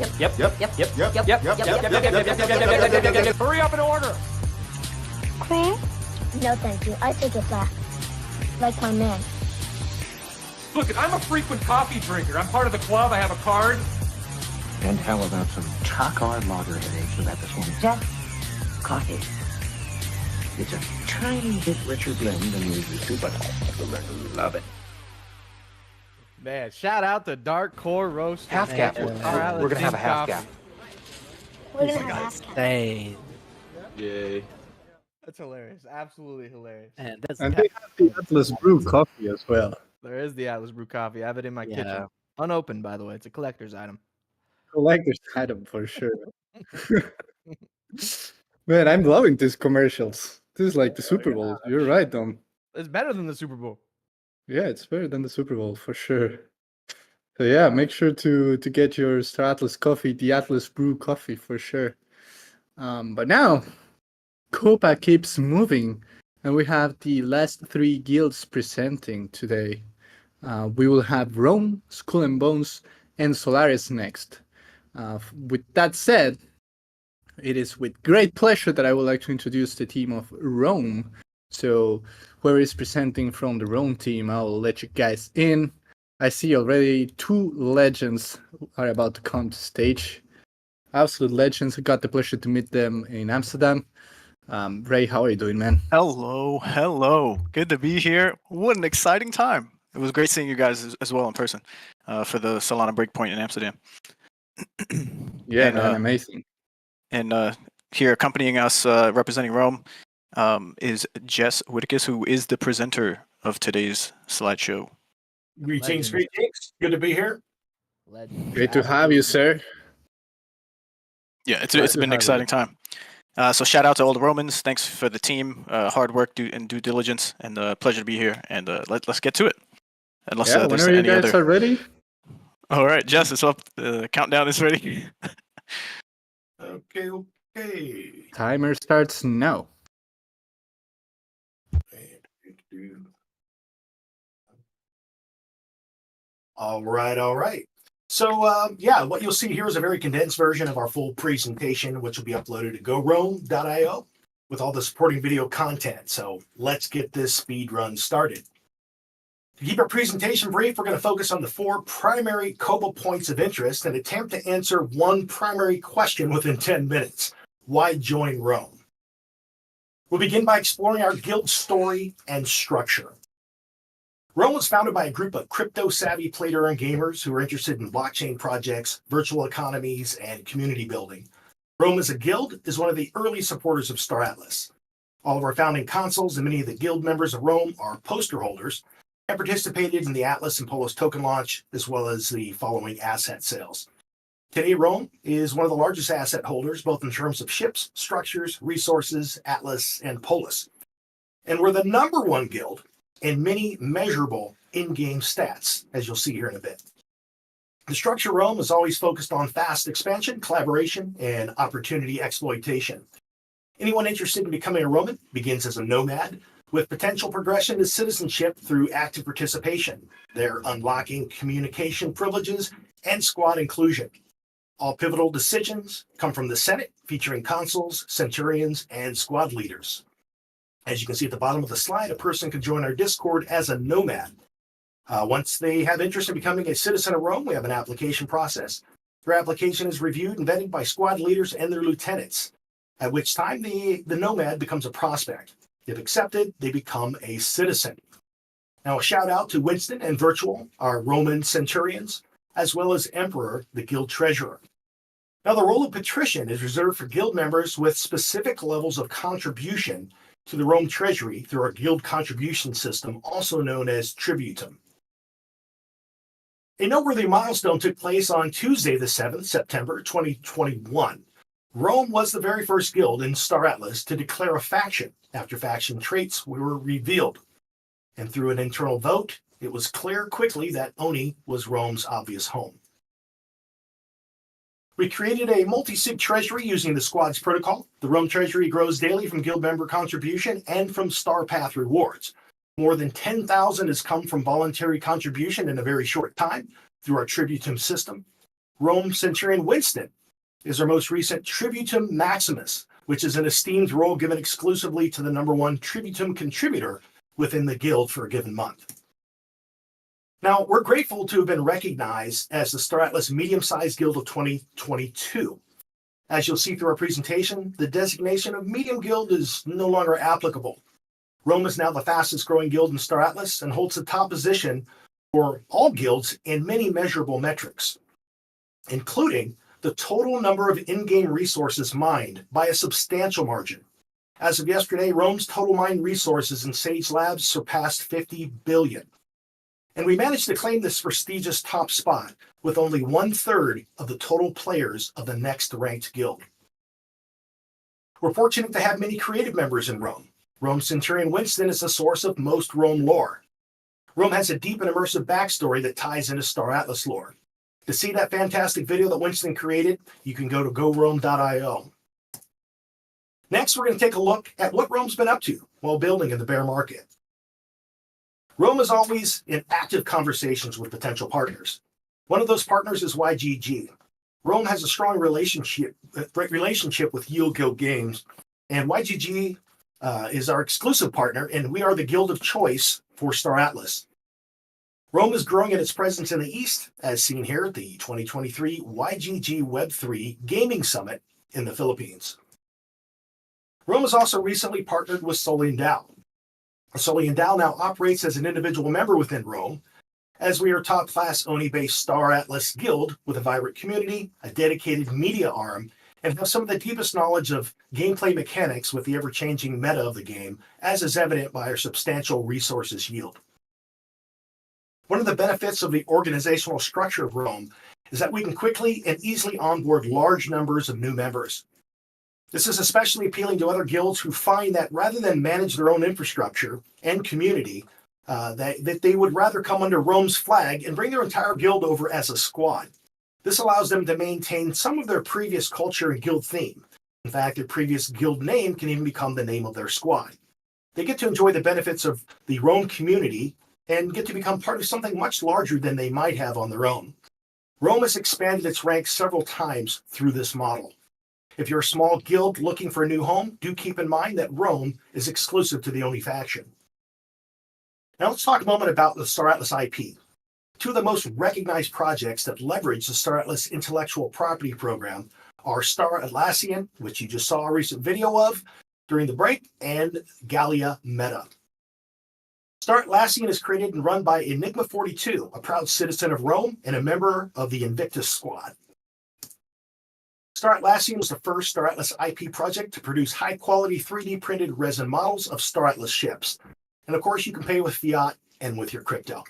Speaker 14: Hurry up and order.
Speaker 12: Cream? No, thank you. I take it back. Like my man.
Speaker 14: Look, I'm a frequent coffee drinker. I'm part of the club. I have a card.
Speaker 23: And how about some chocolate lager headaches without this one?
Speaker 16: Just coffee.
Speaker 23: It's a tiny bit richer blend than usual, but I love it.
Speaker 5: Man, shout out to Dark Core Roast.
Speaker 15: Half gap. We're gonna have a half gap.
Speaker 12: We're gonna have a half cap.
Speaker 2: Hey,
Speaker 10: Yay.
Speaker 5: That's hilarious. Absolutely hilarious.
Speaker 2: man, that's
Speaker 1: And they have the Atlas Brew coffee as well.
Speaker 5: There is the Atlas Brew coffee. I have it in my
Speaker 2: Yeah.
Speaker 5: kitchen. Unopened, by the way. It's a collector's item.
Speaker 1: Collector's item for sure. Man, I'm loving these commercials. This is like the Super Bowl. You're right, Dom.
Speaker 5: It's better than the Super Bowl.
Speaker 1: Yeah, it's better than the Super Bowl for sure. So yeah, make sure to get your Star Atlas coffee, the Atlas Brew coffee for sure. But now, Copa keeps moving, and we have the last 3 guilds presenting today. We will have Rome, Skull and Bones, and Solaris next. With that said, it is with great pleasure that I would like to introduce the team of Rome. So, whoever is presenting from the Rome team, I will let you guys in. I see already 2 legends are about to come to stage. Absolute legends. I got the pleasure to meet them in Amsterdam. Ray, how are you doing, man?
Speaker 25: Hello. Good to be here. What an exciting time. It was great seeing you guys as well in person for the Solana Breakpoint in Amsterdam.
Speaker 1: Yeah,
Speaker 25: And,
Speaker 1: man, amazing.
Speaker 25: And here accompanying us, representing Rome, is Jess Whittakis, who is the presenter of today's slideshow.
Speaker 26: Greetings. Good to be here.
Speaker 1: Great to have you, sir.
Speaker 25: Yeah, it's
Speaker 1: Glad to
Speaker 25: been an
Speaker 1: have
Speaker 25: exciting time. So shout out to all the Romans. Thanks for the team, hard work and due diligence, and pleasure to be here. And let's get to it. Unless
Speaker 1: Yeah,
Speaker 25: there's
Speaker 1: whenever you
Speaker 25: any
Speaker 1: guys
Speaker 25: other.
Speaker 1: are ready.
Speaker 25: All right, Jess, it's up. The countdown is ready.
Speaker 26: Okay.
Speaker 1: Timer starts now.
Speaker 26: All right. So, yeah, what you'll see here is a very condensed version of our full presentation, which will be uploaded to gorome.io with all the supporting video content. So let's get this speed run started. To keep our presentation brief, we're going to focus on the 4 primary Copa points of interest and attempt to answer one primary question within 10 minutes. Why join Rome? We'll begin by exploring our guild story and structure. Rome was founded by a group of crypto-savvy play-to-earn gamers who are interested in blockchain projects, virtual economies, and community building. Rome as a guild is one of the early supporters of Star Atlas. All of our founding consuls and many of the guild members of Rome are poster holders and participated in the Atlas and Polis token launch, as well as the following asset sales. Today, Rome is one of the largest asset holders, both in terms of ships, structures, resources, Atlas, and Polis. And we're the #1 guild in many measurable in-game stats, as you'll see here in a bit. The structure Rome is always focused on fast expansion, collaboration, and opportunity exploitation. Anyone interested in becoming a Roman begins as a nomad, with potential progression to citizenship through active participation. They're unlocking communication privileges and squad inclusion. All pivotal decisions come from the Senate, featuring consuls, centurions, and squad leaders. As you can see at the bottom of the slide, a person can join our Discord as a nomad. Once they have interest in becoming a citizen of Rome, we have an application process. Their application is reviewed and vetted by squad leaders and their lieutenants, at which time the nomad becomes a prospect. If accepted, they become a citizen. Now, a shout out to Winston and Virtual, our Roman centurions, as well as Emperor, the guild treasurer. Now, the role of patrician is reserved for guild members with specific levels of contribution to the Rome treasury through our guild contribution system, also known as tributum. A noteworthy milestone took place on Tuesday, the 7th, September 2021. Rome was the very first guild in Star Atlas to declare a faction after faction traits were revealed. And through an internal vote, it was clear quickly that Oni was Rome's obvious home. We created a multi-sig treasury using the squads protocol. The Rome treasury grows daily from guild member contribution and from Star Path rewards. More than 10,000 has come from voluntary contribution in a very short time through our Tributum system. Rome Centurion Winston is our most recent Tributum Maximus, which is an esteemed role given exclusively to the #1 Tributum contributor within the guild for a given month. Now, we're grateful to have been recognized as the Star Atlas Medium-Sized Guild of 2022. As you'll see through our presentation, the designation of Medium Guild is no longer applicable. Rome is now the fastest growing guild in Star Atlas and holds the top position for all guilds in many measurable metrics, including the total number of in-game resources mined by a substantial margin. As of yesterday, Rome's total mined resources in Sage Labs surpassed 50 billion. And we managed to claim this prestigious top spot with only 1/3 of the total players of the next ranked guild. We're fortunate to have many creative members in Rome. Rome Centurion Winston is the source of most Rome lore. Rome has a deep and immersive backstory that ties into Star Atlas lore. To see that fantastic video that Winston created, you can go to gorome.io. Next, we're going to take a look at what Rome's been up to while building in the bear market. Rome is always in active conversations with potential partners. One of those partners is YGG. Rome has a strong relationship with Yield Guild Games, and YGG is our exclusive partner, and we are the guild of choice for Star Atlas. Rome is growing in its presence in the East, as seen here at the 2023 YGG Web3 Gaming Summit in the Philippines. Rome has also recently partnered with Solian Dao. Solian Dao now operates as an individual member within Rome, as we are a top-class Oni-based Star Atlas guild with a vibrant community, a dedicated media arm, and have some of the deepest knowledge of gameplay mechanics with the ever-changing meta of the game, as is evident by our substantial resources yield. One of the benefits of the organizational structure of Rome is that we can quickly and easily onboard large numbers of new members. This is especially appealing to other guilds who find that rather than manage their own infrastructure and community, that they would rather come under Rome's flag and bring their entire guild over as a squad. This allows them to maintain some of their previous culture and guild theme. In fact, their previous guild name can even become the name of their squad. They get to enjoy the benefits of the Rome community and get to become part of something much larger than they might have on their own. Rome has expanded its ranks several times through this model. If you're a small guild looking for a new home, do keep in mind that Rome is exclusive to the Oni faction. Now let's talk a moment about the Star Atlas IP. Two of the most recognized projects that leverage the Star Atlas intellectual property program are Star Atlassian, which you just saw a recent video of during the break, and Gallia Meta. Star Atlassian is created and run by Enigma42, a proud citizen of Rome and a member of the Invictus Squad. Star Atlassian was the first Star Atlas IP project to produce high-quality 3D printed resin models of Star Atlas ships. And of course, you can pay with fiat and with your crypto.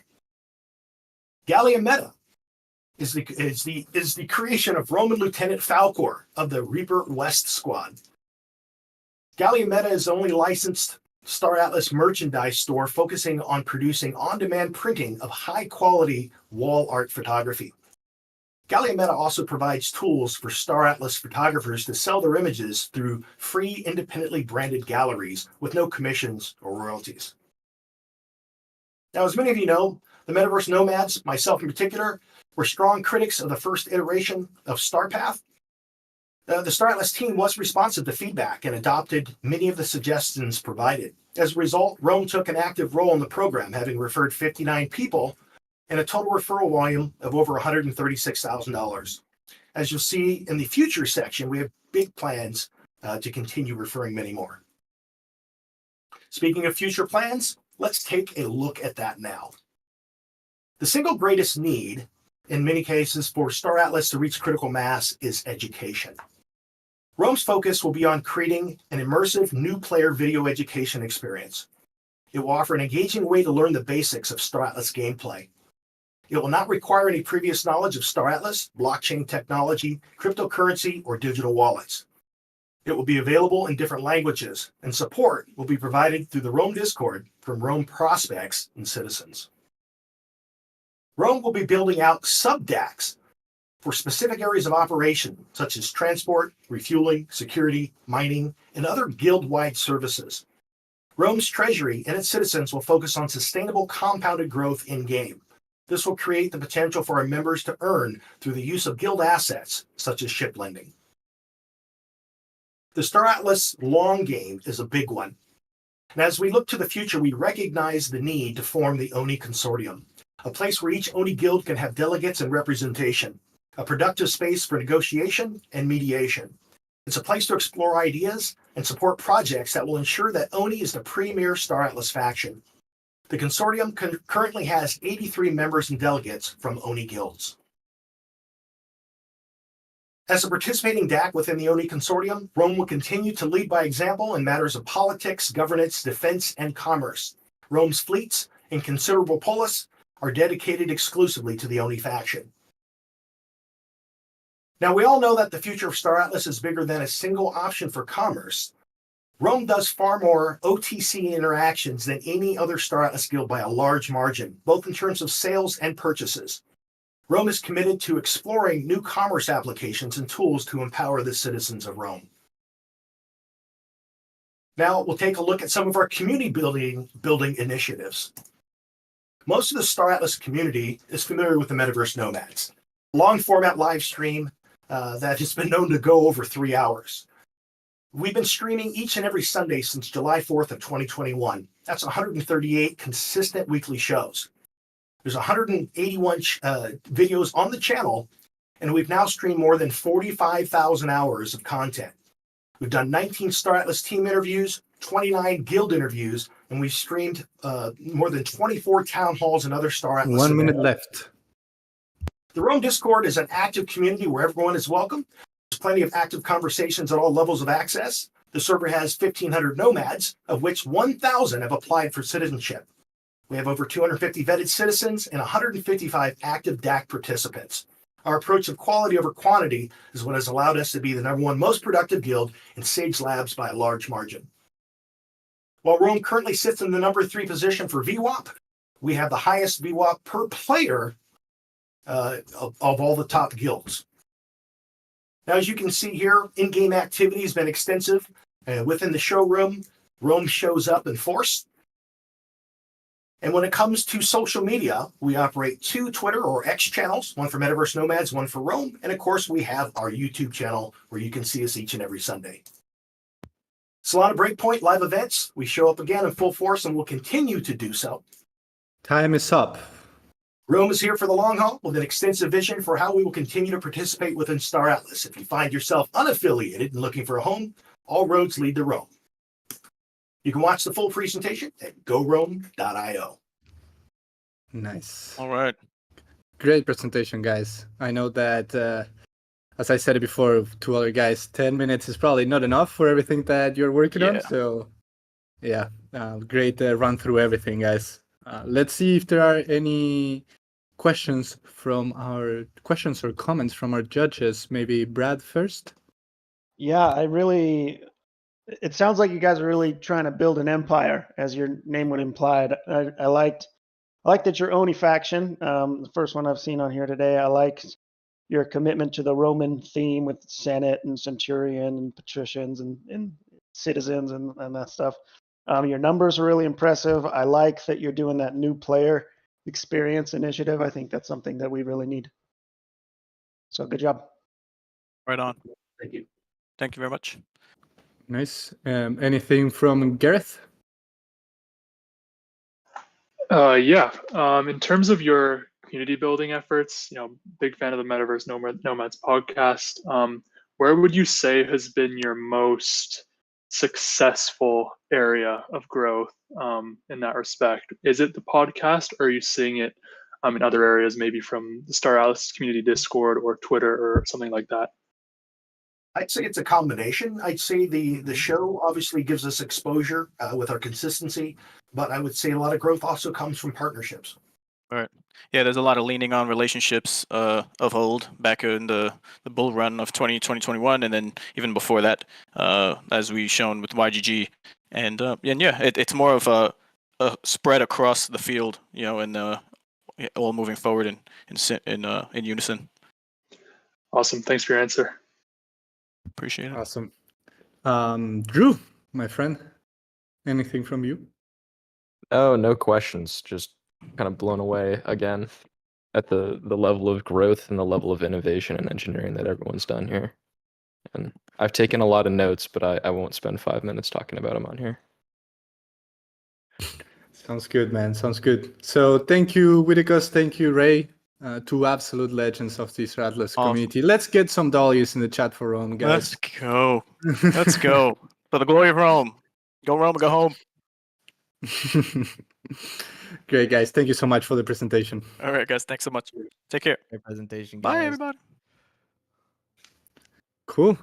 Speaker 26: Gallia Meta is the creation of Roman Lieutenant Falcor of the Reaper West Squad. Gallia Meta is the only licensed Star Atlas merchandise store focusing on producing on-demand printing of high-quality wall art photography. Gallia Meta also provides tools for Star Atlas photographers to sell their images through free, independently branded galleries with no commissions or royalties. Now, as many of you know, the Metaverse Nomads, myself in particular, were strong critics of the first iteration of StarPath. The Star Atlas team was responsive to feedback and adopted many of the suggestions provided. As a result, Rome took an active role in the program, having referred 59 people and a total referral volume of over $136,000. As you'll see in the future section, we have big plans to continue referring many more. Speaking of future plans, let's take a look at that now. The single greatest need, in many cases, for Star Atlas to reach critical mass is education. Rome's focus will be on creating an immersive new player video education experience. It will offer an engaging way to learn the basics of Star Atlas gameplay. It will not require any previous knowledge of Star Atlas, blockchain technology, cryptocurrency, or digital wallets. It will be available in different languages, and support will be provided through the Rome Discord from Rome prospects and citizens. Rome will be building out sub-DACs for specific areas of operation, such as transport, refueling, security, mining, and other guild-wide services. Rome's treasury and its citizens will focus on sustainable compounded growth in-game. This will create the potential for our members to earn through the use of guild assets, such as ship lending. The Star Atlas long game is a big one. And as we look to the future, we recognize the need to form the ONI Consortium, a place where each ONI guild can have delegates and representation, a productive space for negotiation and mediation. It's a place to explore ideas and support projects that will ensure that ONI is the premier Star Atlas faction. The consortium currently has 83 members and delegates from ONI guilds. As a participating DAC within the ONI Consortium, Rome will continue to lead by example in matters of politics, governance, defense, and commerce. Rome's fleets and considerable polis are dedicated exclusively to the ONI faction. Now, we all know that the future of Star Atlas is bigger than a single option for commerce. Rome does far more OTC interactions than any other Star Atlas guild by a large margin, both in terms of sales and purchases. Rome is committed to exploring new commerce applications and tools to empower the citizens of Rome. Now, we'll take a look at some of our community building initiatives. Most of the Star Atlas community is familiar with the Metaverse Nomads, a long format live stream that has been known to go over 3 hours. We've been streaming each and every Sunday since July 4th of 2021. That's 138 consistent weekly shows. There's 181 videos on the channel, and we've now streamed more than 45,000 hours of content. We've done 19 Star Atlas team interviews, 29 guild interviews, and we've streamed more than 24 town halls and other Star Atlas
Speaker 1: 1 minute
Speaker 26: events.
Speaker 1: left.
Speaker 26: The Rome Discord is an active community where everyone is welcome. There's plenty of active conversations at all levels of access. The server has 1,500 nomads, of which 1,000 have applied for citizenship. We have over 250 vetted citizens and 155 active DAC participants. Our approach of quality over quantity is what has allowed us to be the #1 most productive guild in Sage Labs by a large margin. While Rome currently sits in the #3 position for VWAP, we have the highest VWAP per player of all the top guilds. Now, as you can see here, in-game activity has been extensive. Within the showroom, Rome shows up in force. And when it comes to social media, we operate 2 Twitter or X channels, one for Metaverse Nomads, one for Rome. And of course, we have our YouTube channel where you can see us each and every Sunday. Solana Breakpoint live events. We show up again in full force and will continue to do so.
Speaker 1: Time is up.
Speaker 26: Rome is here for the long haul with an extensive vision for how we will continue to participate within Star Atlas. If you find yourself unaffiliated and looking for a home, all roads lead to Rome. You can watch the full presentation at gorome.io.
Speaker 1: Nice.
Speaker 25: All right.
Speaker 1: Great presentation, guys. I know that, as I said it before to other guys, 10 minutes is probably not enough for everything that you're working on. So, yeah, great run through everything, guys. Let's see if there are any questions or comments from our judges. Maybe Brad first.
Speaker 8: Yeah, it sounds like you guys are really trying to build an empire, as your name would imply. I liked that you're ONI faction, the first one I've seen on here today. I liked your commitment to the Roman theme with Senate and Centurion and patricians and citizens and that stuff. Your numbers are really impressive. I like that you're doing that new player experience initiative. I think that's something that we really need. So good job.
Speaker 25: Right on.
Speaker 26: Thank you.
Speaker 25: Thank you very much.
Speaker 1: Nice. Anything from Gareth?
Speaker 7: Yeah. In terms of your community building efforts, big fan of the Metaverse Nomads podcast. Where would you say has been your most successful area of growth in that respect? Is it the podcast, or are you seeing it in other areas, maybe from the Star Atlas community Discord or Twitter or something like that?
Speaker 26: I'd say it's a combination. I'd say the show obviously gives us exposure with our consistency, but I would say a lot of growth also comes from partnerships.
Speaker 25: Right. Yeah, there's a lot of leaning on relationships of old back in the bull run of 2021, and then even before that, as we shown with YGG. And yeah, it's more of a spread across the field, and all moving forward in unison.
Speaker 7: Awesome. Thanks for your answer.
Speaker 25: Appreciate it.
Speaker 1: Awesome. Drew, my friend, anything from you?
Speaker 6: Oh, no questions. Just kind of blown away again at the level of growth and the level of innovation and engineering that everyone's done here. And I've taken a lot of notes, but I won't spend 5 minutes talking about them on here.
Speaker 1: Sounds good, man. Sounds good. So thank you, Whitacus. Thank you, Ray. Two absolute legends of this Rattlers community. Let's get some W's in the chat for Rome, guys.
Speaker 25: Let's go. Let's go. For the glory of Rome. Go Rome and go home.
Speaker 1: Great, guys. Thank you so much for the presentation.
Speaker 25: All right, guys. Thanks so much. Take care.
Speaker 5: Great presentation,
Speaker 25: Bye,
Speaker 5: guys.
Speaker 25: everybody.
Speaker 1: Cool.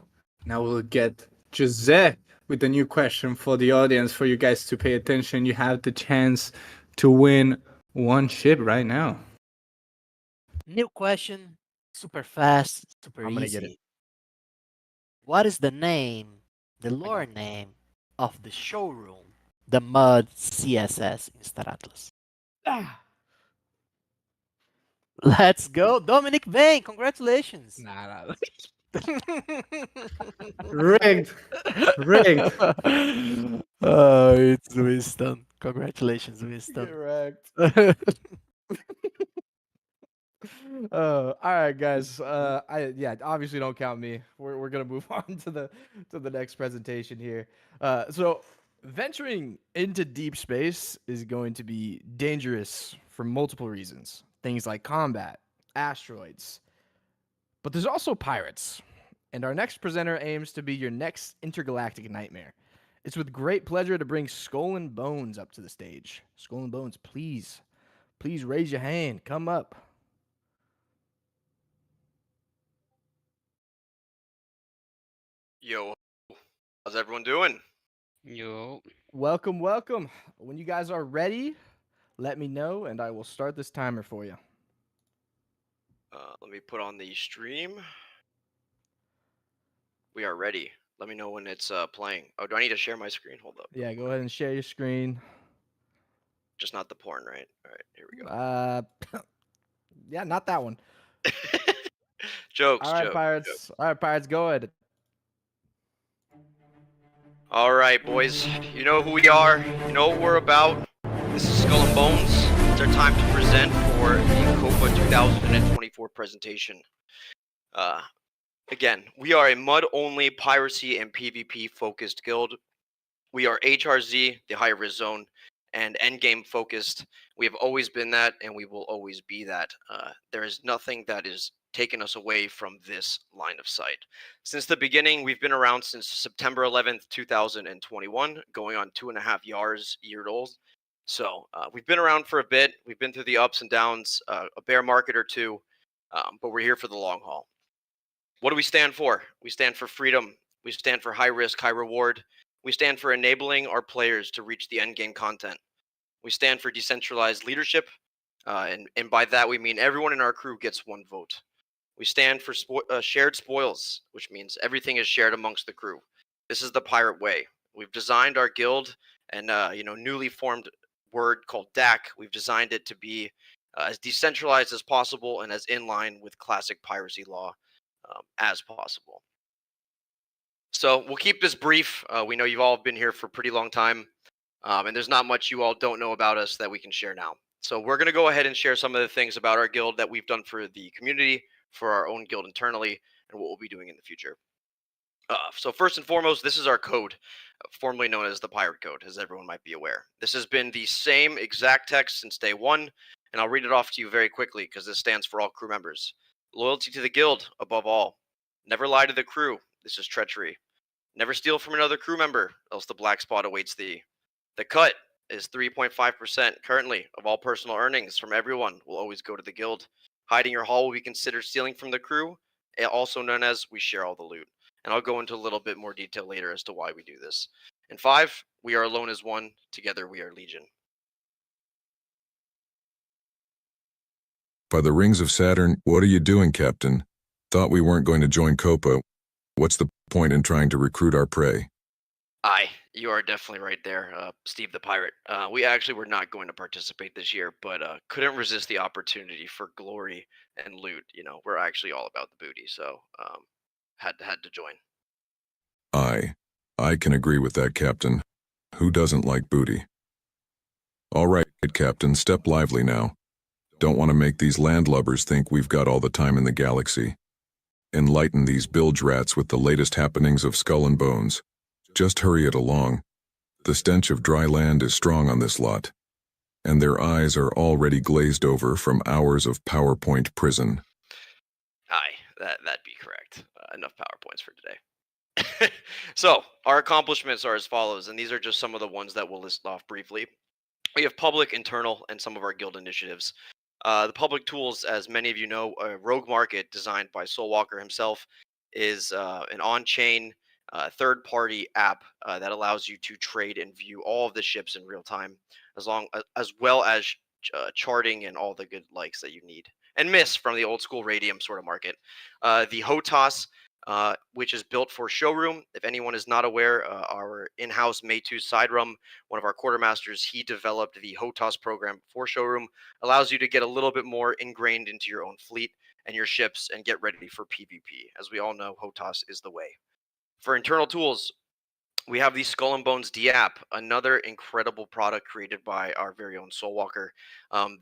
Speaker 1: Now we'll get Jose with a new question for the audience, for you guys to pay attention. You have the chance to win one ship right now.
Speaker 2: New question, super fast, super
Speaker 5: I'm gonna
Speaker 2: easy.
Speaker 5: get it.
Speaker 2: What is the name, the lore name of the showroom, the Mud CSS in Star Atlas? Let's go, Dominic Bain. Congratulations.
Speaker 5: Nah.
Speaker 1: Rigged. Rigged.
Speaker 2: Oh, it's Winston. Congratulations, Winston.
Speaker 5: Correct. All right, guys. Obviously don't count me. We're gonna move on to the next presentation here. So venturing into deep space is going to be dangerous for multiple reasons. Things like combat, asteroids, but there's also pirates. And our next presenter aims to be your next intergalactic nightmare. It's with great pleasure to bring Skull and Bones up to the stage. Skull and Bones, please raise your hand. Come up.
Speaker 9: Yo, how's everyone doing?
Speaker 17: Yo.
Speaker 5: Welcome. When you guys are ready, let me know and I will start this timer for you.
Speaker 9: Let me put on the stream. We are ready. Let me know when it's playing. Oh, do I need to share my screen? Hold up.
Speaker 5: Yeah, go ahead and share your screen.
Speaker 9: Just not the porn, right? All right, here we go.
Speaker 5: Yeah, not that one.
Speaker 9: Jokes.
Speaker 5: All right,
Speaker 9: jokes,
Speaker 5: Pirates.
Speaker 9: jokes.
Speaker 5: All right, Pirates, go ahead.
Speaker 9: All right, boys. You know who we are. You know what we're about. This is Skull and Bones. It's our time to present for the Copa 2024 presentation. Again, we are a mud-only piracy and PvP-focused guild. We are HRZ, the higher risk zone, and endgame focused. We have always been that, and we will always be that. There is nothing that is taken us away from this line of sight. Since the beginning, we've been around since September 11th, 2021, going on 2.5 years old. So we've been around for a bit. We've been through the ups and downs, a bear market or two, but we're here for the long haul. What do we stand for? We stand for freedom. We stand for high risk, high reward. We stand for enabling our players to reach the end game content. We stand for decentralized leadership, and by that we mean everyone in our crew gets one vote. We stand for shared spoils, which means everything is shared amongst the crew. This is the pirate way. We've designed our guild and newly formed word called DAC. We've designed it to be as decentralized as possible and as in line with classic piracy law as possible. So we'll keep this brief. We know you've all been here for a pretty long time, and there's not much you all don't know about us that we can share now. So we're going to go ahead and share some of the things about our guild that we've done for the community, for our own guild internally, and what we'll be doing in the future. So first and foremost, this is our code, formerly known as the Pirate Code, as everyone might be aware. This has been the same exact text since day one, and I'll read it off to you very quickly because this stands for all crew members. Loyalty to the guild, above all. Never lie to the crew. This is treachery. Never steal from another crew member, else the black spot awaits thee. The cut is 3.5% currently of all personal earnings from everyone will always go to the guild. Hiding your haul will be considered stealing from the crew, also known as we share all the loot. And I'll go into a little bit more detail later as to why we do this. And 5, we are alone as one, together we are legion.
Speaker 4: By the rings of Saturn, what are you doing, Captain? Thought we weren't going to join Copa. What's the point in trying to recruit our prey?
Speaker 9: Aye, you are definitely right there, Steve the Pirate. We actually were not going to participate this year, but couldn't resist the opportunity for glory and loot. You know, we're actually all about the booty, so had to join.
Speaker 4: I can agree with that, Captain. Who doesn't like booty? All right, Captain, step lively now. Don't want to make these landlubbers think we've got all the time in the galaxy. Enlighten these bilge rats with the latest happenings of Skull and Bones. Just hurry it along. The stench of dry land is strong on this lot, and their eyes are already glazed over from hours of PowerPoint prison.
Speaker 9: Aye, that'd be correct. Enough PowerPoints for today. So, our accomplishments are as follows, and these are just some of the ones that we'll list off briefly. We have public, internal, and some of our guild initiatives. The public tools, as many of you know, Rogue Market, designed by Soulwalker himself, is an on-chain third-party app that allows you to trade and view all of the ships in real time, as well as charting and all the good likes that you need and miss from the old school Radium sort of market. The HOTAS, which is built for showroom. If anyone is not aware, our in-house Maytu Siderum, one of our quartermasters, he developed the HOTAS program for showroom. Allows you to get a little bit more ingrained into your own fleet and your ships and get ready for PvP. As we all know, HOTAS is the way. For internal tools, we have the Skull and Bones D app, another incredible product created by our very own Soulwalker.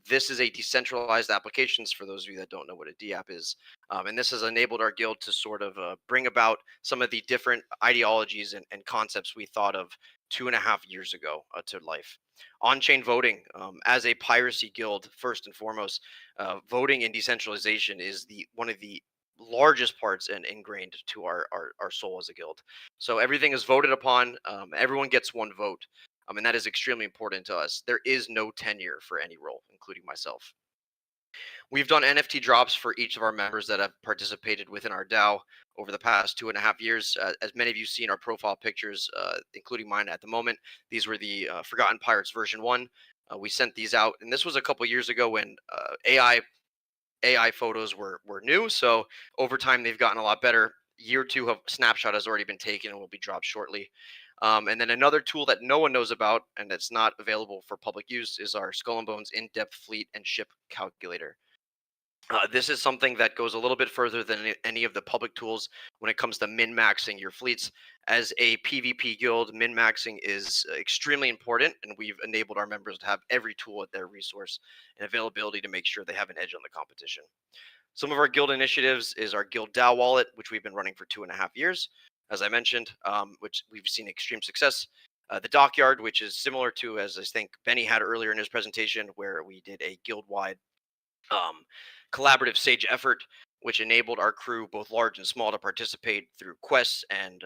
Speaker 9: This is a decentralized applications for those of you that don't know what a D app is. And this has enabled our guild to sort of bring about some of the different ideologies and concepts we thought of 2.5 years ago to life. On-chain voting, as a piracy guild, first and foremost, voting and decentralization is one of the largest parts and ingrained to our soul as a guild. So everything is voted upon. Everyone gets one vote, and that is extremely important to us. There is no tenure for any role, including myself. We've done NFT drops for each of our members that have participated within our DAO over the past 2.5 years. As many of you seen our profile pictures, including mine at the moment, these were the Forgotten Pirates version 1. We sent these out, and this was a couple years ago when AI photos were new, so over time they've gotten a lot better. Year 2 of snapshot has already been taken and will be dropped shortly. And then another tool that no one knows about and that's not available for public use is our Skull and Bones in-depth fleet and ship calculator. This is something that goes a little bit further than any of the public tools when it comes to min-maxing your fleets. As a PvP guild, min-maxing is extremely important, and we've enabled our members to have every tool at their resource and availability to make sure they have an edge on the competition. Some of our guild initiatives is our guild DAO wallet, which we've been running for 2.5 years, as I mentioned, which we've seen extreme success. The Dockyard, which is similar to, as I think Benny had earlier in his presentation, where we did a guild-wide collaborative sage effort, which enabled our crew, both large and small, to participate through quests and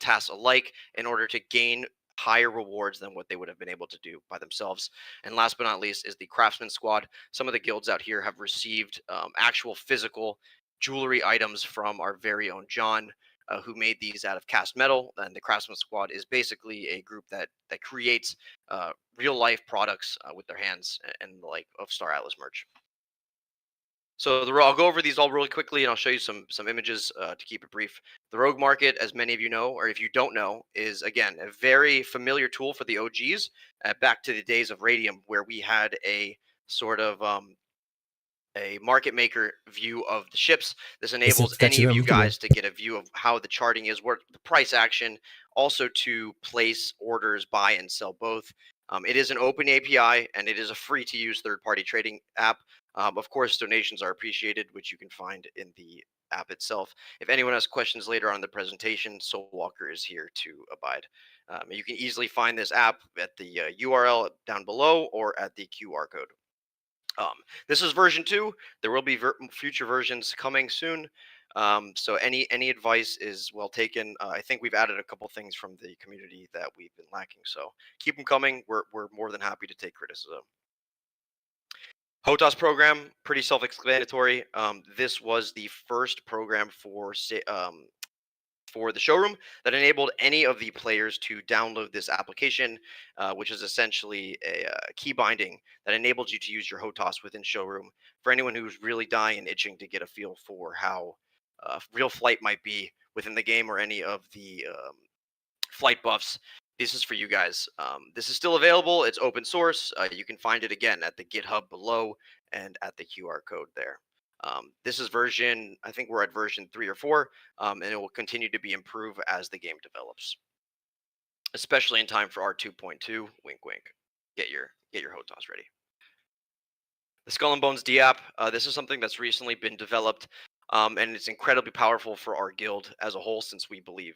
Speaker 9: tasks alike in order to gain higher rewards than what they would have been able to do by themselves. And last but not least is the Craftsman Squad. Some of the guilds out here have received actual physical jewelry items from our very own John, who made these out of cast metal. And the Craftsman Squad is basically a group that creates real life products with their hands and the like of Star Atlas merch. So I'll go over these all really quickly, and I'll show you some images to keep it brief. The Rogue Market, as many of you know, or if you don't know, is again a very familiar tool for the OGs. Back to the days of Radium, where we had a sort of a market maker view of the ships. This enables any of you guys to get a view of how the charting is, what the price action, also to place orders, buy and sell both. It is an open API, and it is a free to use third-party trading app. Of course, donations are appreciated, which you can find in the app itself. If anyone has questions later on in the presentation, Soulwalker is here to abide. You can easily find this app at the URL down below or at the QR code. This is version 2. There will be future versions coming soon. So any advice is well taken. I think we've added a couple things from the community that we've been lacking. So keep them coming. We're more than happy to take criticism. HOTAS program, pretty self-explanatory. This was the first program for the showroom that enabled any of the players to download this application, which is essentially a key binding that enables you to use your HOTAS within showroom for anyone who's really dying and itching to get a feel for how real flight might be within the game or any of the flight buffs. This is for you guys. This is still available. It's open source. You can find it again at the GitHub below and at the QR code there. This is version, I think we're at version 3 or 4, and it will continue to be improved as the game develops, especially in time for R2.2. Wink, wink. Get your HOTAS ready. The Skull and Bones D app. This is something that's recently been developed, and it's incredibly powerful for our guild as a whole, since we believe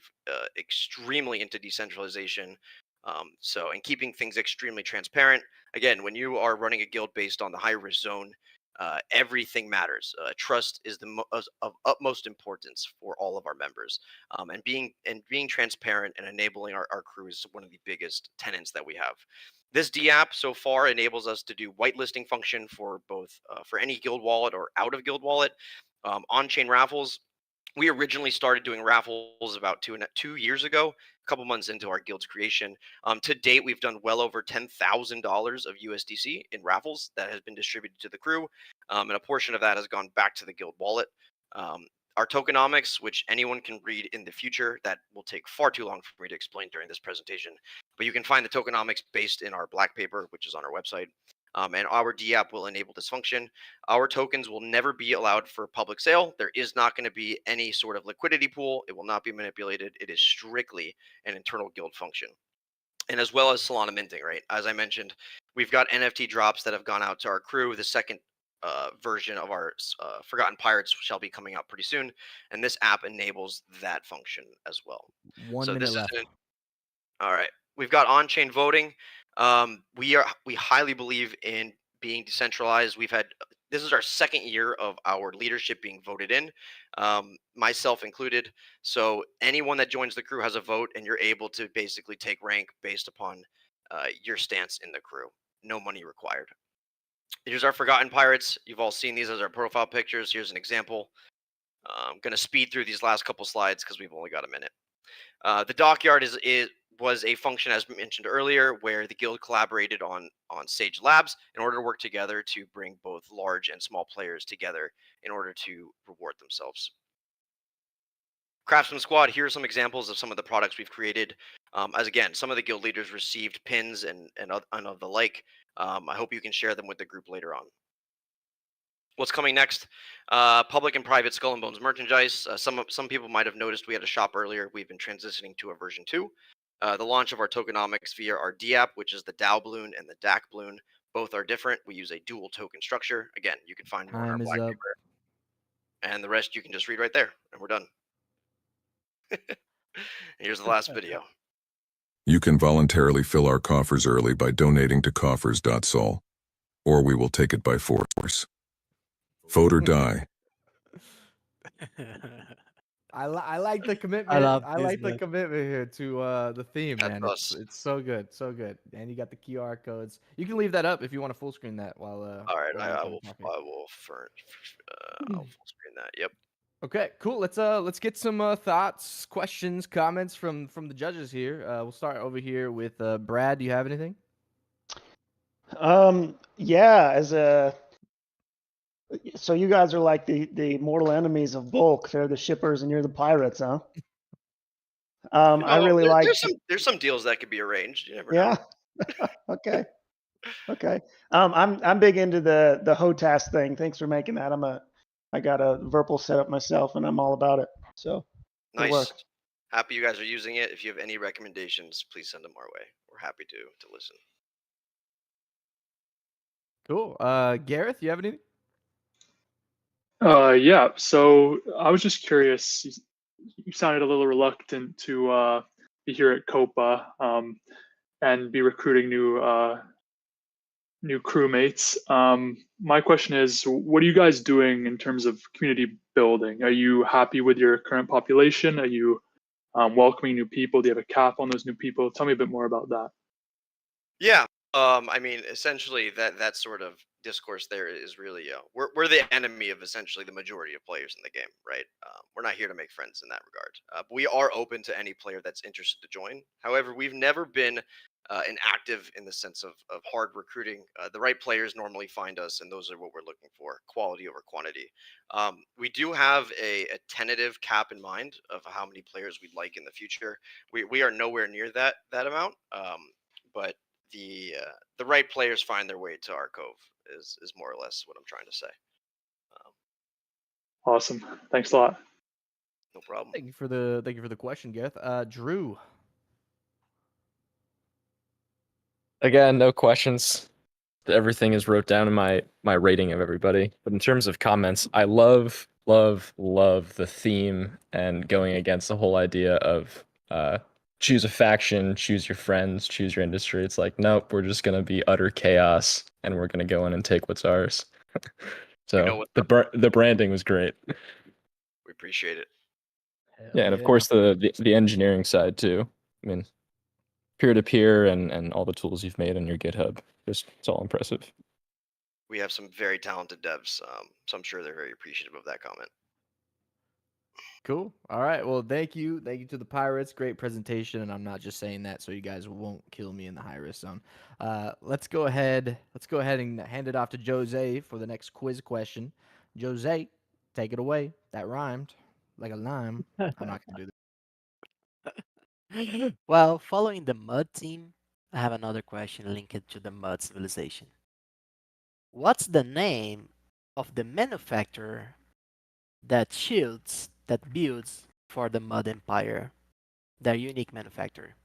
Speaker 9: extremely into decentralization. And keeping things extremely transparent. Again, when you are running a guild based on the high risk zone, everything matters. Trust is of utmost importance for all of our members, and being transparent and enabling our crew is one of the biggest tenets that we have. This D app so far enables us to do whitelisting function for both for any guild wallet or out of guild wallet, on-chain raffles. We originally started doing raffles about 2 years ago, a couple months into our guild's creation. To date, we've done well over $10,000 of USDC in raffles that has been distributed to the crew, and a portion of that has gone back to the guild wallet. Our tokenomics, which anyone can read in the future, that will take far too long for me to explain during this presentation, but you can find the tokenomics based in our black paper, which is on our website. And our D app will enable this function. Our tokens will never be allowed for public sale. There is not going to be any sort of liquidity pool. It will not be manipulated. It is strictly an internal guild function. And as well as Solana minting, right? As I mentioned, we've got NFT drops that have gone out to our crew. The second version of our Forgotten Pirates shall be coming out pretty soon. And this app enables that function as well.
Speaker 5: 1 minute left.
Speaker 9: All right. We've got on-chain voting. We highly believe in being decentralized. This is our second year of our leadership being voted in, myself included. So anyone that joins the crew has a vote, and you're able to basically take rank based upon your stance in the crew. No money required. Here's our Forgotten Pirates. You've all seen these as our profile pictures. Here's an example. I'm going to speed through these last couple slides because we've only got a minute. The dockyard was a function, as mentioned earlier, where the guild collaborated on Sage Labs in order to work together to bring both large and small players together in order to reward themselves. Craftsman Squad, here are some examples of some of the products we've created. As again, some of the guild leaders received pins and of the like. I hope you can share them with the group later on. What's coming next? Public and private Skull and Bones merchandise. Some people might have noticed we had a shop earlier. We've been transitioning to a version 2. The launch of our tokenomics via our D app, which is the DAO balloon and the DAC balloon. Both are different. We use a dual token structure. Again, you can find more in our black paper. And the rest you can just read right there, and we're done. Here's the last video.
Speaker 4: You can voluntarily fill our coffers early by donating to coffers.sol, or we will take it by force. Vote or die.
Speaker 5: I like the commitment. I like the
Speaker 2: man.
Speaker 5: commitment here to the theme,
Speaker 9: That's
Speaker 5: man.
Speaker 9: us.
Speaker 5: It's so good, so good. And you got the QR codes. You can leave that up if you want to full screen that while.
Speaker 9: All right,
Speaker 5: while
Speaker 9: I
Speaker 5: I'm
Speaker 9: will.
Speaker 5: talking.
Speaker 9: I'll full screen that. Yep.
Speaker 5: Okay, cool. Let's get some thoughts, questions, comments from the judges here. We'll start over here with Brad. Do you have anything?
Speaker 8: Yeah, so you guys are like the mortal enemies of bulk. They're the shippers and you're the pirates, huh? I really like.
Speaker 9: There's some deals that could be arranged. You never know.
Speaker 8: Yeah. Okay. I'm big into the HOTAS thing. Thanks for making that. I got a Verpal set up myself, and I'm all about it. So good work.
Speaker 9: Nice. Happy you guys are using it. If you have any recommendations, please send them our way. We're happy to listen.
Speaker 5: Cool. Gareth, you have anything?
Speaker 7: Yeah. So I was just curious. You sounded a little reluctant to be here at Copa and be recruiting new new crewmates. My question is, what are you guys doing in terms of community building? Are you happy with your current population? Are you welcoming new people? Do you have a cap on those new people? Tell me a bit more about that.
Speaker 9: Yeah. I mean, essentially, that sort of discourse there is really, we're the enemy of essentially the majority of players in the game, right? We're not here to make friends in that regard. But we are open to any player that's interested to join. However, we've never been an active in the sense of hard recruiting. The right players normally find us, and those are what we're looking for: quality over quantity. We do have a tentative cap in mind of how many players we'd like in the future. We are nowhere near that amount. But the right players find their way to our cove is more or less what I'm trying to say.
Speaker 7: Awesome. Thanks a lot.
Speaker 9: No problem.
Speaker 5: Thank you for the question, Geth. Drew.
Speaker 6: Again, no questions. Everything is wrote down in my rating of everybody. But in terms of comments, I love the theme and going against the whole idea of choose a faction, choose your friends, choose your industry. It's like, nope, we're just gonna be utter chaos and we're gonna go in and take what's ours. So the branding was great.
Speaker 9: We appreciate it.
Speaker 6: Yeah, and of course the engineering side too. I mean, peer-to-peer and all the tools you've made on your GitHub. Just it's all impressive.
Speaker 9: We have some very talented devs, so I'm sure they're very appreciative of that comment.
Speaker 5: Cool. All right. Well, thank you. Thank you to the Pirates. Great presentation. And I'm not just saying that so you guys won't kill me in the high risk zone. Let's go ahead and hand it off to Jose for the next quiz question. Jose, take it away. That rhymed like a lime. I'm not going to do that.
Speaker 2: Well, following the mud team, I have another question linked to the mud civilization. What's the name of the manufacturer that builds for the Mud Empire, their unique manufacturer?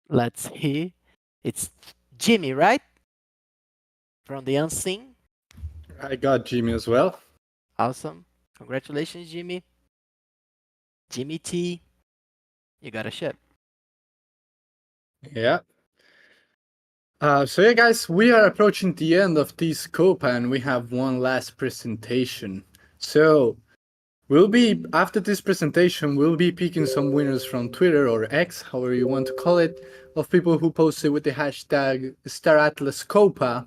Speaker 2: Let's see. It's Jimmy, right? From the Unseen.
Speaker 1: I got Jimmy as well.
Speaker 2: Awesome. Congratulations, Jimmy. Jimmy T, you got a ship.
Speaker 1: Yeah. So yeah, guys, we are approaching the end of this Copa, and we have one last presentation. So after this presentation, we'll be picking some winners from Twitter or X, however you want to call it, of people who posted with the hashtag StarAtlasCopa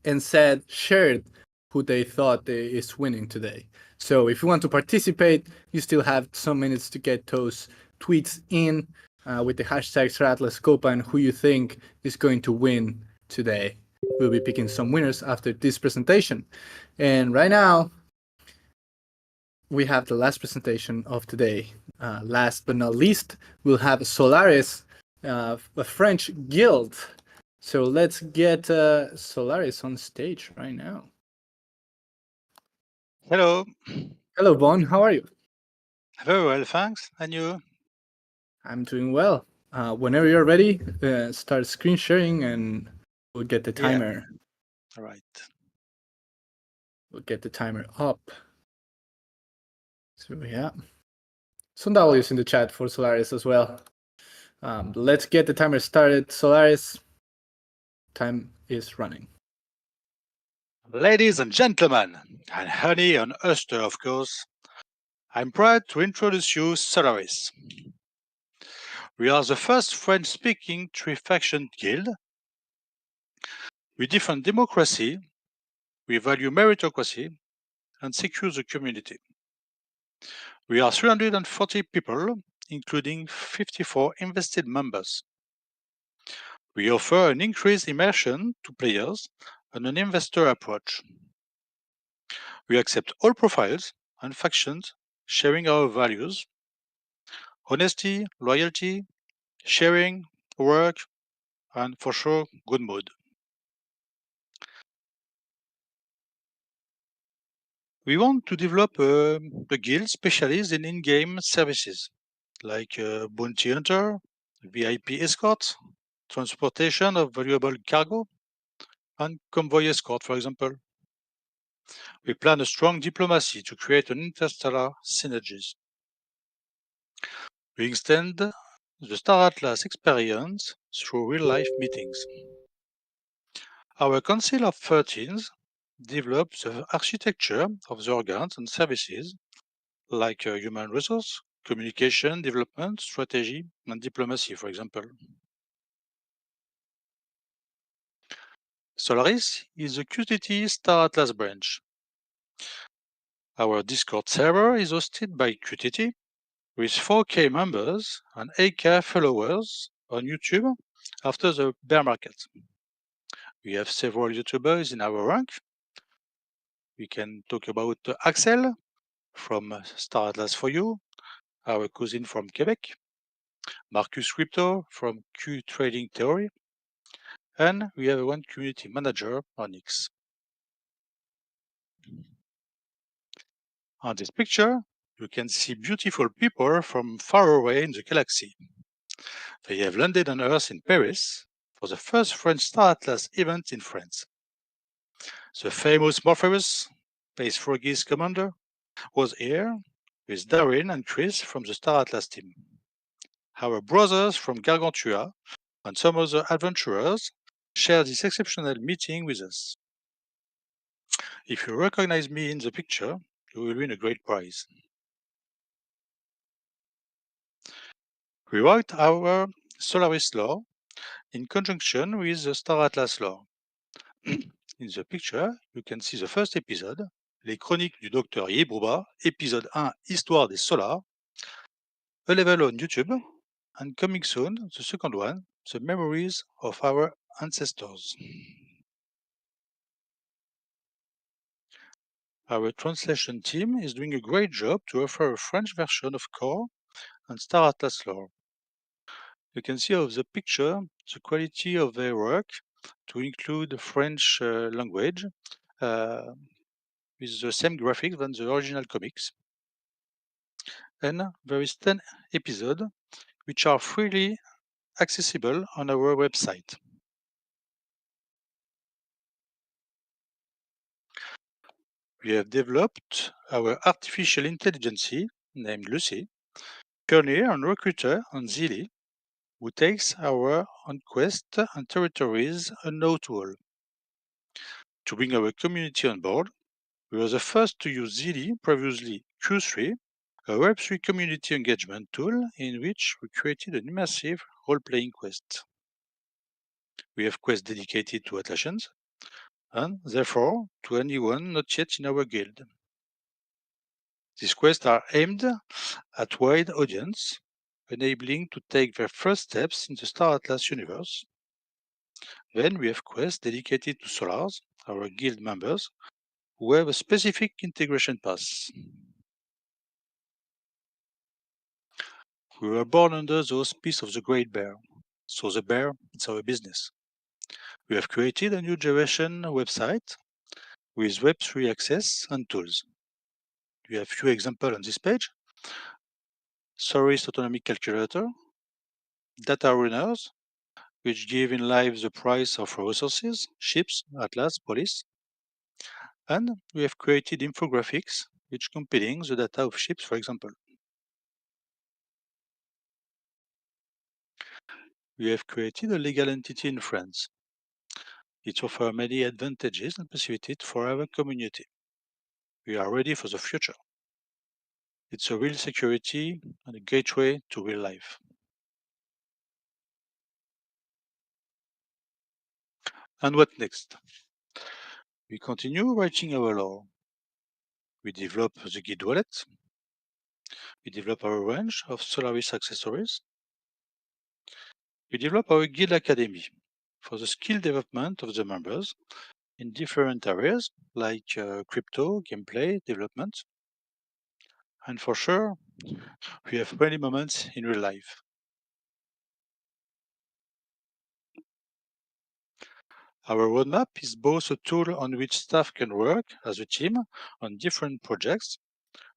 Speaker 1: and shared who they thought is winning today. So if you want to participate, you still have some minutes to get those tweets in with the hashtag StarAtlasCopa and who you think is going to win today. We'll be picking some winners after this presentation. And right now, we have the last presentation of today. Last but not least, we'll have Solaris, a French guild. So let's get Solaris on stage right now.
Speaker 17: Hello.
Speaker 1: Hello, Bon. How are you?
Speaker 17: Very well, thanks. And you?
Speaker 1: I'm doing well. Whenever you're ready, start screen sharing and we'll get the timer.
Speaker 17: All right.
Speaker 1: We'll get the timer up. So yeah. Some W's in the chat for Solaris as well. Let's get the timer started. Solaris, time is running.
Speaker 17: Ladies and gentlemen, and honey and oyster, of course, I'm proud to introduce you Solaris. We are the first French-speaking three-faction guild. We defend democracy, we value meritocracy, and secure the community. We are 340 people, including 54 invested members. We offer an increased immersion to players and an investor approach. We accept all profiles and factions, sharing our values: honesty, loyalty, sharing, work, and for sure, good mood. We want to develop a guild specialized in in-game services, like bounty hunter, VIP escort, transportation of valuable cargo, and convoy escort, for example. We plan a strong diplomacy to create an interstellar synergies. We extend the Star Atlas experience through real-life meetings. Our Council of 13s develops the architecture of the organs and services like human resource, communication, development, strategy, and diplomacy, for example. Solaris is a QTT Star Atlas branch. Our Discord server is hosted by QTT with 4K members and 8K followers on YouTube after the bear market. We have several YouTubers in our rank. We can talk about Axel from Star Atlas for You, our cousin from Quebec, Marcus Crypto from Q Trading Theory, and we have one community manager on X. On this picture, you can see beautiful people from far away in the galaxy. They have landed on Earth in Paris for the first French Star Atlas event in France. The famous Morpheus, Space Froggy's commander, was here with Darren and Chris from the Star Atlas team. Our brothers from Gargantua and some other adventurers share this exceptional meeting with us. If you recognize me in the picture, you will win a great prize. We wrote our Solaris lore in conjunction with the Star Atlas lore. In the picture, you can see the first episode, Les Chroniques du Docteur Yebrouba, épisode 1, Histoire des Solars, available on YouTube, and coming soon, the second one, The Memories of Our Ancestors. Our translation team is doing a great job to offer a French version of Core and Star Atlas lore. You can see of the picture the quality of their work to include the French language with the same graphics than the original comics. And there is 10 episodes which are freely accessible on our website. We have developed our artificial intelligence named Lucy, pioneer and recruiter on Zilli, who takes our own quest and territories unknown to all. To bring our community on board, we were the first to use Zilli, previously Q3, a Web3 community engagement tool in which we created an immersive role-playing quest. We have quests dedicated to Atlassians, and therefore to anyone not yet in our guild. These quests are aimed at wide audience, enabling to take their first steps in the Star Atlas universe. Then we have quests dedicated to Solars, our guild members, who have a specific integration path. We were born under the auspice of the Great Bear, so the bear is our business. We have created a new generation website with Web3 access and tools. We have few examples on this page. Solaris Autonomic Calculator, data runners, which give in live the price of resources, ships, atlas, police. And we have created infographics, which compiling the data of ships, for example. We have created a legal entity in France. It offers many advantages and possibilities for our community. We are ready for the future. It's a real security and a gateway to real life. And what next? We continue writing our lore. We develop the guild wallet. We develop our range of Solaris accessories. We develop our guild academy for the skill development of the members in different areas like crypto, gameplay, development. And for sure, we have many moments in real life. Our roadmap is both a tool on which staff can work as a team on different projects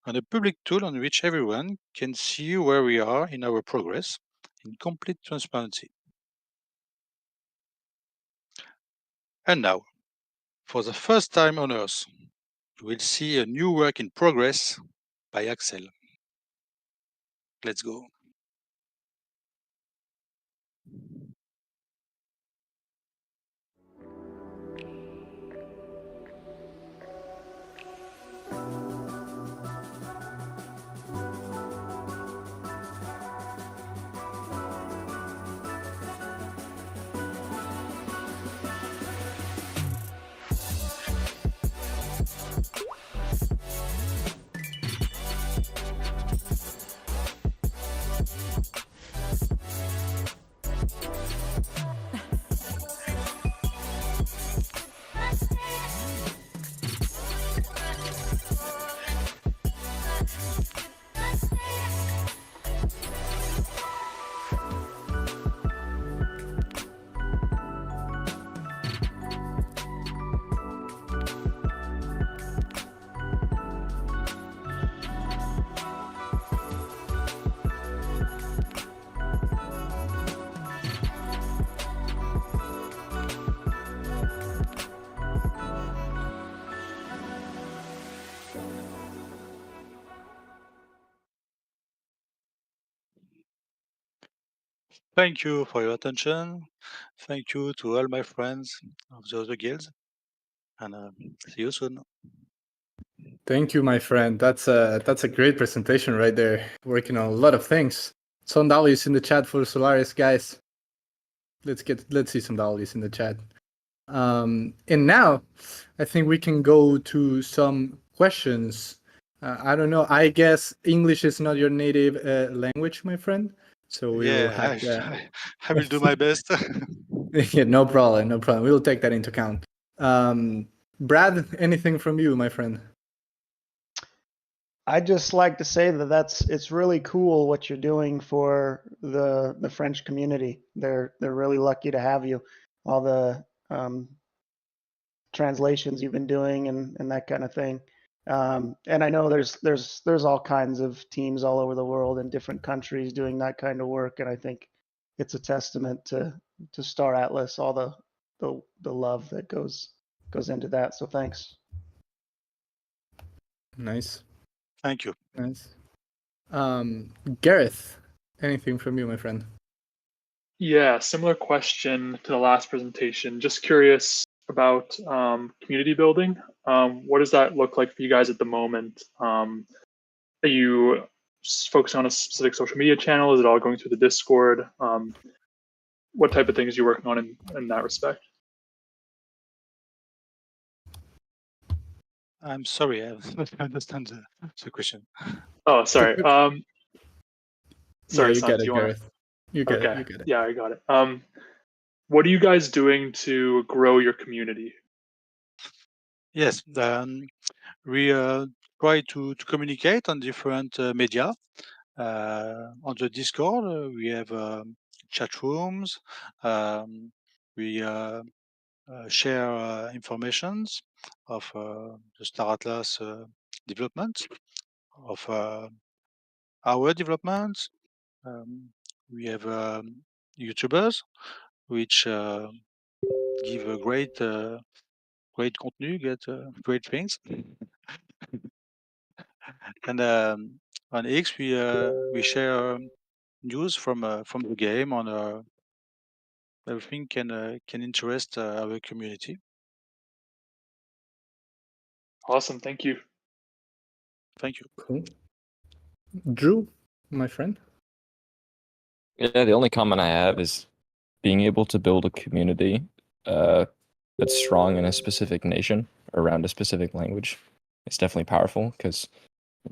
Speaker 17: and a public tool on which everyone can see where we are in our progress in complete transparency. And now, for the first time on Earth, you will see a new work in progress by Axel. Let's go. Thank you for your attention. Thank you to all my friends of the other guilds, and see you soon.
Speaker 1: Thank you, my friend. That's a great presentation right there. Working on a lot of things. Some W's in the chat for Solaris, guys. Let's see some W's in the chat. And now, I think we can go to some questions. I don't know. I guess English is not your native language, my friend. So we will have to.
Speaker 17: I will do my best.
Speaker 1: Yeah, no problem, no problem. We'll take that into account. Brad, anything from you, my friend?
Speaker 8: I'd just like to say that it's really cool what you're doing for the French community. They're really lucky to have you. All the translations you've been doing and that kind of thing. And I know there's all kinds of teams all over the world in different countries doing that kind of work. And I think it's a testament to Star Atlas, all the love that goes into that. So thanks.
Speaker 1: Nice.
Speaker 17: Thank you.
Speaker 1: Nice. Gareth, anything from you, my friend?
Speaker 7: Yeah, similar question to the last presentation. Just curious about community building. What does that look like for you guys at the moment? Are you focusing on a specific social media channel? Is it all going through the Discord? What type of things are you working on in that respect?
Speaker 17: I'm sorry, I don't understand the question.
Speaker 7: Oh, sorry. Sorry,
Speaker 1: Yeah, you
Speaker 7: Sam,
Speaker 1: get
Speaker 7: do
Speaker 1: it,
Speaker 7: you want
Speaker 1: Gareth.
Speaker 7: to?
Speaker 1: You get
Speaker 7: Okay.
Speaker 1: it. You get it.
Speaker 7: Yeah, I got it. What are you guys doing to grow your community?
Speaker 17: Yes, we try to communicate on different media. On the Discord, we have chat rooms. We share informations of the Star Atlas development, of our development. We have YouTubers which give a great contenu, get great things. And on X, we share news from the game on everything can interest our community.
Speaker 7: Awesome, thank you.
Speaker 17: Thank you.
Speaker 1: Cool. Drew, my friend.
Speaker 6: Yeah, the only comment I have is being able to build a community that's strong in a specific nation around a specific language. It's definitely powerful because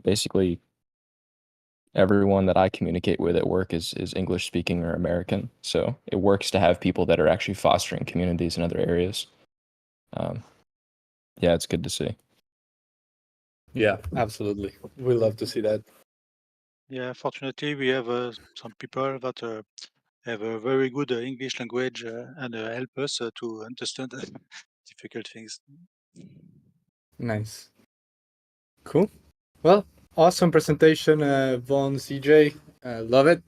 Speaker 6: basically everyone that I communicate with at work is English speaking or American. So it works to have people that are actually fostering communities in other areas. Yeah, it's good to see.
Speaker 1: Yeah, absolutely. We love to see that.
Speaker 17: Yeah, fortunately, we have some people that have a very good English language and help us to understand difficult things.
Speaker 1: Nice. Cool. Well, awesome presentation, Von CJ. Love it.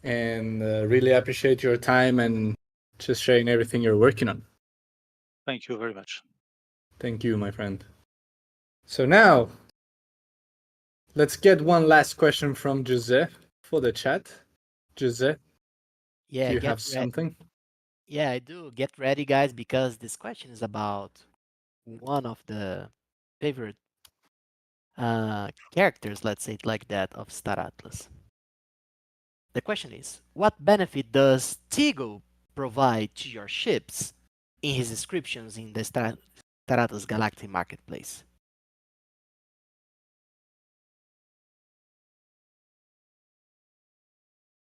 Speaker 1: And really appreciate your time and just sharing everything you're working on.
Speaker 17: Thank you very much.
Speaker 1: Thank you, my friend. So now, let's get one last question from Jose for the chat. Jose,
Speaker 2: Yeah,
Speaker 1: do you
Speaker 2: get
Speaker 1: have
Speaker 2: ready.
Speaker 1: something?
Speaker 2: Yeah, I do. Get ready, guys, because this question is about one of the favorite characters, let's say it like that, of Star Atlas. The question is, what benefit does Tigo provide to your ships in his descriptions in the Star Atlas Galactic Marketplace?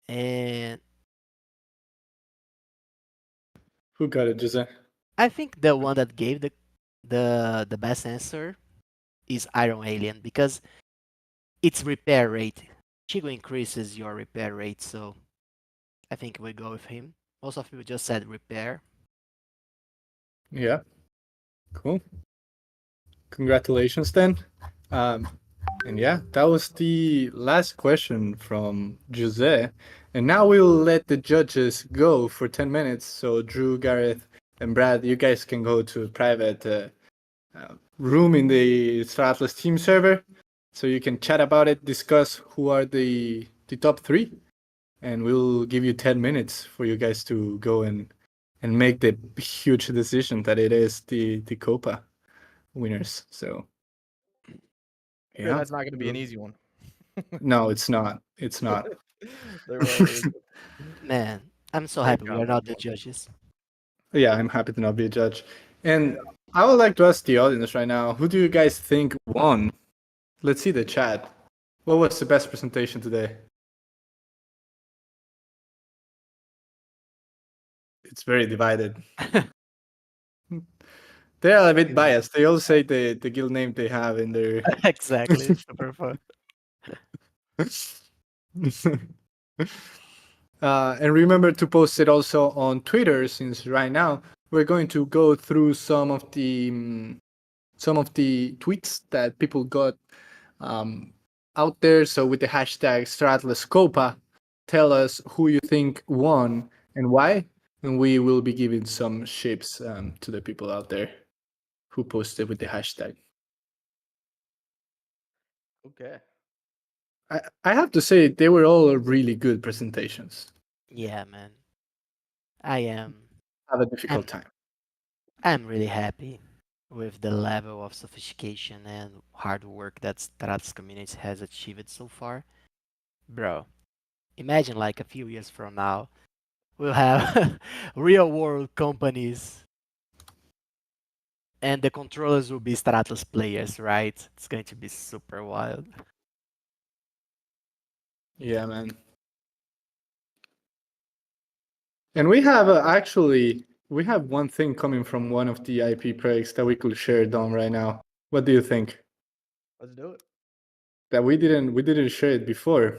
Speaker 2: And
Speaker 1: Who got it, Jose?
Speaker 2: I think the one that gave the best answer is Iron Alien because its repair rate. Chigo increases your repair rate, so I think we go with him. Most of people just said repair.
Speaker 1: Yeah. Cool. Congratulations then. And yeah, that was the last question from Jose. And now we will let the judges go for 10 minutes. So Drew, Gareth, and Brad, you guys can go to a private room in the Star Atlas team server. So you can chat about it, discuss who are the top 3. and we'll give you 10 minutes for you guys to go and make the huge decision that it is the Copa winners. So
Speaker 5: Yeah, that's not going to be an easy one.
Speaker 1: No, it's not. It's not.
Speaker 5: They're all really good.
Speaker 2: Man, I'm so
Speaker 5: Great
Speaker 2: happy we
Speaker 5: job,
Speaker 2: are not the
Speaker 5: everyone.
Speaker 2: judges.
Speaker 1: Yeah, I'm happy to not be a judge. And I would like to ask the audience right now, who do you guys think won? Let's see the chat. What was the best presentation today? It's very divided. They are a bit biased. They all say the guild name they have in their
Speaker 2: Exactly. Super fun.
Speaker 1: And remember to post it also on Twitter, since right now we're going to go through some of the tweets that people got out there. So with the hashtag StarAtlasCopa, tell us who you think won and why, and we will be giving some ships to the people out there who posted with the hashtag.
Speaker 5: Okay.
Speaker 1: I have to say they were all really good presentations.
Speaker 2: Yeah, man. I am.
Speaker 1: Have a difficult time.
Speaker 2: I'm really happy with the level of sophistication and hard work that Stratos community has achieved so far. Bro, imagine like a few years from now, we'll have real world companies and the controllers will be Stratos players, right? It's going to be super wild.
Speaker 1: Yeah, man. And we have we have one thing coming from one of the IP projects that we could share, Dom, right now. What do you think?
Speaker 5: Let's do it.
Speaker 1: That we didn't share it before,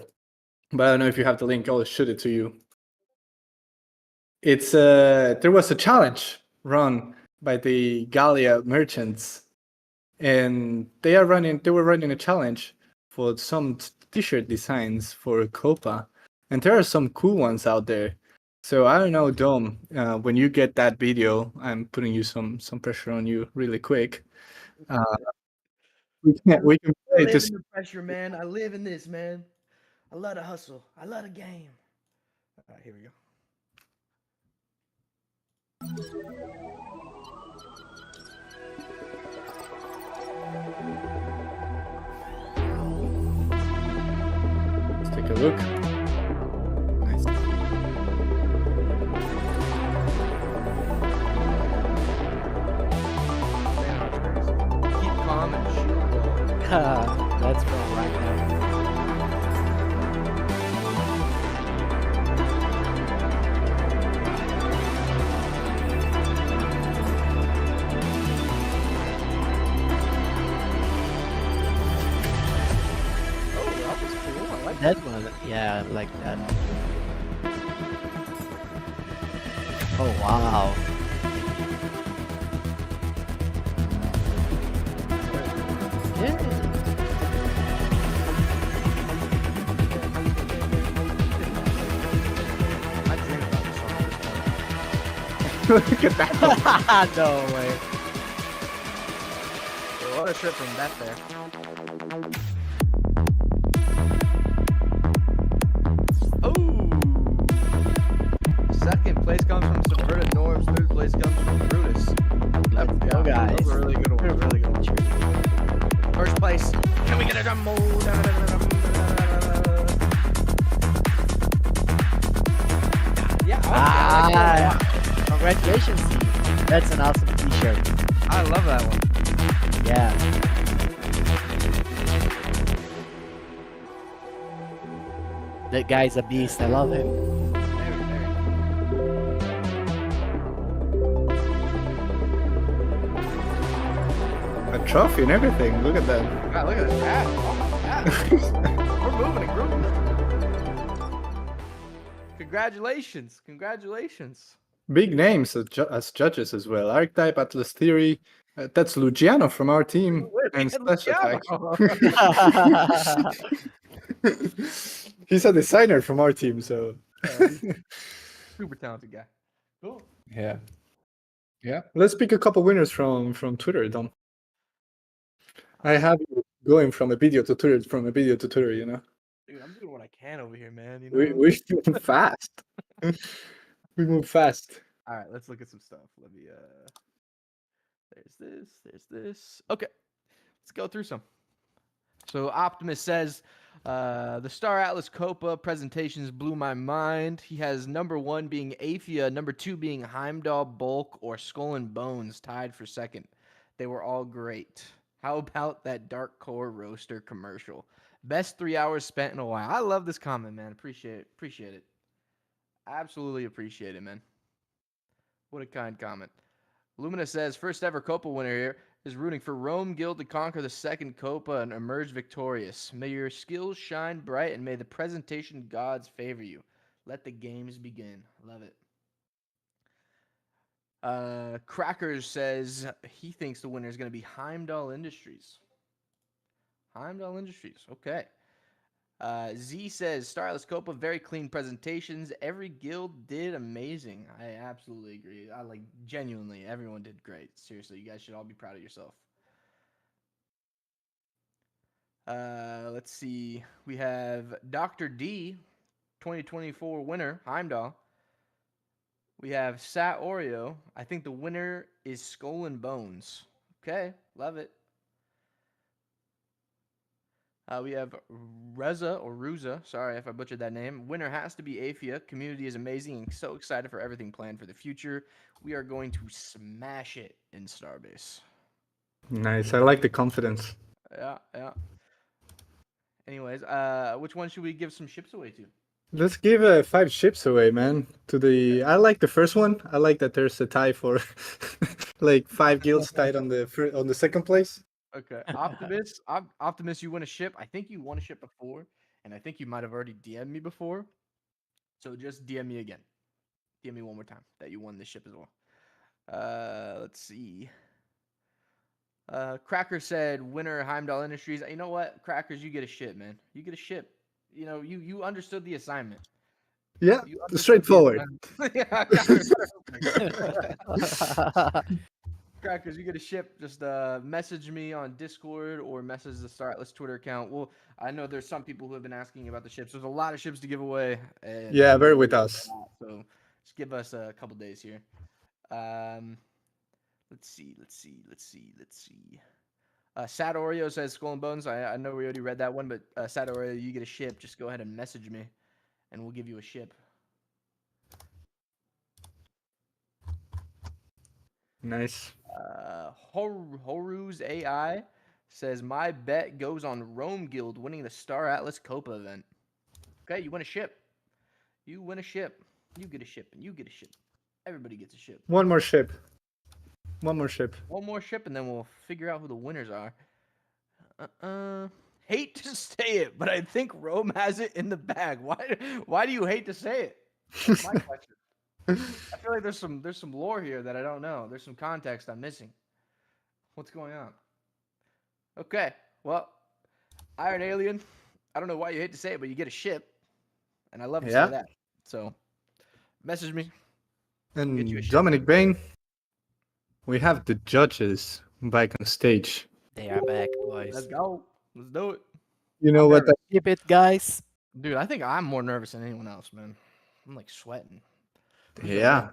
Speaker 1: but I don't know if you have the link. I'll shoot it to you. It's there was a challenge run by the Gallia merchants, and they were running a challenge for some t-shirt designs for Copa, and there are some cool ones out there. So I don't know, Dom, when you get that video, I'm putting you some pressure on you really quick. We can
Speaker 5: I
Speaker 1: play
Speaker 5: live
Speaker 1: to
Speaker 5: in the pressure, man. I live in this, man. I love to hustle. I love the game. All right, here we go.
Speaker 1: Let's take a look. Nice.
Speaker 5: Keep calm and shoot the ball.
Speaker 2: That's from right now.
Speaker 5: Oh, that was cool. I like
Speaker 2: That one, yeah, I like that. Oh wow. Yeah.
Speaker 5: I dream about this song at this point.
Speaker 1: Look at that.
Speaker 2: No way.
Speaker 5: So what a trip from that there. Oh! Second place comes from Subverted Norms. Third place comes from Brutus.
Speaker 2: Let's go, guys.
Speaker 5: Those were really good ones. Really good ones. First place. Can we get a drum roll? Yeah. Okay, I like that.
Speaker 2: Congratulations, Steve. That's an awesome t-shirt.
Speaker 5: I love that one.
Speaker 2: Yeah. That guy's a beast. I love him.
Speaker 1: A trophy and everything. Look at that.
Speaker 5: God, look at this hat. We're moving and grooving. Congratulations. Congratulations.
Speaker 1: Big names as judges as well. Archetype, Atlas Theory. That's Luciano from our team.
Speaker 5: Wait,
Speaker 1: And
Speaker 5: man,
Speaker 1: Slash Attack.
Speaker 5: Luciano.
Speaker 1: He's a designer from our team, so.
Speaker 5: Super talented guy. Cool.
Speaker 1: Yeah. Yeah. Let's pick a couple winners from Twitter, Dom. I have you going from a video to Twitter, you know?
Speaker 5: Dude, I'm doing what I can over here, man. You
Speaker 1: We
Speaker 5: know.
Speaker 1: we move fast. We move fast.
Speaker 5: All right, let's look at some stuff. Let me. There's this. There's this. Okay, let's go through some. So Optimus says, the Star Atlas Copa presentations blew my mind. He has number 1 being Aphia, number 2 being Heimdall, Bulk, or Skull and Bones tied for second. They were all great. How about that Dark Core Roaster commercial? Best 3 hours spent in a while. I love this comment, man. Appreciate it. Appreciate it. Absolutely appreciate it, man. What a kind comment. Lumina says, first ever Copa winner here is rooting for Rome Guild to conquer the second Copa and emerge victorious. May your skills shine bright and may the presentation gods favor you. Let the games begin. Love it. Crackers says he thinks the winner is going to be Heimdall Industries. Heimdall Industries. Okay. Z says, Starless Copa, very clean presentations. Every guild did amazing. I absolutely agree. I like, genuinely, everyone did great. Seriously, you guys should all be proud of yourself. Let's see. We have Dr. D, 2024 winner, Heimdall. We have Sat Oreo. I think the winner is Skull and Bones. Okay, love it. We have Reza, or Ruza, sorry if I butchered that name. Winner has to be Aphia. Community is amazing and so excited for everything planned for the future. We are going to smash it in Starbase.
Speaker 1: Nice. I like the confidence.
Speaker 5: Yeah, yeah. Anyways, which one should we give some ships away to?
Speaker 1: Let's give 5 ships away, man. To the I like the first one. I like that there's a tie for like 5 guilds tied on the second place.
Speaker 5: Okay, Optimus, you win a ship. I think you won a ship before, and I think you might have already DM'd me before. So just DM me again. DM me one more time that you won this ship as well. Let's see. Cracker said, winner Heimdall Industries. You know what? Crackers, you get a ship, man. You get a ship. You know, you understood the assignment.
Speaker 1: Yeah,
Speaker 5: You understood the
Speaker 1: straightforward.
Speaker 5: assignment. Yeah, Crackers. Crackers, you get a ship. Just message me on Discord or message the Star Atlas Twitter account. Well, I know there's some people who have been asking about the ships. There's a lot of ships to give away. And
Speaker 1: Yeah, bear with us.
Speaker 5: So just give us a couple days here. Let's see. Sad Oreo says Skull and Bones. I know we already read that one, but Sad Oreo, you get a ship. Just go ahead and message me, and we'll give you a ship.
Speaker 1: Nice.
Speaker 5: Horu's AI says, my bet goes on Rome Guild winning the Star Atlas Copa event. Okay, you win a ship. You win a ship. You get a ship, and you get a ship. Everybody gets a ship.
Speaker 1: One more ship. One more ship.
Speaker 5: One more ship, and then we'll figure out who the winners are. Hate to say it, but I think Rome has it in the bag. Why do you hate to say it? That's my question. I feel like there's some lore here that I don't know. There's some context I'm missing. What's going on? Okay, well, Iron Alien, I don't know why you hate to say it, but you get a ship, and I love to say that. So, message me.
Speaker 1: And Dominic Bain, we have the judges back on stage.
Speaker 2: They are back, boys.
Speaker 5: Let's go. Let's do it.
Speaker 1: You know what?
Speaker 2: Keep it, guys.
Speaker 5: Dude, I think I'm more nervous than anyone else, man. I'm like sweating.
Speaker 1: Yeah.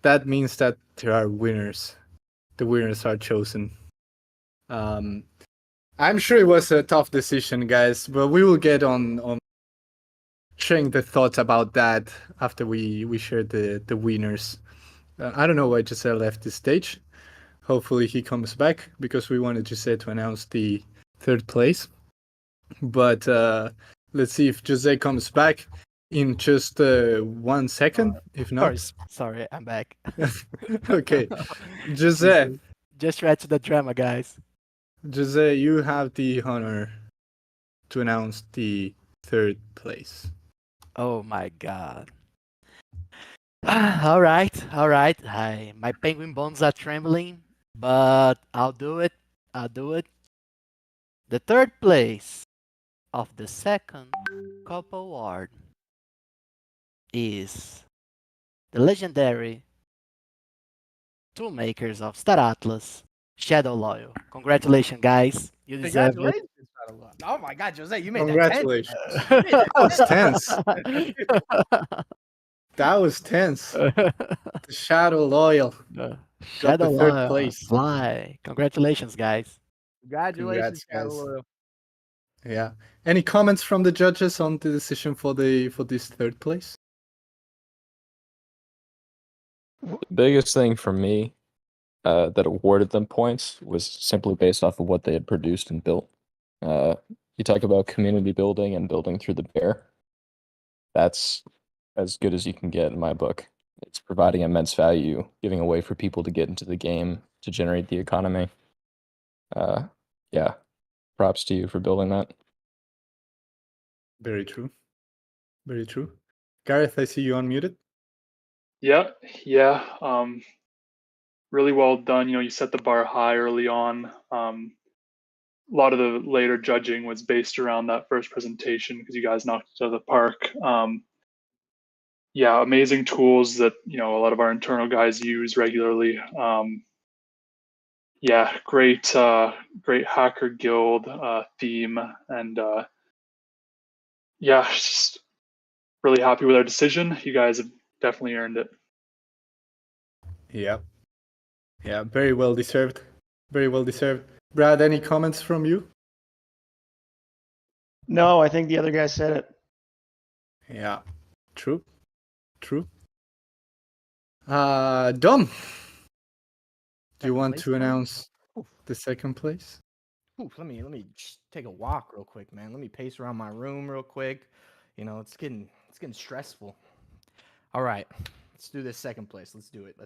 Speaker 1: That means that there are winners. The winners are chosen. I'm sure it was a tough decision, guys, but we will get on sharing the thoughts about that after we share the winners. I don't know why Giselle left the stage. Hopefully he comes back because we wanted Giselle to announce the 3rd place. But let's see if Jose comes back in just 1 second. If not,
Speaker 2: sorry, I'm back.
Speaker 1: Okay, Jose.
Speaker 2: Just right to the drama, guys.
Speaker 1: Jose, you have the honor to announce the 3rd place.
Speaker 2: Oh my God. All right. My penguin bones are trembling, but I'll do it. The 3rd place of the 2nd Copa Award is the legendary tool makers of Star Atlas, Shadow Loyal. Congratulations, guys. You deserve it.
Speaker 5: Oh my God, Jose, you made
Speaker 1: Congratulations.
Speaker 5: that tense.
Speaker 1: That was tense. That was tense. The Shadow Loyal got
Speaker 2: Shadow
Speaker 1: the third
Speaker 2: Loyal,
Speaker 1: place.
Speaker 2: fly. Congratulations, guys.
Speaker 5: Congratulations,
Speaker 1: Congrats, guys.
Speaker 5: Shadow Loyal.
Speaker 1: Yeah. Any comments from the judges on the decision for this third place?
Speaker 6: The biggest thing for me that awarded them points was simply based off of what they had produced and built. You talk about community building and building through the bear. That's as good as you can get in my book. It's providing immense value, giving a way for people to get into the game to generate the economy. Yeah, props to you for building that.
Speaker 1: Very true. Very true. Gareth, I see you unmuted.
Speaker 7: Yeah. Really well done. You set the bar high early on. A lot of the later judging was based around that first presentation because you guys knocked it out of the park. Yeah, amazing tools that a lot of our internal guys use regularly. Yeah, great hacker guild theme, and yeah, just really happy with our decision. You guys have definitely earned it.
Speaker 1: Yeah. Yeah, very well deserved. Very well deserved. Brad, any comments from you?
Speaker 8: No, I think the other guy said it.
Speaker 1: Yeah. True. Dom, do you want to announce the second place?
Speaker 5: Let me just take a walk real quick, man. Let me pace around my room real quick. It's getting stressful. All right, let's do this second place. Let's do it.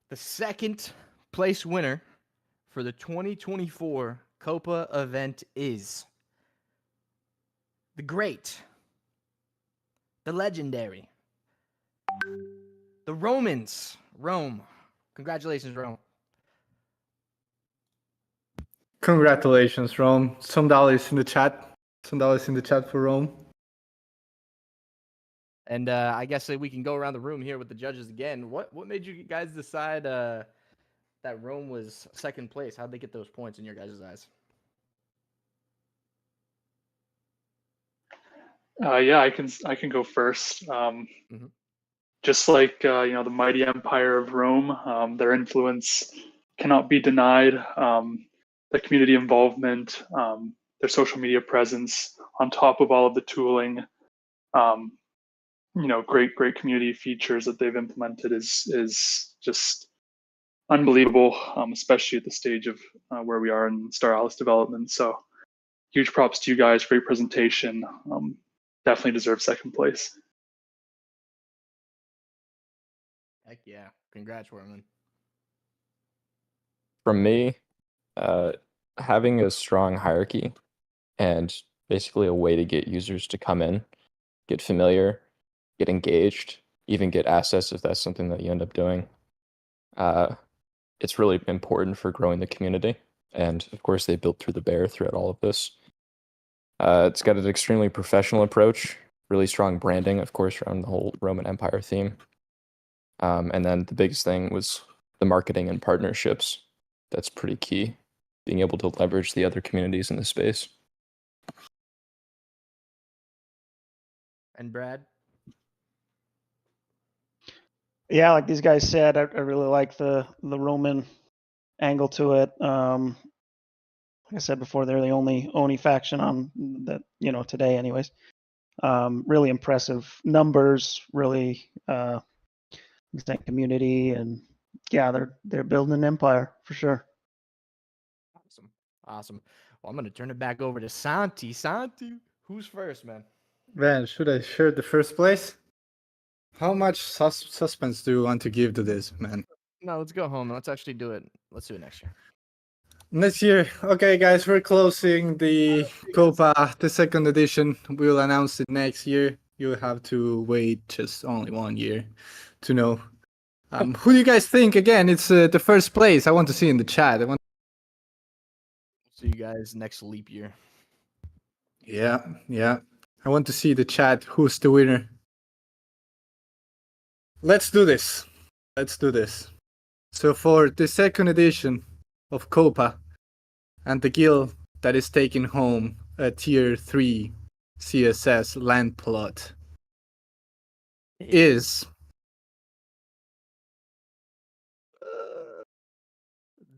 Speaker 5: The second place winner for the 2024 Copa event is the great, the legendary, the Romans. Rome. Congratulations, Rome.
Speaker 1: Congratulations, Rome. Some dollars in the chat. Some dollars in the chat for Rome.
Speaker 5: And I guess we can go around the room here with the judges again. What made you guys decide that Rome was second place? How'd they get those points in your guys' eyes?
Speaker 7: Yeah, I can go first. Just like the mighty empire of Rome, their influence cannot be denied. The community involvement, their social media presence, on top of all of the tooling, great community features that they've implemented is just unbelievable, especially at the stage of where we are in Star Alice development. So huge props to you guys. Great presentation. Definitely deserve second place.
Speaker 5: Heck yeah. Congrats, Werman.
Speaker 6: From me, having a strong hierarchy and basically a way to get users to come in, get familiar, get engaged, even get assets if that's something that you end up doing. It's really important for growing the community. And of course, they built through the bear throughout all of this. It's got an extremely professional approach, really strong branding, of course, around the whole Roman Empire theme. And then the biggest thing was the marketing and partnerships. That's pretty key, being able to leverage the other communities in the space.
Speaker 5: And Brad?
Speaker 8: Yeah, like these guys said, I really like the Roman angle to it. Like I said before, they're the only Oni faction on that, today anyways. Really impressive numbers, really community, and yeah, they're building an empire for sure.
Speaker 5: Awesome. Well, I'm gonna turn it back over to Santi. Santi, who's first, man?
Speaker 1: Man, should I share the first place? How much suspense do you want to give to this, man?
Speaker 5: No, let's go home. Let's actually do it. Let's do it next year.
Speaker 1: Next year. Okay, guys, we're closing the Copa, the second edition. We'll announce it next year. You'll have to wait just only 1 year to know. Who do you guys think? Again, it's the first place. I want to see in the chat.
Speaker 5: See you guys next leap year.
Speaker 1: Yeah. I want to see the chat. Who's the winner? Let's do this. So for the second edition of Copa and the guild that is taking home a tier 3 CSS land plot is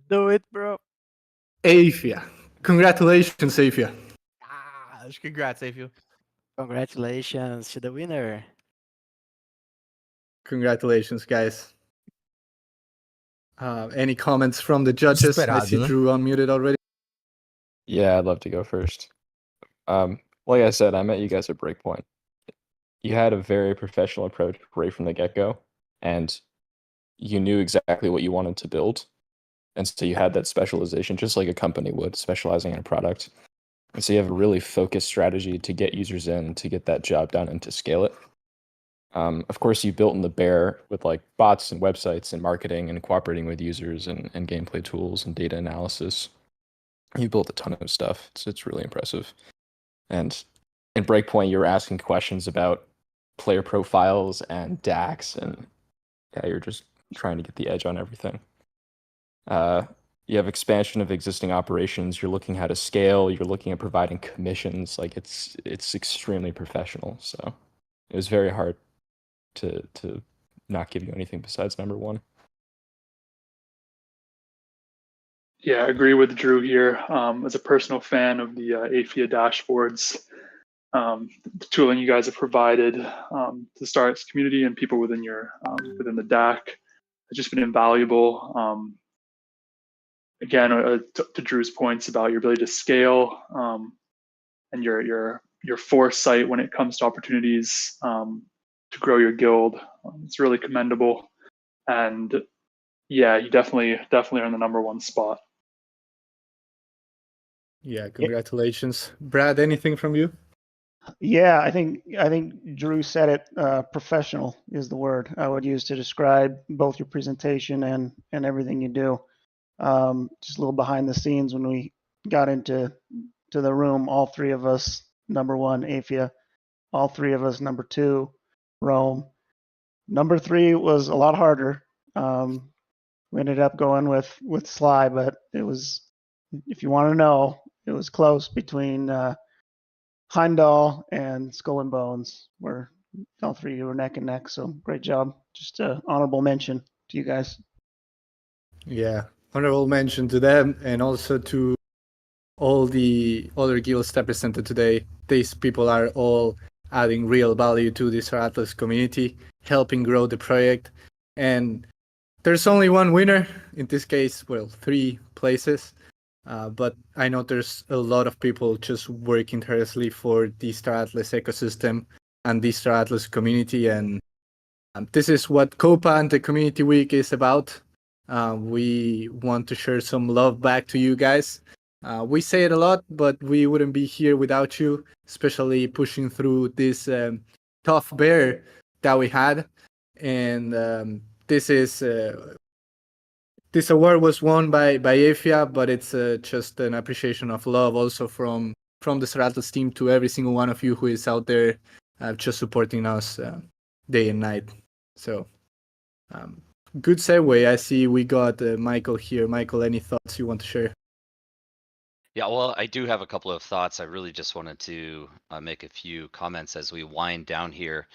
Speaker 2: Do it, bro.
Speaker 1: Afia. Congratulations, Afia.
Speaker 5: Congrats, Afia.
Speaker 2: Congratulations to the winner.
Speaker 1: Congratulations, guys. Any comments from the judges? I see Drew unmuted already.
Speaker 6: Yeah, I'd love to go first. Like I said, I met you guys at Breakpoint. You had a very professional approach right from the get-go, and you knew exactly what you wanted to build. And so you had that specialization, just like a company would, specializing in a product. And so you have a really focused strategy to get users in, to get that job done, and to scale it. Of course, you built in the bare with like bots and websites and marketing and cooperating with users and gameplay tools and data analysis. You built a ton of stuff. It's really impressive. And in Breakpoint, you were asking questions about player profiles and DAX, and yeah, you're just trying to get the edge on everything. You have expansion of existing operations. You're looking how to scale. You're looking at providing commissions. Like it's extremely professional. So it was very hard to not give you anything besides number one.
Speaker 7: Yeah, I agree with Drew here. As a personal fan of the AFIA dashboards, the tooling you guys have provided to start its community and people within your within the DAC has just been invaluable. Again, to Drew's points about your ability to scale and your foresight when it comes to opportunities to grow your guild, it's really commendable. And yeah, you definitely are in the number one spot.
Speaker 1: Yeah, congratulations. Brad, anything from you?
Speaker 8: Yeah, I think Drew said it. Professional is the word I would use to describe both your presentation and everything you do. Just a little behind the scenes when we got into the room, all three of us, number one, Afia, all three of us, number two, Rome. Number three was a lot harder. We ended up going with Sly, but it was, if you want to know, it was close between Heimdall and Skull and Bones, where all three were neck and neck. So great job. Just an honorable mention to you guys.
Speaker 1: Yeah, honorable mention to them and also to all the other guilds that presented today. These people are all adding real value to the Star Atlas community, helping grow the project. And there's only one winner, in this case, well, 3 places. But I know there's a lot of people just working tirelessly for the Star Atlas ecosystem and the Star Atlas community. And this is what Copa and the Community Week is about. We want to share some love back to you guys. We say it a lot, but we wouldn't be here without you, especially pushing through this tough bear that we had. And this award was won by Afia, but it's just an appreciation of love also from the Star Atlas team to every single one of you who is out there just supporting us day and night. So good segue. I see we got Michael here. Michael, any thoughts you want to share?
Speaker 3: Yeah, well, I do have a couple of thoughts. I really just wanted to make a few comments as we wind down here.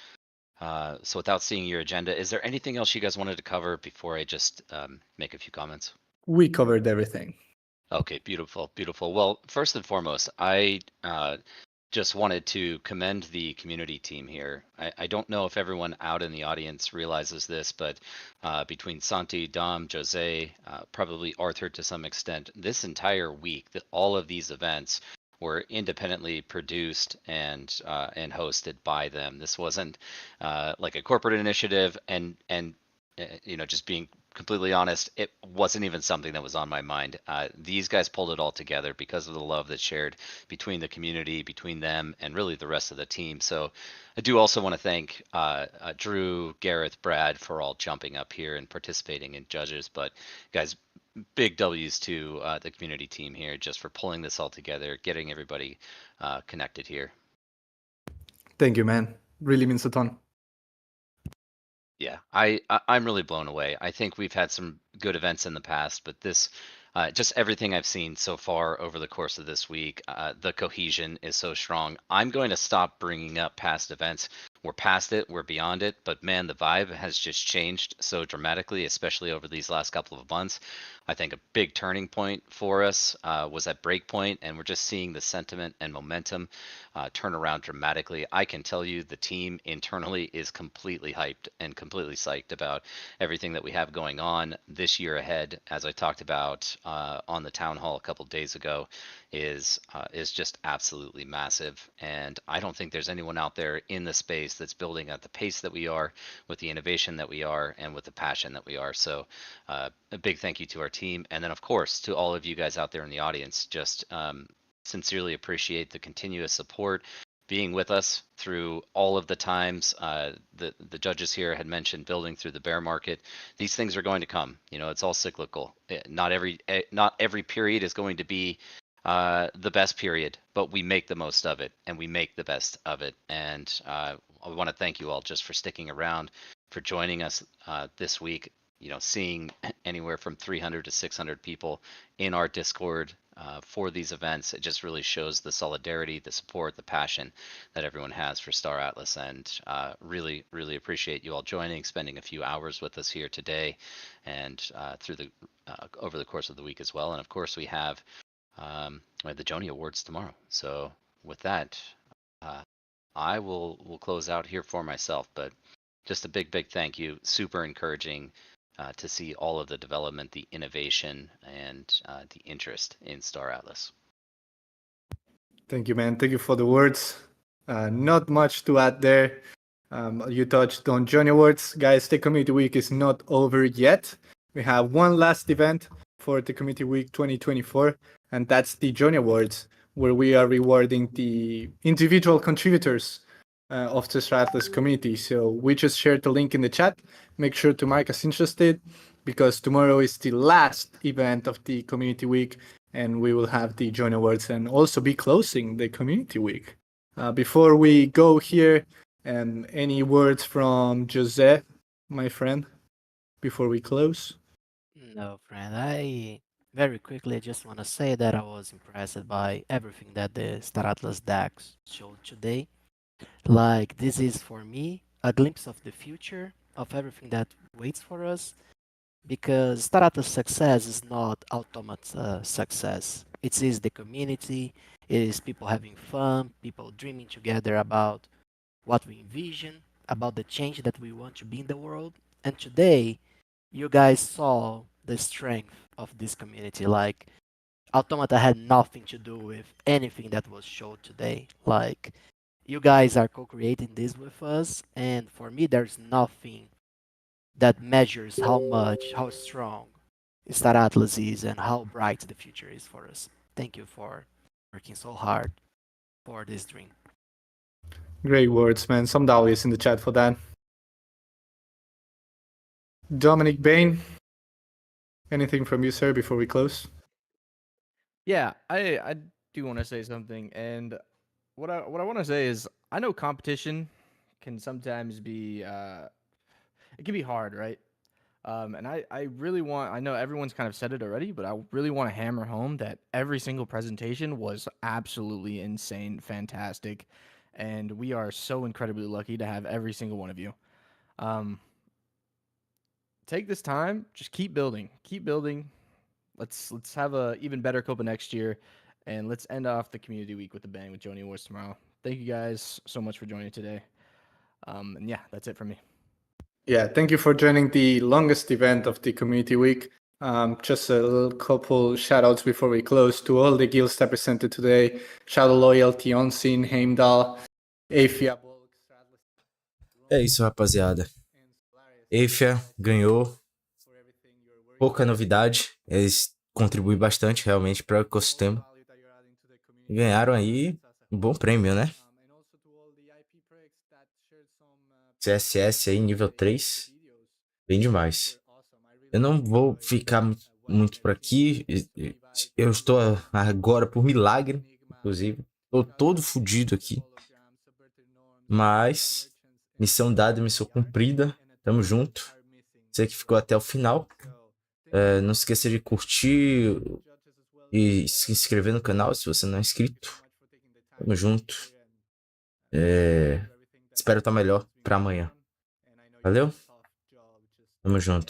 Speaker 3: So without seeing your agenda, is there anything else you guys wanted to cover before I just make a few comments?
Speaker 1: We covered everything.
Speaker 3: Okay, beautiful, beautiful. Well, first and foremost, I just wanted to commend the community team here. I don't know if everyone out in the audience realizes this, but between Santi, Dom, Jose, probably Arthur to some extent, this entire week, all of these events were independently produced and hosted by them. This wasn't like a corporate initiative, and you know, just being completely honest, it wasn't even something that was on my mind. These guys pulled it all together because of the love that's shared between the community, between them, and really the rest of the team. So I do also want to thank Drew, Gareth, Brad for all jumping up here and participating in judges. But guys, big W's to the community team here just for pulling this all together, getting everybody connected here.
Speaker 1: Thank you, man. Really means a ton.
Speaker 3: Yeah, I'm really blown away. I think we've had some good events in the past, but this just everything I've seen so far over the course of this week, the cohesion is so strong. I'm going to stop bringing up past events. We're past it, we're beyond it, but man, the vibe has just changed so dramatically, especially over these last couple of months. I think a big turning point for us was at Breakpoint, and we're just seeing the sentiment and momentum turn around dramatically. I can tell you the team internally is completely hyped and completely psyched about everything that we have going on this year ahead. As I talked about on the town hall a couple days ago, is just absolutely massive. And I don't think there's anyone out there in the space that's building at the pace that we are, with the innovation that we are, and with the passion that we are. So a big thank you to our team, and then of course to all of you guys out there in the audience. Just sincerely appreciate the continuous support, being with us through all of the times. The judges here had mentioned building through the bear market. These things are going to come. You know, it's all cyclical. Not every period is going to be the best period, but we make the most of it, and we make the best of it. And I want to thank you all just for sticking around, for joining us this week. You know, seeing anywhere from 300 to 600 people in our Discord for these events, it just really shows the solidarity, the support, the passion that everyone has for Star Atlas. And really, really appreciate you all joining, spending a few hours with us here today, and through the over the course of the week as well. And of course, we have the Joni Awards tomorrow. So with that, I will close out here for myself. But just a big thank you. Super encouraging to see all of the development, the innovation, and the interest in Star Atlas.
Speaker 1: Thank you, man. Thank you for the words. Not much to add there. You touched on Johnny Awards. Guys, the Community Week is not over yet. We have one last event for the Community Week 2024, and that's the Johnny Awards, where we are rewarding the individual contributors of the Star Atlas community. So we just shared the link in the chat. Make sure to mark us interested, because tomorrow is the last event of the Community Week, and we will have the Join Awards and also be closing the Community Week. Before we go here, any words from Jose, my friend, before we close?
Speaker 2: No, friend. I very quickly just want to say that I was impressed by everything that the Star Atlas DAX showed today. Like, this is for me a glimpse of the future of everything that waits for us, because Star Atlas success is not automata success. It is the community, it is people having fun, people dreaming together about what we envision, about the change that we want to be in the world. And today, you guys saw the strength of this community. Like, Automata had nothing to do with anything that was showed today. Like, you guys are co-creating this with us, and for me, there's nothing that measures how strong Star Atlas is and how bright the future is for us. Thank you for working so hard for this dream.
Speaker 1: Great words, man. Some dowlies in the chat for that. Dominic Bain, anything from you, sir, before we close?
Speaker 5: Yeah, I do want to say something, and what I want to say is, I know competition can sometimes be it can be hard, right? And I really want, I know everyone's kind of said it already, but I really want to hammer home that every single presentation was absolutely insane, fantastic, and we are so incredibly lucky to have every single one of you. Take this time, just keep building. Let's have a even better Copa next year, and let's end off the Community Week with a bang with Joni Awards tomorrow. Thank you guys so much for joining today. And yeah, that's it from me.
Speaker 1: Yeah, thank you for joining the longest event of the Community Week. Just a little couple shout outs before we close to all the guilds that presented today: Shadow Loyalty, Onsin, Heimdall, Afia.
Speaker 11: É isso, rapaziada. Afia ganhou. Pouca novidade. Eles contribuem bastante realmente para o ecossistema. Ganharam aí um bom prêmio, né? CSS aí, nível 3. Bem demais. Eu não vou ficar muito por aqui. Eu estou agora, por milagre, inclusive. Estou todo fodido aqui. Mas, missão dada, missão cumprida. Tamo junto. Você que ficou até o final. Não se esqueça de curtir e se inscrever no canal se você não é inscrito. Tamo junto. Espero estar melhor pra amanhã. Valeu? Tamo junto.